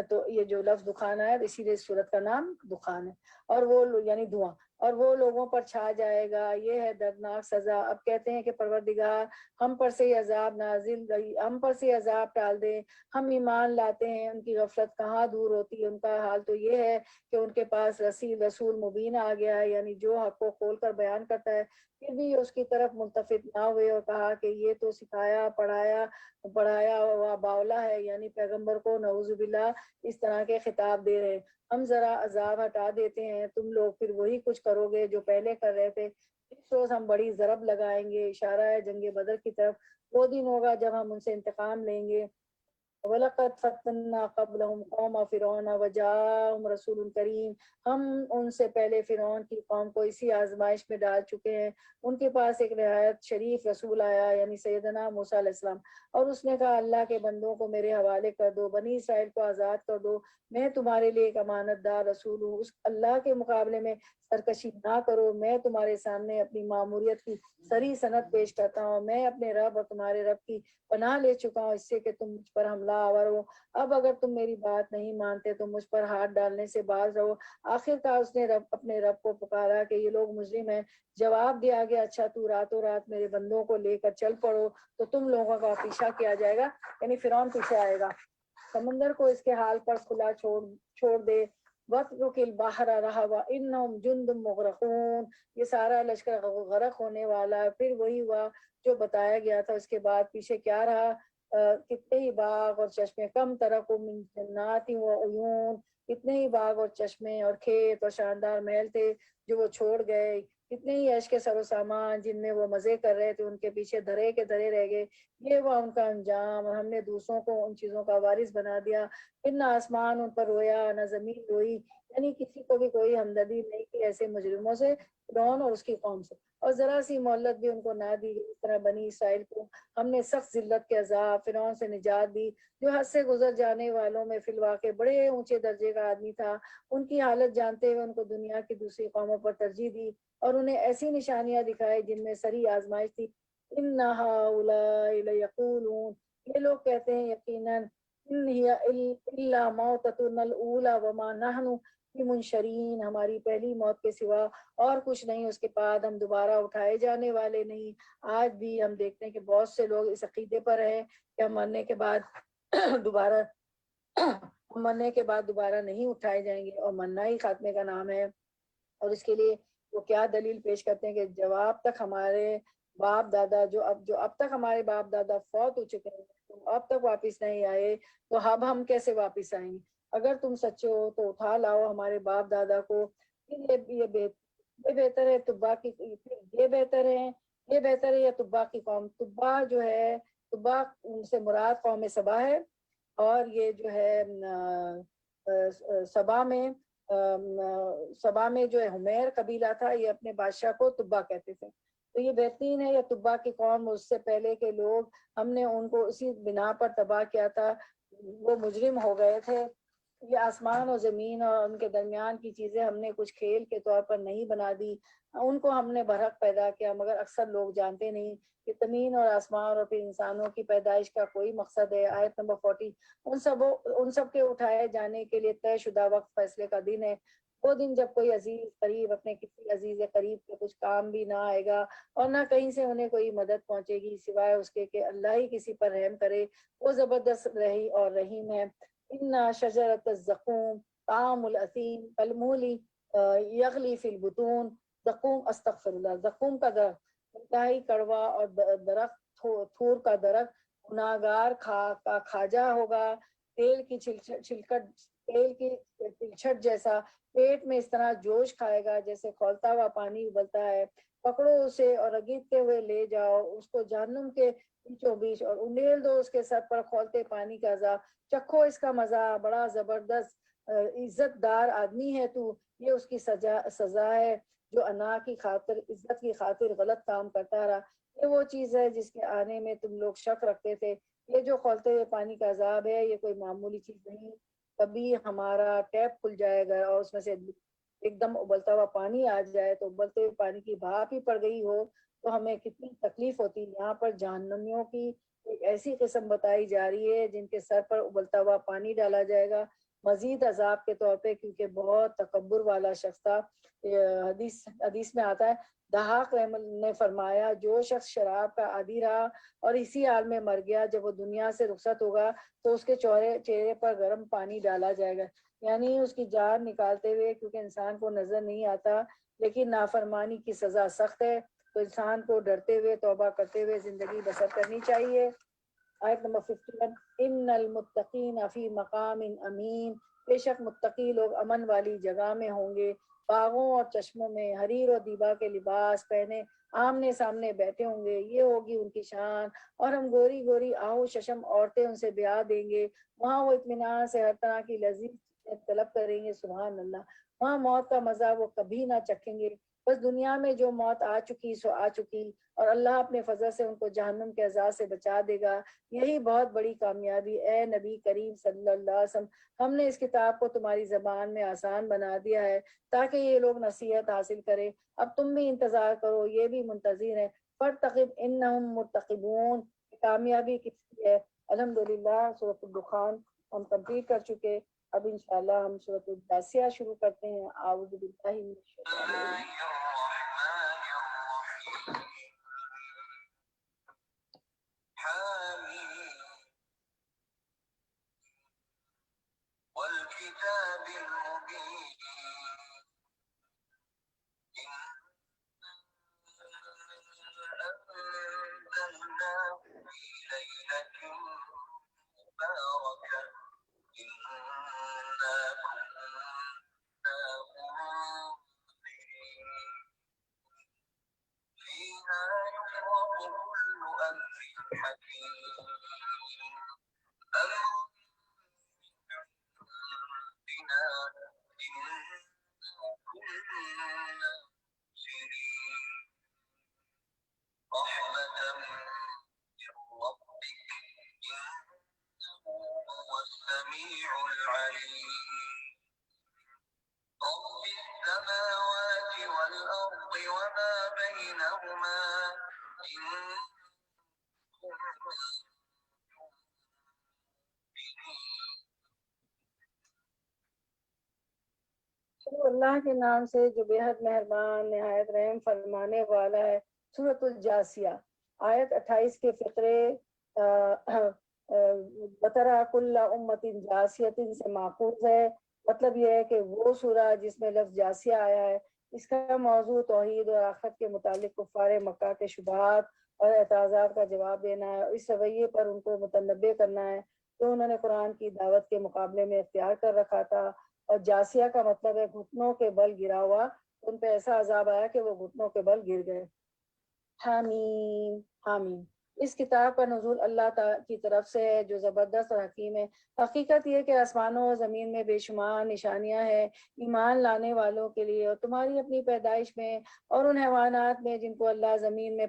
تو یہ جو لفظ دخان آیا اسی لیے اس صورت کا نام دخان ہے، اور وہ یعنی دھواں، اور وہ لوگوں پر چھا جائے گا، یہ ہے دردناک سزا۔ اب کہتے ہیں کہ پروردگار ہم پر سے یہ عذاب نازل، ہم پر سے عذاب ٹال دیں، ہم ایمان لاتے ہیں۔ ان کی غفلت کہاں دور ہوتی ہے، ان کا حال تو یہ ہے کہ ان کے پاس رسول مبین آ گیا ہے، یعنی جو حق کو کھول کر بیان کرتا ہے، پھر بھی اس کی طرف ملتفت نہ ہوئے اور کہا کہ یہ تو سکھایا پڑھایا ہوا باولا ہے، یعنی پیغمبر کو نعوذ باللہ اس طرح کے خطاب دے رہے۔ ہم ذرا عذاب ہٹا دیتے ہیں، تم لوگ پھر وہی کچھ کرو گے جو پہلے کر رہے تھے۔ اس روز ہم بڑی ضرب لگائیں گے، اشارہ ہے جنگ بدر کی طرف۔ وہ دن ہوگا جب ہم ان سے انتقام لیں گے۔ وَلَقَدْ فَتَنَّا قَبْلَهُمْ قَوْمَ فِرْعَوْنَ وَجَاءَهُمْ رَسُولٌ کریم۔ ہم ان سے پہلے فرعون کی قوم کو اسی آزمائش میں ڈال چکے ہیں۔ ان کے پاس ایک نہایت شریف رسول آیا، یعنی سیدنا موسیٰ علیہ السلام، اور اس نے کہا اللہ کے بندوں کو میرے حوالے کر دو، بنی اسرائیل کو آزاد کر دو، میں تمہارے لیے ایک امانت دار رسول ہوں، اس اللہ کے مقابلے میں سرکشی نہ کرو۔ میں تمہارے سامنے اپنی ماموریت کی صریح سند پیش کرتا ہوں، میں اپنے رب اور تمہارے رب کی پناہ لے چکا ہوں اس سے کہ تم مجھ پر حملہ آور ہو۔ اب اگر تم میری بات نہیں مانتے تو مجھ پر ہاتھ ڈالنے سے باز رہو۔ آخر کار اس نے اپنے رب کو پکارا کہ یہ لوگ مجرم ہیں۔ جواب دیا گیا اچھا تو راتوں رات میرے بندوں کو لے کر چل پڑو تو تم لوگوں کا پیچھا کیا جائے گا، یعنی فرعون پیچھے آئے گا۔ سمندر کو اس کے حال پر کھلا چھوڑ دے، وَاتْرُكِ الْبَحْرَ رَهْوًا إِنَّهُمْ جُنْدٌ مُغْرَقُونَ۔ یہ سارا لشکر غرق ہونے والا ہے۔ پھر وہی ہوا جو بتایا گیا تھا، اس کے بعد پیچھے کیا رہا؟ کتنے ہی باغ اور چشمے، کم ترکوا من جنات و عیون، کتنے ہی باغ اور چشمے اور کھیت اور شاندار محل تھے جو وہ چھوڑ گئے، کتنے ہی عیش کے سر و سامان جن میں وہ مزے کر رہے تھے ان کے پیچھے دھرے کے دھرے رہ گئے۔ یہ وہ ان کا انجام، اور ہم نے دوسروں کو ان چیزوں کا وارث بنا دیا۔ پھر نہ آسمان ان پر رویا نہ زمین روئی، یعنی کسی کو بھی کوئی ہمدردی نہیں کی ایسے مجرموں سے، فرعون اور اس کی قوم سے، اور ذرا سی مہلت بھی ان کو نہ دی گئی۔ اس طرح بنی اسرائیل کو ہم نے سخت ذلت کے عذاب فرعون سے نجات دی، جو حد سے گزر جانے والوں میں فی الواقع بڑے اونچے درجے کا آدمی تھا۔ ان کی حالت جانتے ہوئے ان کو دنیا کی دوسری قوموں پر ترجیح دی اور انہیں ایسی نشانیاں دکھائی جن میں سری آزمائش تھی۔ ان هؤلاء لیقولون، یہ لوگ کہتے ہیں یقیناً، ان ہی الا موتتنا الاولی وما نحن بمنشرین، ہماری پہلی موت کے سوا اور کچھ نہیں، اس کے بعد ہم دوبارہ اٹھائے جانے والے نہیں۔ آج بھی ہم دیکھتے ہیں کہ بہت سے لوگ اس عقیدے پر ہیں کہ ہم مرنے کے بعد دوبارہ نہیں اٹھائے جائیں گے، اور مرنا ہی خاتمے کا نام ہے۔ اور اس کے لیے وہ کیا دلیل پیش کرتے ہیں کہ جواب تک ہمارے باپ دادا جو اب تک ہمارے باپ دادا فوت ہو چکے ہیں، تم اب تک واپس نہیں آئے تو اب ہم کیسے واپس آئیں گے؟ اگر تم سچے ہو تو اٹھا لاؤ ہمارے باپ دادا کو۔ پھر یہ بہتر ہے تبا کی، یہ بہتر ہے یا تبا کی قوم۔ تبا جو ہے، تبا سے مراد قوم سبا ہے، اور یہ جو ہے سبا میں جو ہے حمیر قبیلہ تھا، یہ اپنے بادشاہ کو تبا کہتے تھے۔ تو یہ بہترین ہے یا تبا کی قوم، اس سے پہلے کے لوگ ہم نے ان کو اسی بنا پر تباہ کیا تھا، وہ مجرم ہو گئے تھے۔ یہ آسمان اور زمین اور ان کے درمیان کی چیزیں ہم نے کچھ کھیل کے طور پر نہیں بنا دی، ان کو ہم نے برحق پیدا کیا، مگر اکثر لوگ جانتے نہیں کہ زمین اور آسمان اور پھر انسانوں کی پیدائش کا کوئی مقصد ہے۔ آیت نمبر 40۔ ان سب کے اٹھائے جانے کے لیے طے شدہ وقت فیصلے کا دن ہے، وہ دن جب کوئی عزیز قریب اپنے کسی عزیز قریب کے کچھ کام بھی نہ آئے گا، اور نہ کہیں سے انہیں کوئی مدد پہنچے گی سوائے اس کے کہ اللہ ہی کسی پر رحم کرے، وہ زبردست رہی اور رحیم ہے۔ ان شجرۃ الزقوم طعام الاثیم کالمہل یغلی فی البطون۔ زقوم، استغفر اللہ، زقوم کا درخت انتہائی کڑوا اور درخت تھور کا درخت گناہگار کا کھاجا ہوگا، تیل کی تلچھٹ جیسا پیٹ میں اس طرح جوش کھائے گا جیسے کھولتا ہوا پانی ابلتا ہے۔ پکڑو اسے اور اگیتے ہوئے لے جاؤ اس کو جہنم کے بیچوں بیچ، اور انڈیل دو اس کے سر پر کھولتے پانی کا عذاب۔ چکھو اس کا مزہ، بڑا زبردست عزت دار آدمی ہے تو، یہ اس کی سزا ہے جو انا کی خاطر، عزت کی خاطر غلط کام کرتا رہا۔ یہ وہ چیز ہے جس کے آنے میں تم لوگ شک رکھتے تھے۔ یہ جو کھولتے ہوئے پانی کا عذاب ہے یہ کوئی معمولی چیز نہیں، کبھی ہمارا ٹیپ کھل جائے گا اور اس میں سے ایک دم ابلتا ہوا پانی آ جائے تو ابلتے ہوئے پانی کی بھاپ ہی پڑ گئی ہو تو ہمیں کتنی تکلیف ہوتی۔ یہاں پر جہنمیوں کی ایک ایسی قسم بتائی جا رہی ہے جن کے سر پر ابلتا ہوا پانی ڈالا جائے گا، مزید عذاب کے طور پہ، کیونکہ بہت تکبر والا شخص تھا۔ حدیث میں آتا ہے، دہاق رحمۃ نے فرمایا، جو شخص شراب کا عادی رہا اور اسی حال میں مر گیا، جب وہ دنیا سے رخصت ہوگا تو اس کے چہرے پر گرم پانی ڈالا جائے گا، یعنی اس کی جان نکالتے ہوئے، کیونکہ انسان کو نظر نہیں آتا لیکن نافرمانی کی سزا سخت ہے، تو انسان کو ڈرتے ہوئے توبہ کرتے ہوئے زندگی بسر کرنی چاہیے۔ آیت نمبر 51، ان المتقین فی مقام امین، بے شک متقی لوگ امن والی جگہ میں ہوں گے، باغوں اور چشموں میں حریر اور دیبا کے لباس پہنے آمنے سامنے بیٹھے ہوں گے، یہ ہوگی ان کی شان، اور ہم گوری گوری آہو ششم عورتیں ان سے بیاہ دیں گے، وہاں وہ اطمینان سے ہر طرح کی لذیذ طلب کریں گے، سبحان اللہ، وہاں موت کا مزہ وہ کبھی نہ چکھیں گے، بس دنیا میں جو موت آ چکی سو آ چکی، اور اللہ اپنے فضل سے ان کو جہنم کے عذاب سے بچا دے گا، یہی بہت بڑی کامیابی۔ اے نبی کریم صلی اللہ علیہ وسلم، ہم نے اس کتاب کو تمہاری زبان میں آسان بنا دیا ہے تاکہ یہ لوگ نصیحت حاصل کریں، اب تم بھی انتظار کرو، یہ بھی منتظر ہیں، فرتقب انہم مرتقبون، کامیابی کس کی ہے۔ الحمدللہ سورۃ الدخان ہم کمپلیٹ کر چکے، اب انشاءاللہ ہم سورۃ الجاثیہ شروع کرتے ہیں۔ اعوذ باللہ من الشیطان الرجیم۔ والكتاب المبين أنزلناه في ليلة مباركة إنا كنا منذرين فيها يفرق كل أمر حكيم أمر بنا إنا كنا مرسلين رحمة من ربك إنه هو السميع العليم رب السماوات والأرض وما بينهما إن كنتم شروع اللہ کے نام سے جو بے حد مہربان نہایت رحم فرمانے والا ہے۔ سورۃ الجاثیہ، آیت 28 کے فقرے بطرا کل امت جاسیت سے ماخوذ ہے، مطلب یہ ہے کہ وہ سورہ جس میں لفظ جاسیہ آیا ہے، اس کا موضوع توحید اور آخرت کے متعلق کفار مکہ کے شبہات اور اعتراضات کا جواب دینا ہے، اور اس رویے پر ان کو متنبع کرنا ہے تو انہوں نے قرآن کی دعوت کے مقابلے میں اختیار کر رکھا تھا۔ اور جاسیہ کا مطلب ہے گھٹنوں کے بل گرا ہوا، ان پہ ایسا عذاب آیا کہ وہ گھٹنوں کے بل گر گئے۔ حامیم، حامیم، اس کتاب کا نزول اللہ تعالیٰ کی طرف سے ہے جو زبردست اور حکیم ہے۔ حقیقت یہ کہ آسمانوں اور زمین میں بے شمار نشانیاں ہیں ایمان لانے والوں کے لیے، اور تمہاری اپنی پیدائش میں اور ان حیوانات میں جن کو اللہ نے زمین میں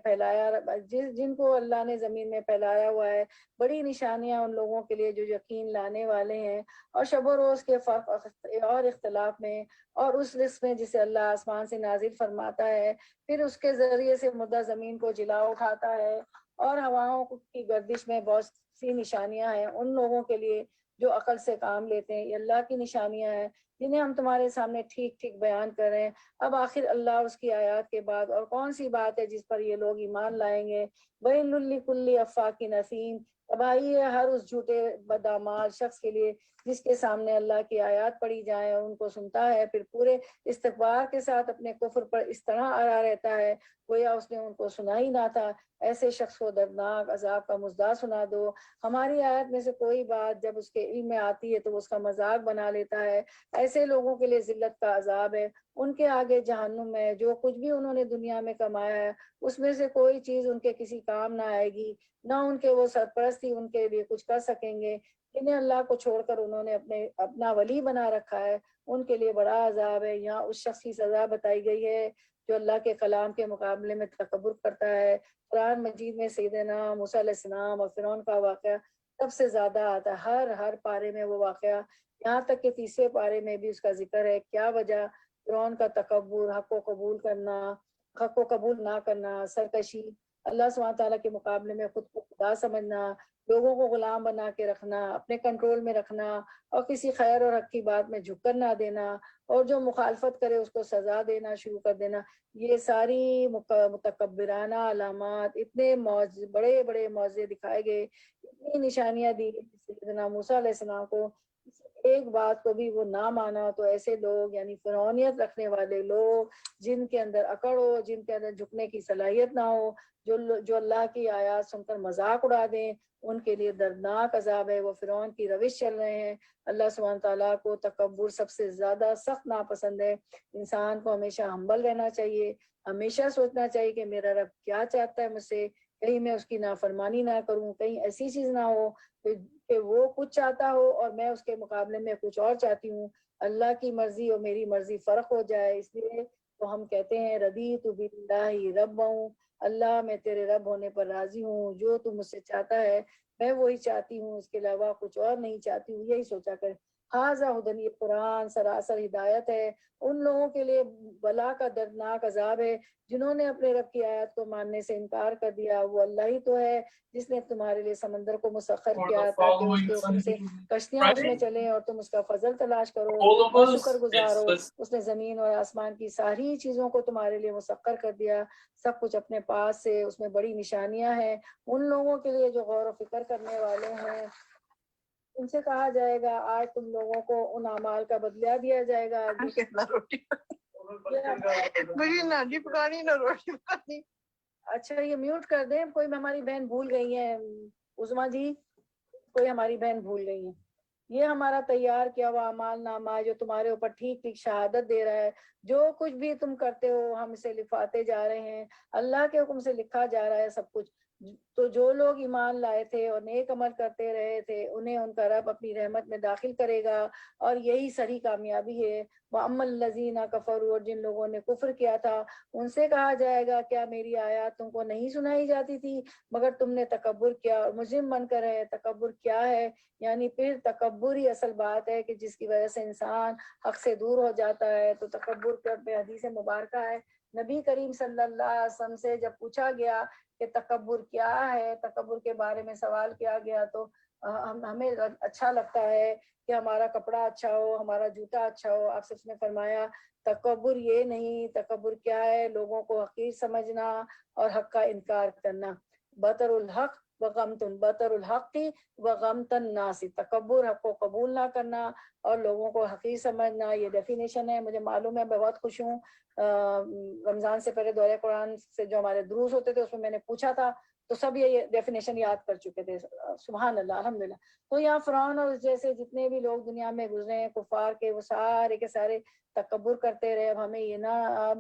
پھیلایا ہوا ہے، بڑی نشانیاں ان لوگوں کے لیے جو یقین لانے والے ہیں، اور شب و روز کے فرق اور اختلاف میں، اور اس رزق میں جسے اللہ آسمان سے نازل فرماتا ہے، پھر اس کے ذریعے سے مردہ زمین کو جلا اٹھاتا ہے، اور ہواؤں کی گردش میں بہت سی نشانیاں ہیں ان لوگوں کے لیے جو عقل سے کام لیتے ہیں۔ یہ اللہ کی نشانیاں ہیں جنہیں ہم تمہارے سامنے ٹھیک ٹھیک بیان کر رہے ہیں۔ اب آخر اللہ اس کی آیات کے بعد اور کون سی بات ہے جس پر یہ لوگ ایمان لائیں گے؟ وَيْلٌ لِّكُلِّ أَفَّاكٍ أَثِيمٍ، تباہی ہے ہر اس جھوٹے بدعمال شخص کے لیے جس کے سامنے اللہ کی آیات پڑھی جائیں اور ان کو سنتا ہے، پھر پورے استکبار کے ساتھ اپنے کفر پر اس طرح آرا رہتا ہے گویا اس نے ان کو سنا ہی نہ تھا۔ ایسے شخص کو دردناک عذاب کا مزدہ سنا دو۔ ہماری آیت میں سے کوئی بات جب اس کے علم میں آتی ہے تو وہ اس کا مذاق بنا لیتا ہے، ایسے لوگوں کے لیے ذلت کا عذاب ہے، ان کے آگے جہنم ہے، جو کچھ بھی انہوں نے دنیا میں کمایا ہے اس میں سے کوئی چیز ان کے کسی کام نہ آئے گی، نہ ان کے وہ سرپرست ہی ان کے لیے کچھ کر سکیں گے، جنہیں اللہ کو چھوڑ کر انہوں نے اپنا ولی بنا رکھا ہے، ان کے لیے بڑا عذاب ہے۔ یہاں اس شخص کی سزا بتائی گئی ہے جو اللہ کے کلام کے مقابلے میں تکبر کرتا ہے۔ قرآن مجید میں سیدنا موسیٰ علیہ السلام اور فرعون کا واقعہ سب سے زیادہ آتا ہے، ہر پارے میں وہ واقعہ، یہاں تک کہ تیسرے پارے میں بھی اس کا ذکر ہے۔ کیا وجہ؟ فرعون کا تکبر، حق کو قبول نہ کرنا، سرکشی، اللہ سبحانہ تعالیٰ کے مقابلے میں خود کو خدا سمجھنا، لوگوں کو غلام بنا کے رکھنا، اپنے کنٹرول میں رکھنا، اور کسی خیر اور حق کی بات میں جھک کر نہ دینا، اور جو مخالفت کرے اس کو سزا دینا شروع کر دینا، یہ ساری متکبرانہ علامات، اتنے بڑے بڑے معجزے دکھائے گئے، اتنی نشانیاں دی سیدنا موسیٰ علیہ السلام کو، ایک بات کو بھی وہ نہ مانا تو ایسے لوگ یعنی فرعونیت رکھنے والے لوگ، جن کے اندر اکڑ ہو، جن کے اندر جھکنے کی صلاحیت نہ ہو، جو اللہ کی آیات سن کر مذاق اڑا دیں، ان کے لیے دردناک عذاب ہے۔ وہ فرعون کی روش چل رہے ہیں۔ اللہ سبحانہ تعالیٰ کو تکبر سب سے زیادہ سخت ناپسند ہے۔ انسان کو ہمیشہ ہمبل رہنا چاہیے، ہمیشہ سوچنا چاہیے کہ میرا رب کیا چاہتا ہے مجھ سے، کہیں میں اس کی نافرمانی نہ کروں، کہیں ایسی چیز نہ ہو کہ وہ کچھ چاہتا ہو اور میں اس کے مقابلے میں کچھ اور چاہتی ہوں، اللہ کی مرضی اور میری مرضی فرق ہو جائے۔ اس لیے تو ہم کہتے ہیں رضیت باللہ ربا، اللہ میں تیرے رب ہونے پر راضی ہوں، جو تو مجھ سے چاہتا ہے میں وہی چاہتی ہوں، اس کے علاوہ کچھ اور نہیں چاہتی ہوں، یہی سوچا کر۔ ھذا ھدی، یہ قرآن سراسر ہدایت ہے ان لوگوں کے لیے بلا کا دردناک عذاب ہے جنہوں نے اپنے رب کی آیات کو ماننے سے انکار کر دیا۔ وہ اللہ ہی تو ہے جس نے تمہارے لیے سمندر کو مسخر کیا تاکہ اس کے حکم سے کشتیاں اس میں چلیں اور تم اس کا فضل تلاش کرو اور شکر گزارو۔ اس نے زمین اور آسمان کی ساری چیزوں کو تمہارے لیے مسخر کر دیا، سب کچھ اپنے پاس سے، اس میں بڑی نشانیاں ہیں ان لوگوں کے لیے جو غور و فکر کرنے والے ہیں۔ ان سے کہا جائے گا آج تم لوگوں کو ان اعمال کا بدلہ دیا جائے گا نہ روٹی مجھے نہ جی پکانی نہ روٹی پکانی۔ اچھا یہ میوٹ کر دیں، کوئی ہماری بہن بھول گئی ہے، عظما جی کوئی ہماری بہن بھول گئی ہے۔ یہ ہمارا تیار کیا ہوا اعمال نامہ ہے جو تمہارے اوپر ٹھیک ٹھیک شہادت دے رہا ہے، جو کچھ بھی تم کرتے ہو ہم اسے لکھواتے جا رہے ہیں، اللہ کے حکم سے لکھا جا رہا ہے سب کچھ۔ تو جو لوگ ایمان لائے تھے اور نیک عمل کرتے رہے تھے انہیں ان کا رب اپنی رحمت میں داخل کرے گا، اور یہی صحیح کامیابی ہے۔ وَأَمَّا الَّذِينَ كَفَرُوا، اور جن لوگوں نے کفر کیا تھا ان سے کہا جائے گا کیا میری آیات تم کو نہیں سنائی جاتی تھی مگر تم نے تکبر کیا اور مجرم بن کر رہے۔ تکبر کیا ہے؟ یعنی پھر تکبر ہی اصل بات ہے کہ جس کی وجہ سے انسان حق سے دور ہو جاتا ہے۔ تو تکبر پہ حدیث مبارکہ ہے، نبی کریم صلی اللہ علیہ وسلم سے جب پوچھا گیا کہ تکبر کیا ہے، تکبر کے بارے میں سوال کیا گیا تو ہمیں اچھا لگتا ہے کہ ہمارا کپڑا اچھا ہو، ہمارا جوتا اچھا ہو۔ آپ سب نے فرمایا تکبر یہ نہیں، تکبر کیا ہے؟ لوگوں کو حقیر سمجھنا اور حق کا انکار کرنا۔ بطر الحق وغمتن، بطر الحق وغمت الناس، تکبر حق کو قبول نہ کرنا اور لوگوں کو حقیر سمجھنا، یہ ڈیفینیشن ہے۔ مجھے معلوم ہے، میں بہت خوش ہوں، رمضان سے پہلے دورہ قرآن سے جو ہمارے دروس ہوتے تھے اس میں میں نے پوچھا تھا تو سب یہ ڈیفینیشن یاد کر چکے تھے، سبحان اللہ الحمدللہ۔ تو یہاں فرعون اور جیسے جتنے بھی لوگ دنیا میں گزرے ہیں کفار کے، وہ سارے کے سارے تکبر کرتے رہے۔ اب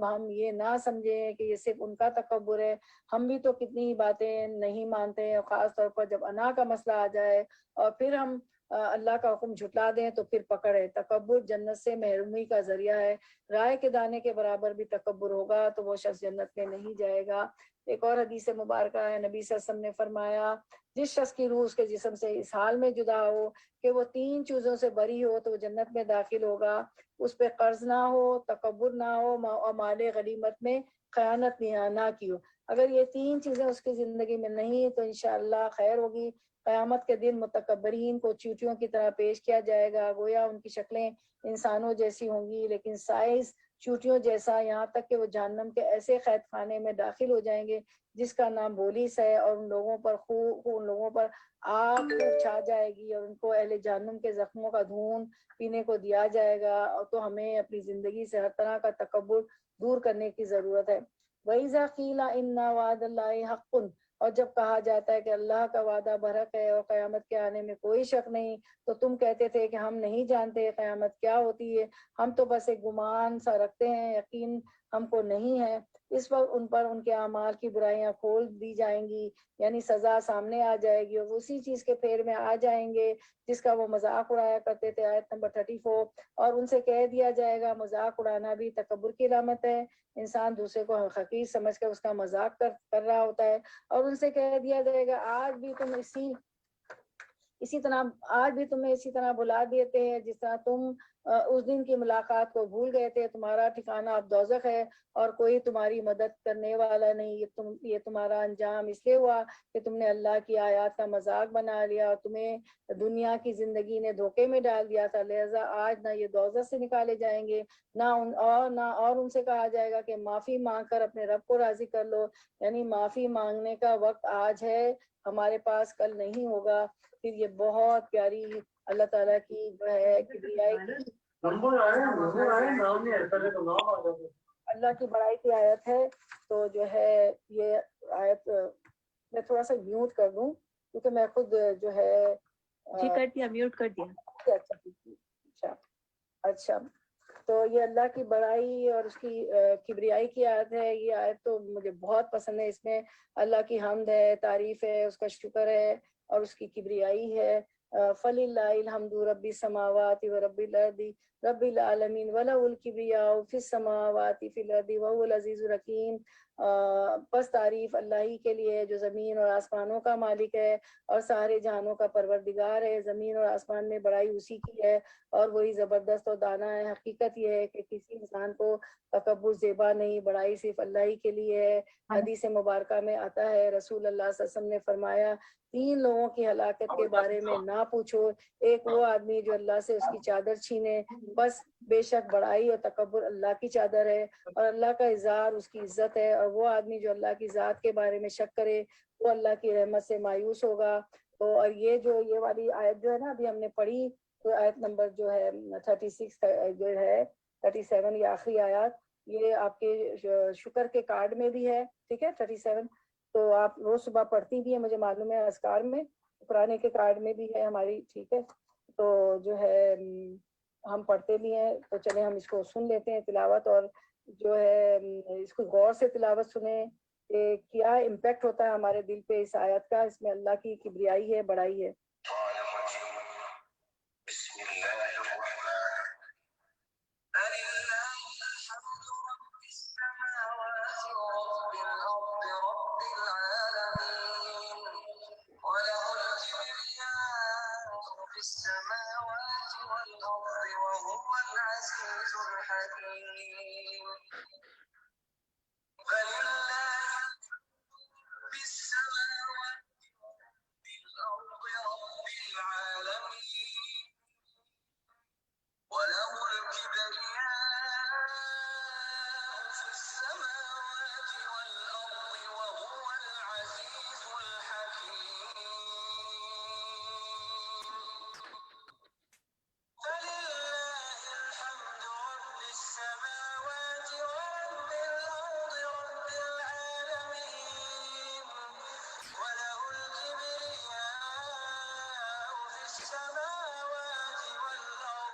ہم یہ نہ سمجھیں کہ یہ صرف ان کا تکبر ہے، ہم بھی تو کتنی ہی باتیں نہیں مانتے ہیں، خاص طور پر جب انا کا مسئلہ آ جائے اور پھر ہم اللہ کا حکم جھٹلا دیں تو پھر پکڑ ہے۔ تکبر جنت سے محرومی کا ذریعہ ہے، رائے کے دانے کے برابر بھی تکبر ہوگا تو وہ شخص جنت میں نہیں جائے گا۔ ایک اور حدیث مبارکہ ہے، نبی صلی اللہ علیہ وسلم نے فرمایا جس شخص کی روح اس کے جسم سے اس حال میں جدا ہو کہ وہ 3 چیزوں سے بری ہو تو وہ جنت میں داخل ہوگا، اس پہ قرض نہ ہو، تکبر نہ ہو اور مال غنیمت میں خیانت نہ کی ہو۔ اگر یہ 3 چیزیں اس کی زندگی میں نہیں تو انشاءاللہ خیر ہوگی۔ قیامت کے دن متکبرین کو چیونٹیوں کی طرح پیش کیا جائے گا، گویا ان کی شکلیں انسانوں جیسی ہوں گی لیکن سائز چیونٹیوں جیسا، یہاں تک کہ وہ جہنم کے ایسے قید خانے میں داخل ہو جائیں گے جس کا نام بولیس ہے، اور ان لوگوں پر آگ چھا جائے گی اور ان کو اہل جہنم کے زخموں کا دھون پینے کو دیا جائے گا۔ اور تو ہمیں اپنی زندگی سے ہر طرح کا تکبر دور کرنے کی ضرورت ہے۔ وَإِذَا قِيلَ إِنَّ وَعْدَ اللَّهِ حَقٌّ، اور جب کہا جاتا ہے کہ اللہ کا وعدہ برحق ہے اور قیامت کے آنے میں کوئی شک نہیں، تو تم کہتے تھے کہ ہم نہیں جانتے قیامت کیا ہوتی ہے، ہم تو بس ایک گمان سا رکھتے ہیں، یقین ہم کو نہیں ہے۔ اس وقت ان پر ان کے اعمال کی برائیاں کھول دی جائیں گی، یعنی سزا سامنے آ جائے گی اور وہ اسی چیز کے پھیر میں آ جائیں گے جس کا وہ مذاق اڑایا کرتے تھے۔ آیت نمبر 34۔ اور ان سے کہہ دیا جائے گا مذاق اڑانا بھی تکبر کی علامت ہے، انسان دوسرے کو حقیر سمجھ کر اس کا مذاق کر رہا ہوتا ہے۔ اور ان سے کہہ دیا جائے گا آج بھی تمہیں اسی طرح بلا دیتے ہیں جس طرح تم اس دن کی ملاقات کو بھول گئے تھے، تمہارا ٹھکانہ اب دوزخ ہے اور کوئی تمہاری مدد کرنے والا نہیں، یہ تمہارا انجام اس لیے ہوا کہ تم نے اللہ کی آیات کا مذاق بنا لیا اور تمہیں دنیا کی زندگی نے دھوکے میں ڈال دیا تھا، لہذا آج نہ یہ دوزخ سے نکالے جائیں گے نہ ان سے کہا جائے گا کہ معافی مانگ کر اپنے رب کو راضی کر لو، یعنی معافی مانگنے کا وقت آج ہے، ہمارے پاس کل نہیں ہوگا۔ پھر یہ بہت پیاری اللہ تعالیٰ کی جو ہے کبریائی کی اللہ کی بڑائی کی آیت ہے۔ تو جو ہے یہ آیت میں تھوڑا سا میوٹ کر دوں کیونکہ میں خود جو ہے جی کر دیا، میوٹ کر دیا۔ اچھا اچھا، تو یہ اللہ کی بڑائی اور اس کی کبریائی کی آیت ہے۔ یہ آیت تو مجھے بہت پسند ہے، اس میں اللہ کی حمد ہے، تعریف ہے، اس کا شکر ہے اور اس کی کبریائی ہے۔ فَلِلَّهِ الْحَمْدُ رَبِّ السَّمَاوَاتِ وَرَبِّ الْأَرْضِ رَبِّ الْعَالَمِينَ وَلَهُ الْكِبْرِيَاءُ فِي السَّمَاوَاتِ فِي الْأَرْضِ وَهُوَ الْعَزِيزُ الْحَكِيمُ۔ بس تعریف اللہ ہی کے لیے جو زمین اور آسمانوں کا مالک ہے اور سارے جہانوں کا پروردگار ہے۔ زمین اور آسمان میں بڑائی اسی کی ہے اور وہی زبردست اور دانا ہے۔ حقیقت یہ ہے کہ کسی انسان کو تکبر زیبا نہیں، بڑائی صرف اللہ ہی کے لیے ہے۔ حدیث مبارکہ میں آتا ہے رسول اللہ صلی اللہ علیہ وسلم نے فرمایا 3 لوگوں کی ہلاکت کے بارے میں نہ پوچھو، ایک وہ آدمی جو اللہ سے اس کی چادر چھینے، بس بے شک بڑائی اور تکبر اللہ کی چادر ہے اور اللہ کا اظہار اس کی عزت ہے، اور وہ آدمی جو اللہ کی ذات کے بارے میں شک کرے وہ اللہ کی رحمت سے مایوس ہوگا۔ تو اور یہ والی آیت جو ہے نا ابھی ہم نے پڑھی، تو آیت نمبر جو ہے 36 جو ہے 37 یہ آخری آیات، یہ آپ کے شکر کے کارڈ میں بھی ہے، ٹھیک ہے 37، تو آپ روز صبح پڑھتی بھی ہیں مجھے معلوم ہے، اذکار میں قرآن کے کارڈ میں بھی ہے ہماری، ٹھیک ہے، تو جو ہے ہم پڑھتے بھی ہیں، تو چلیں ہم اس کو سن لیتے ہیں تلاوت، اور جو ہے اس کو غور سے تلاوت سنیں کہ کیا امپیکٹ ہوتا ہے ہمارے دل پہ اس آیت کا، اس میں اللہ کی کبریائی ہے، بڑائی ہے۔ بسم الله الرحمن فلله الحمد رب السماوات ورب الأرض رب العالمين وله الكبرياء في السماوات والأرض وهو العزيز الحكيم فلله في السماوات والأرض رب العالمين وله الكبرياء في السماوات والأرض وهو العزيز الحكيم فلله الحمد رب السماوات ورب الأرض رب العالمين وله الكبرياء في السماوات والأرض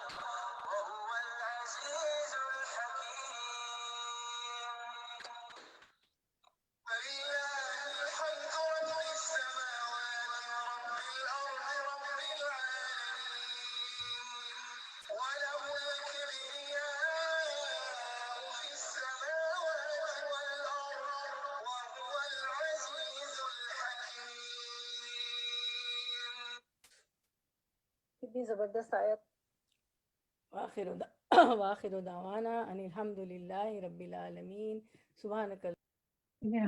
وهو العزيز الحكيم فلله الحمد رب السماوات ورب الأرض رب العالمين وله الكبرياء في السماوات والأرض وهو العزيز الحكيم کتنی زبردست آیت۔ وآخر دعوانا ان الحمد للہ رب العالمین سبحانک۔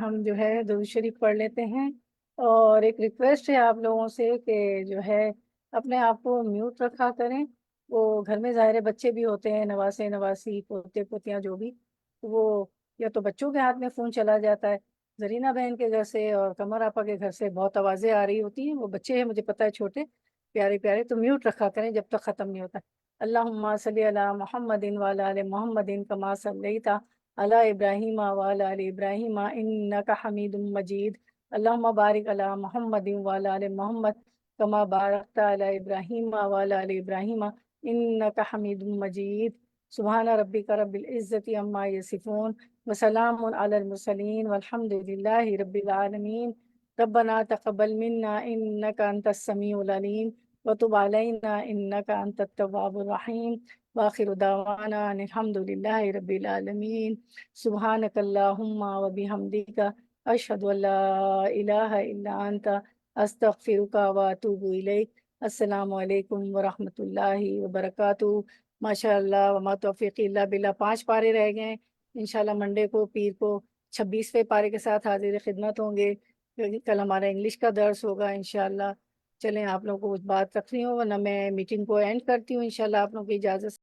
ہم جو ہے درود شریف پڑھ لیتے ہیں، اور ایک ریکویسٹ ہے آپ لوگوں سے کہ جو ہے اپنے آپ کو میوٹ رکھا کریں، وہ گھر میں ظاہر بچے بھی ہوتے ہیں، نواسے نواسی پوتے پوتیاں جو بھی، وہ یا تو بچوں کے ہاتھ میں فون چلا جاتا ہے، زرینہ بہن کے گھر سے اور قمر آپا کے گھر سے بہت آوازیں آ رہی ہوتی ہیں، وہ بچے ہیں مجھے پتہ ہے چھوٹے پیارے پیارے، تو میوٹ رکھا کریں جب تک ختم نہیں ہوتا۔ اللہم صلی علی محمد وعلی آل محمد کما صلیت علی ابراہیم وعلی آل ابراہیم انک حمید مجید، اللہم بارک علی محمد وعلی آل محمد کما بارکت علی ابراہیم وعلی آل ابراہیم انک حمید مجید، سبحان ربک رب العزت عما یصفون وسلام علی المرسلین والحمد للہ رب العالمین۔ ربنا تقبل منا انک انت السمیع العلیم وتب علینا انک انت التواب الرحیم وآخر دعوانا ان الحمد للہ رب العالمین۔ سبحانک اللہم و بحمدک اشہد ان لا الہ الا انت استغفرک و اتوب الیک۔ السلام علیکم ورحمۃ اللہ وبرکاتہ۔ ماشاء اللہ وما توفیق الا باللہ 5 پارے رہ گئے ہیں. انشاءاللہ منڈے کو پیر کو 26ویں پارے کے ساتھ حاضر خدمت ہوں گے. کل ہمارا انگلش کا درس ہوگا انشاءاللہ. چلیں آپ لوگوں کو کچھ بات رکھنی ہو ورنہ میں میٹنگ کو اینڈ کرتی ہوں انشاءاللہ آپ لوگوں کی اجازت سے.